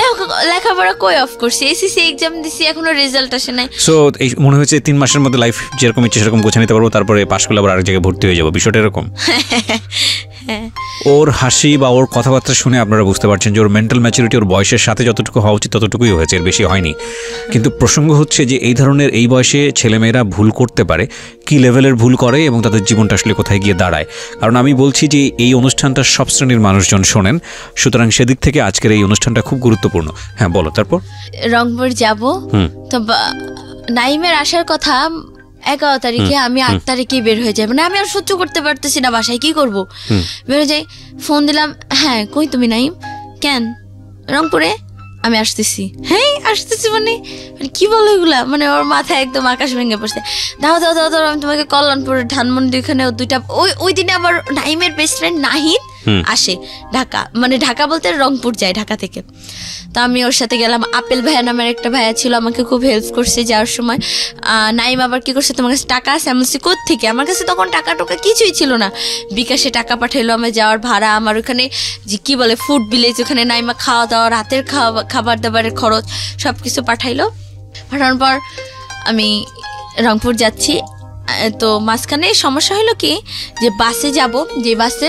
লেখাপড়া কই অফ করছি, এসএসসি এক্সাম দিছি, এখনো রেজাল্ট আসে নাই। সো এই মনে হয়েছে 3 মাসের মধ্যে লাইফ যেরকম ইচ্ছে সেরকম গোছা নিতে পারবো, তারপরে পাশ করলে আবার আরেক জায়গায় ভর্তি হয়ে যাবো, বিষয়টা এরকম? ওর হাসি বা ওর কথাবার্তা শুনে আপনারা বুঝতে পারছেন যে ওর মেন্টাল ম্যাচুরিটি ওর বয়সের সাথে যতটুকু হওয়া উচিত ততটুকুই হয়েছে, এর বেশি হয়নি। কিন্তু প্রসঙ্গ হচ্ছে যে এই ধরনের এই বয়সে ছেলেমেয়েরা ভুল করতে পারে, কি লেভেলের ভুল করে এবং তাদের জীবনটা আসলে কোথায় গিয়ে দাঁড়ায়। কারণ আমি বলছি যে এই অনুষ্ঠানটা সব শ্রেণীর মানুষজন শোনেন, সুতরাং সেদিক থেকে আজকের এই অনুষ্ঠানটা খুব গুরুত্বপূর্ণ। হ্যাঁ বলো। তারপর রংপুর যাব, তো নাইমের আসার কথা 11 তারিখে, আমি 8 তারিখে বের হয়ে যাই। মানে আমি আর সহ্য করতে পারতেছি না, বাসায় কি করব, বের হয়ে যাই। ফোন দিলাম, হ্যাঁ কই তুমি নাইম? কেন? রংপুরে আমি আসতেছি। হ্যাঁ আসতেছি মানে কি বলো এগুলা? মানে ওর মাথায় একদম আকাশ ভেঙে পড়ছে। দাও আমি তোমাকে কল্যাণপুরের ধানমন্ডি ওখানে দুইটা, ওই দিনে আবার নাইমের বেস্ট ফ্রেন্ড নাহিদ আসে ঢাকা, মানে ঢাকা বলতে রংপুর যায় ঢাকা থেকে। তো আমি ওর সাথে গেলাম। আপেল ভাইয়া নামের একটা ভাইয়া ছিল, আমাকে খুব হেল্প করছে যাওয়ার সময়। নাইম আবার কি করছে, তোমার কাছে টাকা আছে? আমি বলছি কোত্থেকে, আমার কাছে তখন টাকা টোকা কিছুই ছিল না। বিকাশে টাকা পাঠাইলো আমার যাওয়ার ভাড়া, আমার ওখানে যে কি বলে ফুড ভিলেজ, ওখানে নাইমা খাওয়া দাওয়া, রাতের খাবার দাবারের খরচ সব কিছু পাঠানোর পর আমি রংপুর যাচ্ছি। তো মাঝখানে সমস্যা হলো কি যে বাসে যাব, যে বাসে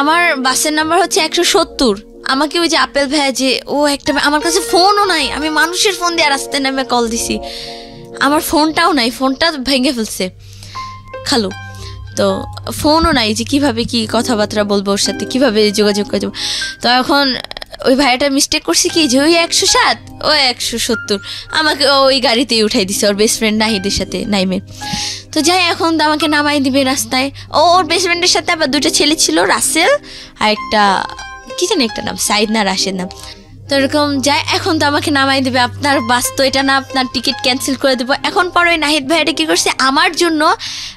আমার বাসের নাম্বার হচ্ছে 170। আমাকে ওই যে আপেল ভাইয়া যে ও একটা, আমার কাছে ফোনও নাই, আমি মানুষের ফোন দিয়ে রাস্তায় নামে কল দিছি, আমার ফোনটাও নাই, ফোনটা ভেঙে ফেলছে খালু। তো ফোনও নাই যে কিভাবে কি কথাবার্তা বলবো ওর সাথে, কিভাবে যোগাযোগ করে যাবো। তো এখন ওই ভাইয়াটা মিস্টেক করছে কি যে ওই 107 ও 170 আমাকে ওই গাড়িতেই উঠাই দিছে ওর বেস্ট ফ্রেন্ড নাহিদের সাথে নাইমে। তো যাই, এখন তো আমাকে নামাই দিবে রাস্তায়। ওর বেস্ট ফ্রেন্ডের সাথে আবার 2টা ছেলে ছিল, রাসেল আর একটা কি জানি একটা নাম, সাইদ না রাশেদ নাম। তো এরকম যাই, এখন তো আমাকে নামাই দিবে, আপনার বাস তো এটা না, আপনার টিকিট ক্যান্সেল করে দেবো। এখন পরে ওই নাহিদ ভাইয়াটা কি করছে আমার জন্য,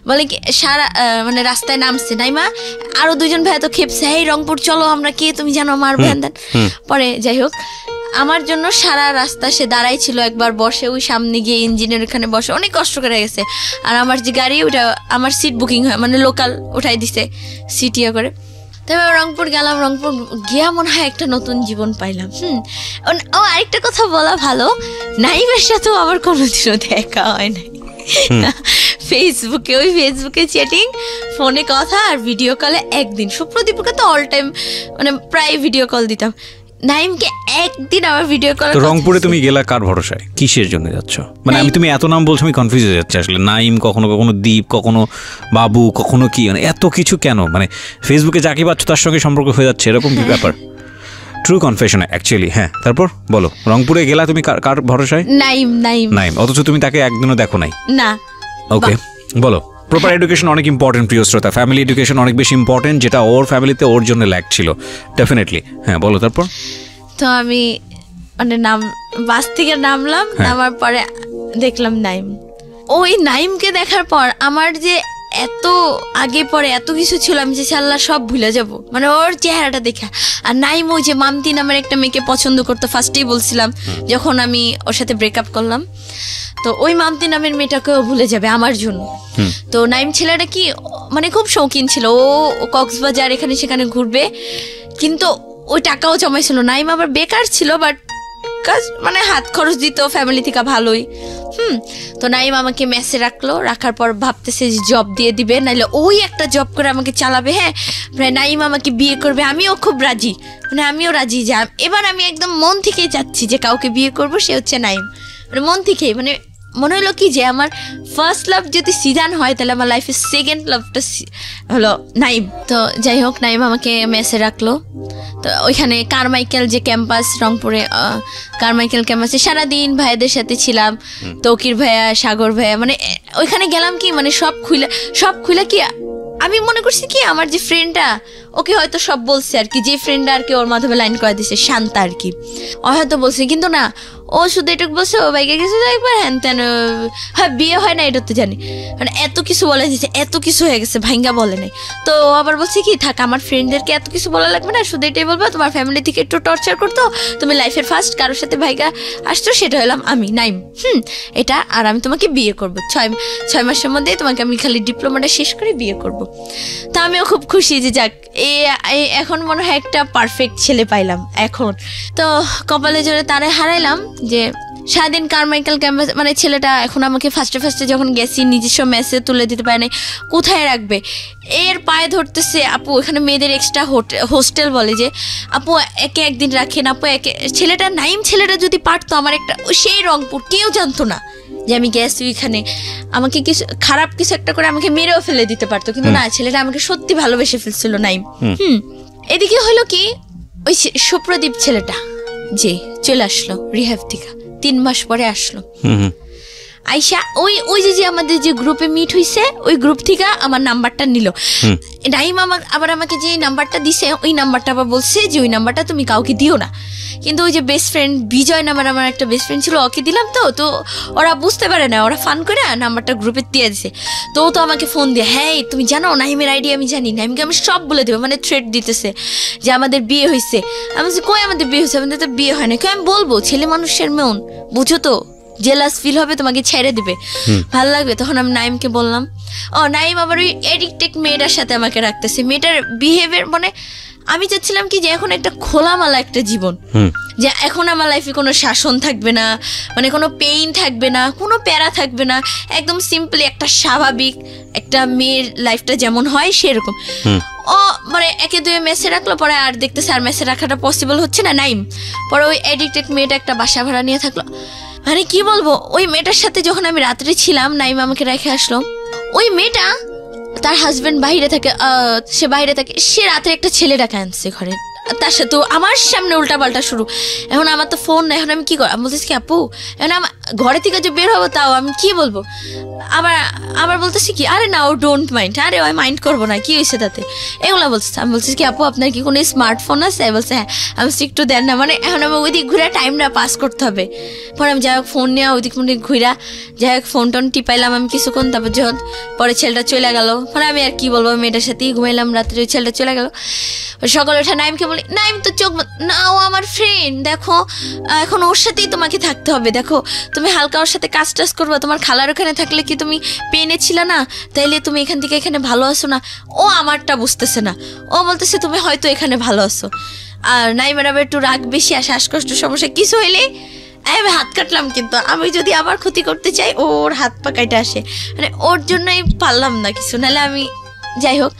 বলে কি সারা মানে রাস্তায় নামছে নাইমা, আরো 2জন ভাইয়া তো খেপছে, এই রংপুর চলো আমরা কে তুমি জানো আমার ভ্যান দেন। পরে যাই হোক আমার জন্য সারা রাস্তা সে দাঁড়াই ছিল, একবার বসে ওই সামনে গিয়ে ইঞ্জিনের ওখানে বসে অনেক কষ্ট করে গেছে। আর আমার যে গাড়ি ওটা আমার সিট বুকিং হয়, মানে লোকাল উঠাই দিছে সিট করে। তবে রংপুর গেলাম, রংপুর গিয়া মনে হয় একটা নতুন জীবন পাইলাম। ও আরেকটা কথা বলা ভালো, নাইমের সাথেও আমার কোনোদিনও দেখা হয় নাই। ফেসবুকে চ্যাটিং, ফোনে কথা, আর ভিডিও কলে একদিন। সুপ্রদীপকে তো অল টাইম মানে প্রায় ভিডিও কল দিতাম, নাইমকে একদিন আমার ভিডিও কল। রংপুরে তুমি গেলা কার ভরসায়, কিসের জন্য যাচ্ছ? মানে তুমি এত নাম বলছো, আমি কনফিউজ হয়ে যাচ্ছি আসলে। নাইম, কখনো কখনো দীপ, কখনো বাবু, কখনো কি, মানে এত কিছু কেন? মানে ফেসবুকে যাকে পাচ্ছ তার সঙ্গে সম্পর্ক হয়ে যাচ্ছে, এরকম কি ব্যাপার? True confession actually. হ্যাঁ, তারপর বলো, রংপুরে গেলা তুমি কার ভরসায়? নাইম, অথচ তুমি তাকে একদিনও দেখো নাই? না। ওকে, বলো। প্রপার এডুকেশন অনেক ইম্পর্টেন্ট প্রিয় শ্রোতা, ফ্যামিলি এডুকেশন অনেক বেশি ইম্পর্টেন্ট, যেটা ওর ফ্যামিলিতে ওর জন্য ল্যাক ছিল ডেফিনেটলি। হ্যাঁ, বলো তারপর। তো আমি মানে বাস থেকে নামলাম, নামার পরে দেখলাম নাইম। ওই নাইমকে দেখার পর আমার যে এত আগে পরে এত কিছু ছিল, আমি যে আল্লাহ সব ভুলে যাব, মানে ওর চেহারাটা দেখা। আর নাইম ওই যে মামতি নামের একটা মেয়েকে পছন্দ করতো, ফার্স্টেই বলছিলাম যখন আমি ওর সাথে ব্রেকআপ করলাম। তো ওই মামতি নামের মেয়েটাকেও ভুলে যাবে আমার জন্য। তো নাইম ছেলেটা কি মানে খুব শৌখিন ছিল, ও কক্সবাজার এখানে সেখানে ঘুরবে, কিন্তু ওই টাকাও জমাইছিল। নাইম আবার বেকার ছিল, বাট কাজ মানে হাত খরচ দিত ফ্যামিলি থেকে ভালোই। তো নাইম আমাকে মেসে রাখার পর ভাবতেছে যে জব দিয়ে দিবে, নাইলে ওই একটা জব করে আমাকে চালাবে। হ্যাঁ, নাইম আমাকে বিয়ে করবে, আমিও খুব রাজি, মানে আমিও রাজি যে এবার আমি একদম মন থেকেই চাচ্ছি যে কাউকে বিয়ে করব, সে হচ্ছে নাইম। মানে মন থেকেই, মানে মনে হলো কি যে আমার ফার্স্ট লাভ যদি সিজান হয়, তাহলে আমার লাইফের সেকেন্ড লাভটা হলো নাইম। তো যাই হোক, নাইম আমাকে মেসে রাখলো। তো ওইখানে কারমাইকেল যে ক্যাম্পাস, রংপুরে কারমাইকেল ক্যাম্পাসে সারাদিন ভাইয়াদের সাথে ছিলাম, তৌকির ভাইয়া, সাগর ভাইয়া, মানে ওইখানে গেলাম কি মানে সব খুলে কি আমি মনে করছি কি আমার যে ফ্রেন্ডটা, ওকে হয়তো সব বলছে আর কি, যে ফ্রেন্ডটা আর কি ওর মাধ্যমে লাইন করে দিছে, শান্তা আর কি, ও হয়তো বলছে, কিন্তু না, ও শুধু এটুকু বলছে ও বাইকে গেছে একবার, হ্যান তেন, হ্যাঁ বিয়ে হয় না এটা তো জানি, মানে এত কিছু বলে দিয়েছে, এত কিছু হয়ে গেছে, ভাইঙ্গা বলে নাই। তো আবার বলছে কি থাক, আমার ফ্রেন্ডদেরকে এত কিছু বলা লাগবে না, শুধু এটাই বলবো তোমার ফ্যামিলি থেকে একটু টর্চার করতো, তুমি লাইফের ফার্স্ট কারোর সাথে ভাইগা আসছো, সেটা হলাম আমি নাইম। এটা, আর আমি তোমাকে বিয়ে করবো 6 মাসের মধ্যে, তোমাকে আমি খালি ডিপ্লোমাটা শেষ করে বিয়ে করব। তো আমিও খুব খুশি যে যাক, এখন মনে হয় একটা পারফেক্ট ছেলে পাইলাম এখন। তো কপালে জোরে তারে হারাইলাম যে সারাদিন কারমাইকেল ক্যাম্পাস, মানে ছেলেটা এখন আমাকে ফার্স্টে যখন গেছি নিজস্ব মেসে তুলে দিতে পারে নাই, কোথায় রাখবে, এর পায়ে ধরতেছে, আপু এখানে মেয়েদের এক্সট্রা হোস্টেল বলে, যে আপু একে একদিন রাখেন, আপু একে, ছেলেটা নাইম ছেলেটা যদি পারতো আমার একটা, সেই রংপুর কেউ জানতো না যে আমি গেছি ওইখানে, আমাকে কিছু খারাপ কিছু একটা করে আমাকে মেরেও ফেলে দিতে পারতো, কিন্তু না, ছেলেটা আমাকে সত্যি ভালোবেসে ফেলছিল নাইম। এদিকে হলো কি, ওই সুপ্রদীপ ছেলেটা যে চলে আসলো রিহ্যাব থেকে, 3 মাস পরে আসলো আইসা, ওই যে আমাদের যে গ্রুপে মিট হইছে, ওই গ্রুপ থেকে আমার নাম্বারটা নিল নাইম। আবার আমাকে যে নাম্বারটা দিছে, ওই নাম্বারটা আবার বলছে যে ওই নাম্বারটা তুমি কাউকে দিও না, কিন্তু ওই যে বেস্ট ফ্রেন্ড বিজয় নামের আমার একটা বেস্ট ফ্রেন্ড ছিল, ওকে দিলাম। তো ওরা বুঝতে পারে না, ওরা ফান করে নাম্বারটা গ্রুপে দিয়ে দিছে। তো আমাকে ফোন দিয়ে, হ্যাঁ তুমি জানো নাইমের আইডি আমি জানি, নাইমকে আমি সব বলে দেবো, মানে থ্রেট দিতেছে যে আমাদের বিয়ে হয়েছে। আমি বলছি কই আমাদের বিয়ে হয়েছে, আমাদের তো বিয়ে হয় না। কেউ আমি বলবো, ছেলে মানুষের মন বুঝো তো, জেলাস ফিল হবে, তোমাকে ছেড়ে দিবে, ভালো লাগবে। তখন আমি নাইমকে বললাম, নাইম আবার ওই এডিক্টেড মেয়েটার সাথে আমাকে রাখতেছে, মেয়েটার বিহেভিয়ার, মানে আমি চাচ্ছিলাম কি যে এখন একটা খোলামালা একটা জীবন, যে এখন আমার লাইফে কোনো শাসন থাকবে না, মানে কোনো পেইন থাকবে না, কোনো প্যারা থাকবে না, একদম সিম্পলি একটা স্বাভাবিক একটা মেয়ের লাইফটা যেমন হয় সেরকম। মানে 1-2 মেসে রাখলো, পরে আর দেখতেছে আর মেসে রাখাটা পসিবল হচ্ছে না নাইম। পরে ওই এডিক্টেড মেয়েটা একটা বাসা ভাড়া নিয়ে থাকলো। মানে কি বলবো, ওই মেয়েটার সাথে যখন আমি রাত্রে ছিলাম, নাইম আমাকে রেখে আসলো। ওই মেয়েটা, তার হাজবেন্ড বাইরে থাকে, সে বাইরে থাকে, সে রাতে একটা ছেলে ডাকে আনছে ঘরে, তার সাথে আমার সামনে উল্টাপাল্টা শুরু। এখন আমার তো ফোন নাই, এখন আমি কি করব, আমি বলতেছি কি আপু, এখন আমার ঘরে থেকে যে বের হবো, তাও আমি কি বলবো, আবার বলতেছি কি, আরে না ও ডোন্ট মাইন্ড, আরে ওই মাইন্ড করবো না, কি হয়েছে তাতে, এগুলো বলতেছে। আমি বলছি কি আপু আপনার কি কোনো স্মার্টফোন আছে, বলছে হ্যাঁ। আমি বলছি একটু দেন না, মানে এখন আমি ওইদিক ঘুরে টাইমটা পাস করতে হবে। পরে আমি যাই হোক ফোন নেওয়া ওইদিক মনে ঘুরা, যাই হোক ফোন টোন টিপাইলাম আমি কিছুক্ষণ, তারপর যখন পরে ছেলেটা চলে গেল, পরে আমি আর কি বলবো, মেয়েটার সাথেই ঘুমাইলাম রাত্রে, ওই ছেলেটা চলে গেল। সকালে ওঠা নাইমকে বলি নাইম তো চোখ না, ও আমার ফ্রেন্ড, দেখো এখন ওর সাথেই তোমাকে থাকতে হবে, দেখো তুমি হালকা ওর সাথে কাজ টাজ করবা, তোমার খালার ওখানে থাকলে কি তুমি পেনে ছিল না, তাইলে তুমি এখান থেকে এখানে ভালো আছো না। ও আমারটা বুঝতেছে না, ও বলতেছে তুমি হয়তো এখানে ভালো আছো। আর নাইমের আবার একটু রাগ বেশি আর শ্বাসকষ্ট সমস্যা কিছু হইলে আমি হাত কাটলাম, কিন্তু আমি যদি আবার ক্ষতি করতে চাই ওর হাত পা কাইটা আসে, মানে ওর জন্যই পারলাম না কিছু, নাহলে আমি যাই হোক।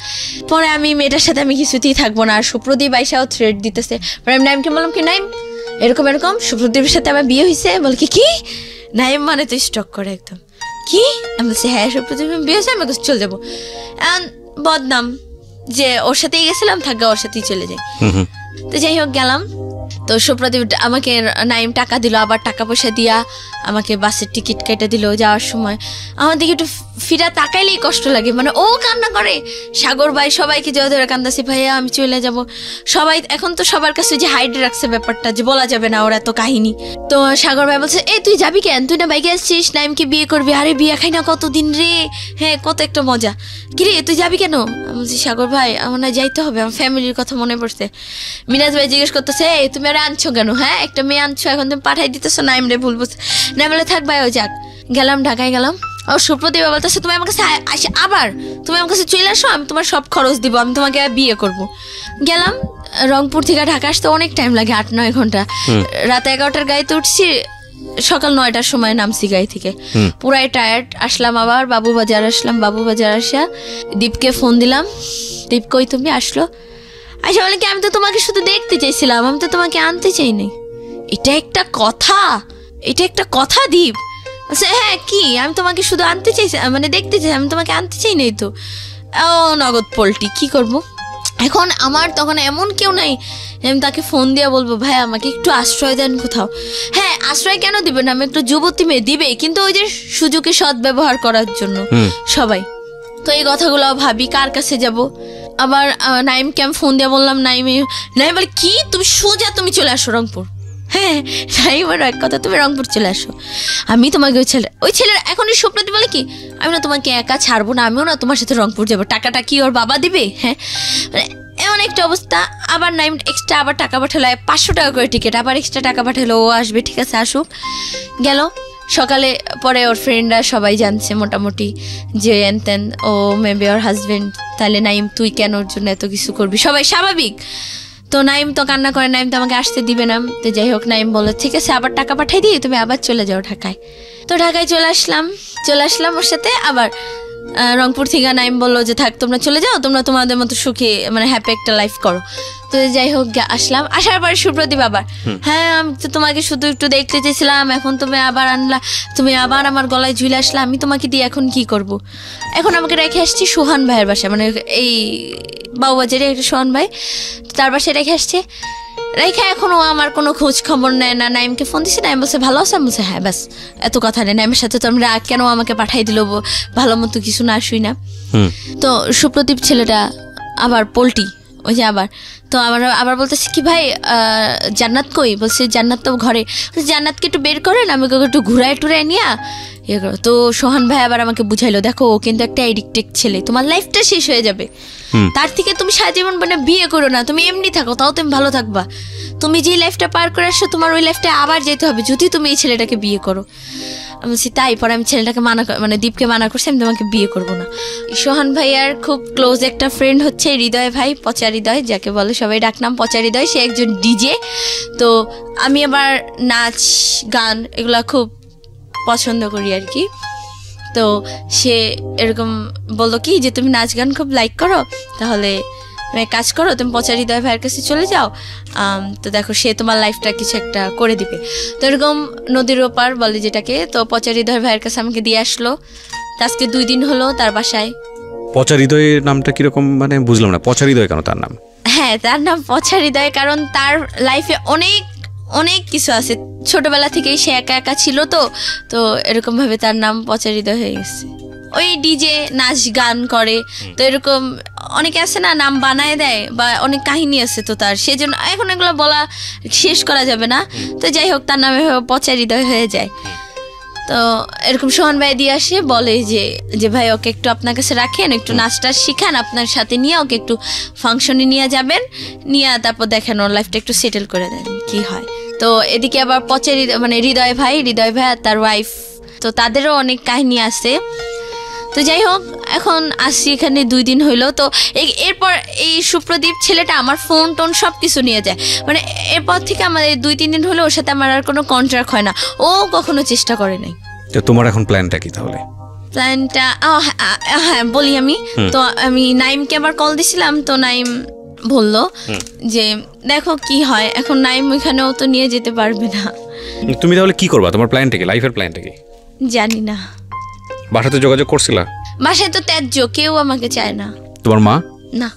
পরে আমি মেয়েটার সাথে আমি কিছুতেই থাকবো না। আর সুপ্রদীপ আইসাও থ্রেট দিতেছে। পরে আমি নাইমকে বললাম কি নাইম এরকম এরকম সুপ্রদীপের সাথে আমার বিয়ে হয়েছে। বল কি নাইম মানে তুই স্টক করে একদম কি? আমি বলছি হ্যাঁ সুপ্রদীপ বিয়ে হয়েছে, আমি চলে যাবো। বদনাম যে ওর সাথেই গেছিলাম, থাকা ওর সাথেই চলে যাই। তো যাই হোক গেলাম, তো সুপ্রদীপ আমাকে নাইম টাকা দিল, আবার টাকা পয়সা দিয়া আমাকে বাসের টিকিট কেটে দিল। যাওয়ার সময় আমার দিকে একটু ফিরা তাকাইলেই কষ্ট লাগে, মানে ও কান্না করে, সাগর ভাই সবাইকে জয় ধরে কান্দাছি, ভাইয়া আমি চলে যাব। সবাই এখন তো সবার কাছে যে হাইড রাখছে ব্যাপারটা, যে বলা যাবে না ওর এত কাহিনী। তো সাগর ভাই বলছে এই তুই যাবি কেন, তুই না বাইকে আসছিস, নাইমকে বিয়ে করবি। আরে বিয়ে খাই না কতদিন রে, হ্যাঁ কত একটা মজা। কিরে তুই যাবি কেন? আমি বলছি সাগর ভাই আমার না যাইতে হবে, আমার ফ্যামিলির কথা মনে পড়ছে। মিনাজ ভাই জিজ্ঞেস করতেছে এই তুমি আর আনছো কেন, হ্যাঁ একটা মেয়ে আনছো এখন তুমি পাঠাই দিতেছো নাইম রে, ভুল বলছে না বলে থাক ভাই ও যাক। গেলাম ঢাকায় গেলাম, ও সুপ্রদীপ বলতেছে তুমি আমার কাছে আসে, আবার তুমি আমার কাছে চলে আসো, আমি তোমার সব খরচ দিব, আমি তোমাকে বিয়ে করব। গেলাম রংপুর থেকে ঢাকা আসতে অনেক টাইম লাগে, 8-9 ঘন্টা। রাত 11টার গাড়িতে উঠছি, সকাল 9টার সময় নামছি গাড়ি থেকে, পুরাই টায়ার্ড। আসলাম আবার বাবুবাজার আসলাম, বাবুবাজার আসা দীপকে ফোন দিলাম, দীপ কই তুমি? আসলো, আচ্ছা বলে কি আমি তো তোমাকে শুধু দেখতে চাইছিলাম, আমি তো তোমাকে আনতে চাইনি। এটা একটা কথা, এটা একটা কথা দীপ। আচ্ছা হ্যাঁ কি, আমি তোমাকে শুধু আনতে চাইছি, মানে দেখতে চাই, আমি তোমাকে আনতে চাই নাই তো। ও নগদ পোল্টি, কি করব এখন? আমার তখন এমন কেউ নাই আমি তাকে ফোন দিয়ে বলবো ভাই আমাকে একটু আশ্রয় দেন কোথাও। হ্যাঁ আশ্রয় কেন দিবে না, আমি একটু যুবতী মেয়ে দিবে, কিন্তু ওই যে সুযোগে সদ্ব্যবহার করার জন্য সবাই। তো এই কথাগুলো ভাবি কার কাছে যাব। আবার নাইমকে আমি ফোন দিয়ে বললাম, নাইম বলে কি তুমি সোজা তুমি চলে আসো রংপুর। হ্যাঁ নাইমের এক কথা, তুমি রংপুর চলে আসো, আমি তোমাকে ওই ছেলের এখন সুপ্রদীপ বলে কি আমি না তোমাকে একা ছাড়বো না, আমিও না তোমার সাথে রংপুর যাবো, টাকাটা কি ওর বাবা দিবে? হ্যাঁ মানে এমন একটা অবস্থা। আবার নাইম এক্সট্রা আবার টাকা পাঠালো, 500 টাকা করে টিকিট, আবার এক্সট্রা টাকা পাঠালো, ও আসবে ঠিক আছে আসুক। গেল সকালে, পরে ওর ফ্রেন্ডরা সবাই জানছে মোটামুটি যে এনতেন ও মেবি ওর হাজবেন্ড, তাহলে নাইম তুই কেন ওর জন্য এত কিছু করবি, সবাই স্বাভাবিক। তো নাইম তো কান্না করে, নাইম তো আমাকে আসতে দিবে না। তো যাই হোক নাইম বললো ঠিক আছে আবার টাকা পাঠাই দিই, তুমি আবার চলে যাও ঢাকায়। তো ঢাকায় চলে আসলাম ওর সাথে। আবার রংপুর থেকে নাইম বললো যে থাক তোমরা চলে যাও, তোমরা তোমাদের মতো সুখী মানে হ্যাপি একটা লাইফ করো। তো যাই হোক আসলাম, আসার পরে সুপ্রদীপ আবার হ্যাঁ আমি তো তোমাকে শুধু একটু দেখতে চেয়েছিলাম, এখন তুমি আবার আনলা, তুমি আবার আমার গলায় ঝুলে আসলা, আমি তোমাকে দিয়ে এখন কি করব? এখন আমাকে রেখে আসছি সোহান ভাইয়ের বাসায়, মানে এই বাবুবাজারে একটা সোহান ভাই, তার বাসায় রেখে আসছে। রেখা এখনো আমার কোনো খোঁজ খবর নেয় না। নাইমকে ফোন দিছি, নাইম বলছে ভালো আছে, আমি বলছে হ্যাঁ ব্যাস এত কথা নেই। নাইমের সাথে তো আমরা কেন আমাকে পাঠাই দিল, ভালো মতো কিছু না শুই না। তো সুপ্রদীপ ছেলেটা আবার পোল্টি, ওই যে আবার তো আবার বলতেছে কি ভাই জান্নাত কই? বলছে জান্নাত তো ঘরে। জান্নাতকে একটু বের করেন, আমি ওকে একটু ঘুরায় টুরায় নিয়ে ইয়ে করো। তো সোহান ভাই আবার আমাকে বুঝাইলো দেখো ও কিন্তু একটা এডিক্টেড ছেলে, তোমার লাইফটা শেষ হয়ে যাবে, তার থেকে তুমি সারা জীবন মানে বিয়ে করো না, তুমি এমনি থাকো, তাও তুমি ভালো থাকবা। তুমি যে লাইফটা পার করে আসছো তোমার ওই লাইফটা আবার যেতে হবে যদি তুমি এই ছেলেটাকে বিয়ে করো। আমি বলছি তাই? পরে আমি ছেলেটাকে মানে দীপকে মানা করছি, আমি তোমাকে বিয়ে করবো না। সোহান ভাইয়ার খুব ক্লোজ একটা ফ্রেন্ড হচ্ছে হৃদয় ভাই, পচা হৃদয় যাকে বলে সবাই ডাকনাম পচা হৃদয়, সে একজন ডিজে। তো আমি আবার নাচ গান এগুলা খুব পছন্দ করি আর কি। তো সে এরকম বললো কি যে তুমি নাচ গান খুব লাইক করো, তাহলে কাজ করো তুমি পচা হৃদয় ভাইয়ের কাছে চলে যাও, তো দেখো সে তোমার লাইফটা কিছু একটা করে দিবে। তো এরকম নদীর ওপার বলে যেটাকে, তো পচা হৃদয় ভাইয়ের কাছে আমাকে দিয়ে আসলো। আজকে 2 দিন হলো তার বাসায়। পচা হৃদয়ের নামটা কিরকম মানে বুঝলাম না, পচা হৃদয় কেন তার নাম? হ্যাঁ তার নাম পচা হৃদয় কারণ তার লাইফে অনেক কিছু আছে, ছোটবেলা থেকেই সে একা একা ছিল, তো এরকম ভাবে তার নাম পচা হৃদয় হয়ে গেছে। ওই ডিজে নাচ গান করে, তো এরকম অনেকে আছে না নাম বানায় দেয়, বা অনেক কাহিনী আছে, তো তার সেজন্য এখন এগুলো বলা শেষ করা যাবে না। তো যাই হোক তার নামে পচা হৃদয় হয়ে যায়। তো এরকম সোহান ভাই দিয়ে আসে, বলে যে ভাই ওকে একটু আপনার কাছে রাখেন, একটু নাচটা শিখান, আপনার সাথে নিয়ে ওকে একটু ফাংশনে নিয়ে যাবেন, নিয়ে তারপর দেখেন ওর লাইফটা একটু সেটেল করে দেন কি হয়। তো এদিকে আবার পচের মানে হৃদয় ভাই আর তার ওয়াইফ, তো তাদেরও অনেক কাহিনী আছে। তো যাই হোক, এখন আসছি এখানে 2 দিন হইলো। তো এরপর এই সুপ্রদীপ ছেলেটা আমার ফোন টোন সব কিছু নিয়ে যায়, মানে এরপর থেকে আমাদের 2-3 দিন হলো ওর সাথে আমার আর কোনো কন্ট্রাক্ট হয় না, ও কখনো চেষ্টা করে নাই। তো তোমার এখন প্ল্যানটা কি তাহলে? প্ল্যানটা হ্যাঁ বলি আমি। তো আমি নাইমকে আবার কল দিছিলাম, তো নাইম বললো যে দেখো কি হয়। এখন নাইম ওইখানেও তো নিয়ে যেতে পারবে না। তুমি তাহলে কি করবা? তোমার প্ল্যানটা কি, লাইফের প্ল্যানটা কি? জানি না। বাসাতে যোগাযোগ করছিলা? বাসায় তো ত্যায্য, কেউ আমাকে চায় না। তোমার মা? না।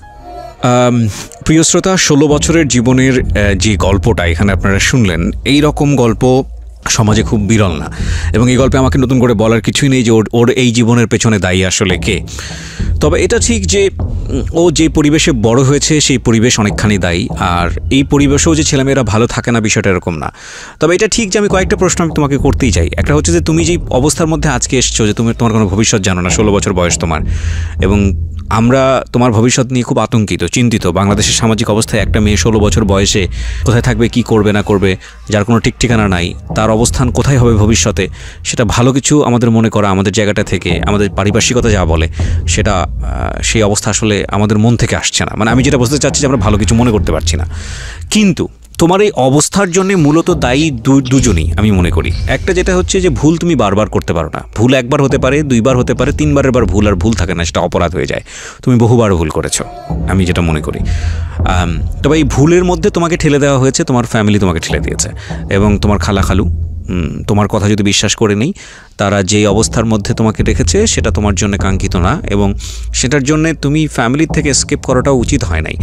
প্রিয় শ্রোতা, 16 বছরের জীবনের যে গল্পটা এখানে আপনারা শুনলেন, এই রকম গল্প সমাজে খুব বিরল না, এবং এই গল্পে আমাকে নতুন করে বলার কিছুই নেই যে ওর এই জীবনের পেছনে দায়ী আসলে কে। তবে এটা ঠিক যে ও যে পরিবেশে বড় হয়েছে সেই পরিবেশ অনেকখানি দায়ী, আর এই পরিবেশেও যে ছেলেমেয়েরা ভালো থাকে না বিষয়টা এরকম না। তবে এটা ঠিক যে আমি কয়েকটা প্রশ্ন আমি তোমাকে করতেই চাই। একটা হচ্ছে যে তুমি যেই অবস্থার মধ্যে আজকে এসছো, যে তোমার কোনো ভবিষ্যৎ জানো না, 16 বছর বয়স তোমার, এবং আমরা তোমার ভবিষ্যৎ নিয়ে খুব আতঙ্কিত, চিন্তিত। বাংলাদেশের সামাজিক অবস্থায় একটা মেয়ে 16 বছর বয়সে কোথায় থাকবে, কি করবে না করবে, যার কোনো ঠিক ঠিকানা নাই, তার অবস্থান কোথায় হবে ভবিষ্যতে, সেটা ভালো কিছু আমাদের মনে করা, আমাদের জায়গাটা থেকে, আমাদের পারিপার্শ্বিকতা যা বলে সেটা, সেই অবস্থা আসলে আমাদের মন থেকে আসছে না। মানে আমি যেটা বলতে চাচ্ছি যে আমরা ভালো কিছু মনে করতে পারছি না। কিন্তু তোমার এই অবস্থার জন্য মূলত দায়ী দুজনই আমি মনে করি। একটা যেটা হচ্ছে যে ভুল তুমি বারবার করতে পারো না। ভুল একবার হতে পারে, 2বার হতে পারে, 3বারের বার ভুল আর ভুল থাকে না, সেটা অপরাধ হয়ে যায়। তুমি বহুবার ভুল করেছো, আমি যেটা মনে করি। তবে এই ভুলের মধ্যে তোমাকে ঠেলে দেওয়া হয়েছে, তোমার ফ্যামিলি তোমাকে ঠেলে দিয়েছে, এবং তোমার খালু তোমার কথা যদি বিশ্বাস করে নেই, তারা যেই অবস্থার মধ্যে তোমাকে রেখেছে সেটা তোমার জন্য কাঙ্ক্ষিত না, এবং সেটার জন্যে তুমি ফ্যামিলির থেকে স্কেপ করাটাও উচিত হয় নাই।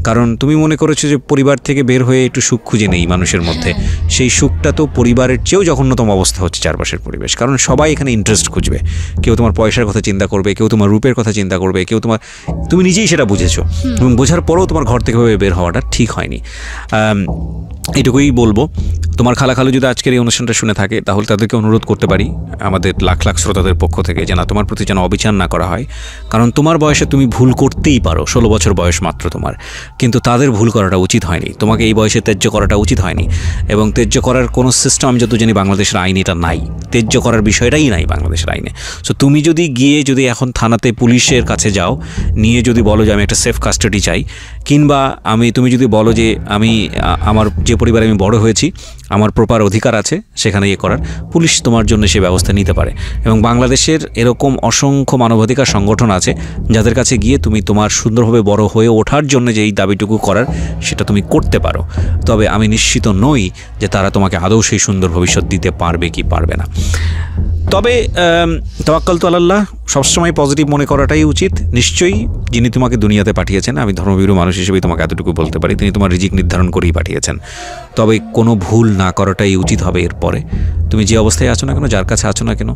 কারণ তুমি মনে করেছো যে পরিবার থেকে বের হয়ে একটু সুখ খুঁজে নেই মানুষের মধ্যে। সেই সুখটা তো পরিবারের চেয়েও জঘন্যতম অবস্থা হচ্ছে চারপাশের পরিবেশ। কারণ সবাই এখানে ইন্টারেস্ট খুঁজবে, কেউ তোমার পয়সার কথা চিন্তা করবে, কেউ তোমার রূপের কথা চিন্তা করবে, কেউ তুমি নিজেই সেটা বুঝেছো, এবং বোঝার পরেও তোমার ঘর থেকে বের হওয়াটা ঠিক হয়নি। এটুকুই বলবো। তোমার খালু যদি আজকের এই অনুষ্ঠানটা শুনে থাকে, তাহলে তাদেরকে অনুরোধ করতে পারি আমাদের লাখ লাখ শ্রোতাদের পক্ষ থেকে, যে না, তোমার প্রতি যেন অবিচার না করা হয়। কারণ তোমার বয়সে তুমি ভুল করতেই পারো, 16 বছর বয়স মাত্র তোমার, কিন্তু তাদের ভুল করাটা উচিত হয়নি। তোমাকে এই বয়সে ত্যায্য করাটা উচিত হয়নি, এবং ত্যায্য করার কোনো সিস্টেম আমি যত জানি বাংলাদেশের আইনে এটা নাই, ত্যায্য করার বিষয়টাই নাই বাংলাদেশের আইনে। সো তুমি যদি এখন থানাতে পুলিশের কাছে যাও, নিয়ে যদি বলো যে আমি একটা সেফ কাস্টাডি চাই, কিংবা তুমি যদি বলো যে আমার যে পরিবারে আমি বড় হয়েছি, আমার প্রপার অধিকার আছে সেখানে করার, পুলিশ তোমার জন্য সে ব্যবস্থা নিতে পারে। এবং বাংলাদেশের এরকম অসংখ্য মানবাধিকার সংগঠন আছে যাদের কাছে গিয়ে তুমি তোমার সুন্দরভাবে বড় হয়ে ওঠার জন্য যে এই দাবিটুকু করার, সেটা তুমি করতে পারো। তবে আমি নিশ্চিত নই যে তারা তোমাকে আদৌ সেই সুন্দর ভবিষ্যৎ দিতে পারবে কি পারবে না। তবে তাওয়াক্কাল তু আলাল্লাহ, সবসময় পজিটিভ মনে করাটাই উচিত। নিশ্চয়ই যিনি তোমাকে দুনিয়াতে পাঠিয়েছেন, আমি ধর্মভীরু মানুষ হিসেবেই তোমাকে এতটুকু বলতে পারি, তিনি তোমার রিজিক নির্ধারণ করেই পাঠিয়েছেন। তবে কোনো ভুল না করাটাই উচিত হবে এরপরে। তুমি যে অবস্থায় আছো না কেন, যার কাছে আছো না কেন,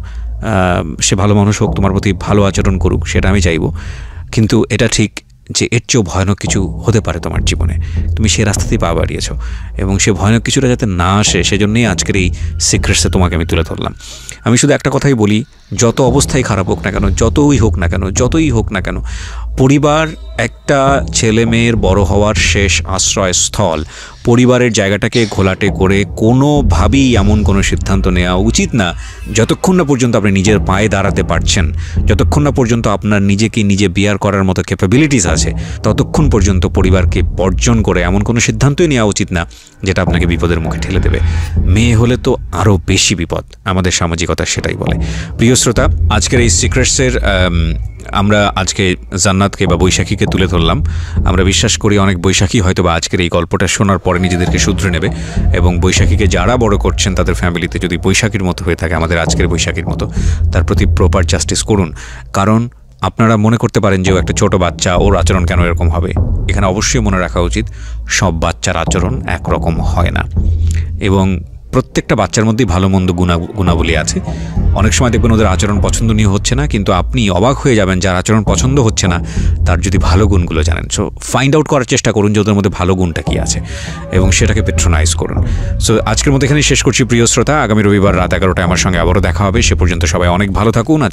সে ভালো মানুষ হোক, তোমার প্রতি ভালো আচরণ করুক, সেটা আমি চাইব। কিন্তু এটা ঠিক যে এর চেয়েও ভয়ানক কিছু হতে পারে তোমার জীবনে, তুমি সে রাস্তাতেই পা বাড়িয়েছো, এবং সে ভয়ানক কিছুটা যাতে না আসে সেজন্যই আজকের এই সিক্রেটসে তোমাকে আমি তুলে ধরলাম। আমি শুধু একটা কথাই বলি, যত অবস্থায় খারাপ হোক না কেন, যতই হোক না কেন, পরিবার একটা ছেলে মেয়ের বড় হওয়ার শেষ আশ্রয়স্থল। পরিবারের জায়গাটাকে ঘোলাটে করে কোনোভাবেই এমন কোনো সিদ্ধান্ত নেওয়া উচিত না যতক্ষণ না পর্যন্ত আপনি নিজের পায়ে দাঁড়াতে পারছেন, যতক্ষণ না পর্যন্ত আপনার নিজেকে নিজে বিয়ার করার মতো ক্যাপাবিলিটিস আছে, ততক্ষণ পর্যন্ত পরিবারকে বর্জন করে এমন কোনো সিদ্ধান্তই নেওয়া উচিত না যেটা আপনাকে বিপদের মুখে ঠেলে দেবে। মেয়ে হলে তো আরও বেশি বিপদ, আমাদের সামাজিকতা সেটাই বলে। প্রিয় শ্রোতা, আজকের এই সিক্রেটসের আমরা আজকে জান্নাতকে বা বৈশাখীকে তুলে ধরলাম। আমরা বিশ্বাস করি অনেক বৈশাখী হয়তো বা আজকের এই গল্পটা শোনার পরে নিজেদেরকে শুধরে নেবে, এবং বৈশাখীকে যারা বড় করছেন তাদের ফ্যামিলিতে যদি বৈশাখীর মতো হয়ে থাকে, আমাদের আজকের বৈশাখীর মতো, তার প্রতি প্রপার জাস্টিস করুন। কারণ আপনারা মনে করতে পারেন যে ও একটা ছোট বাচ্চা, ওর আচরণ কেন এরকম হবে। এখানে অবশ্যই মনে রাখা উচিত সব বাচ্চার আচরণ একরকম হয় না, এবং প্রত্যেকটা বাচ্চার মধ্যেই ভালো মন্দ গুণাবলী আছে। অনেক সময় দেখবেন ওদের আচরণ পছন্দনীয় হচ্ছে না, কিন্তু আপনি অবাক হয়ে যাবেন যার আচরণ পছন্দ হচ্ছে না তার যদি ভালো গুণগুলো জানেন। সো ফাইন্ড আউট করার চেষ্টা করুন যে ওদের মধ্যে ভালো গুণটা কী আছে এবং সেটাকে পেট্রোনাইজ করুন। সো আজকের মধ্যে এখানেই শেষ করছি প্রিয় শ্রোতা। আগামী রবিবার রাত 11টায় আমার সঙ্গে আবারও দেখা হবে। সে পর্যন্ত সবাই অনেক ভালো থাকুন।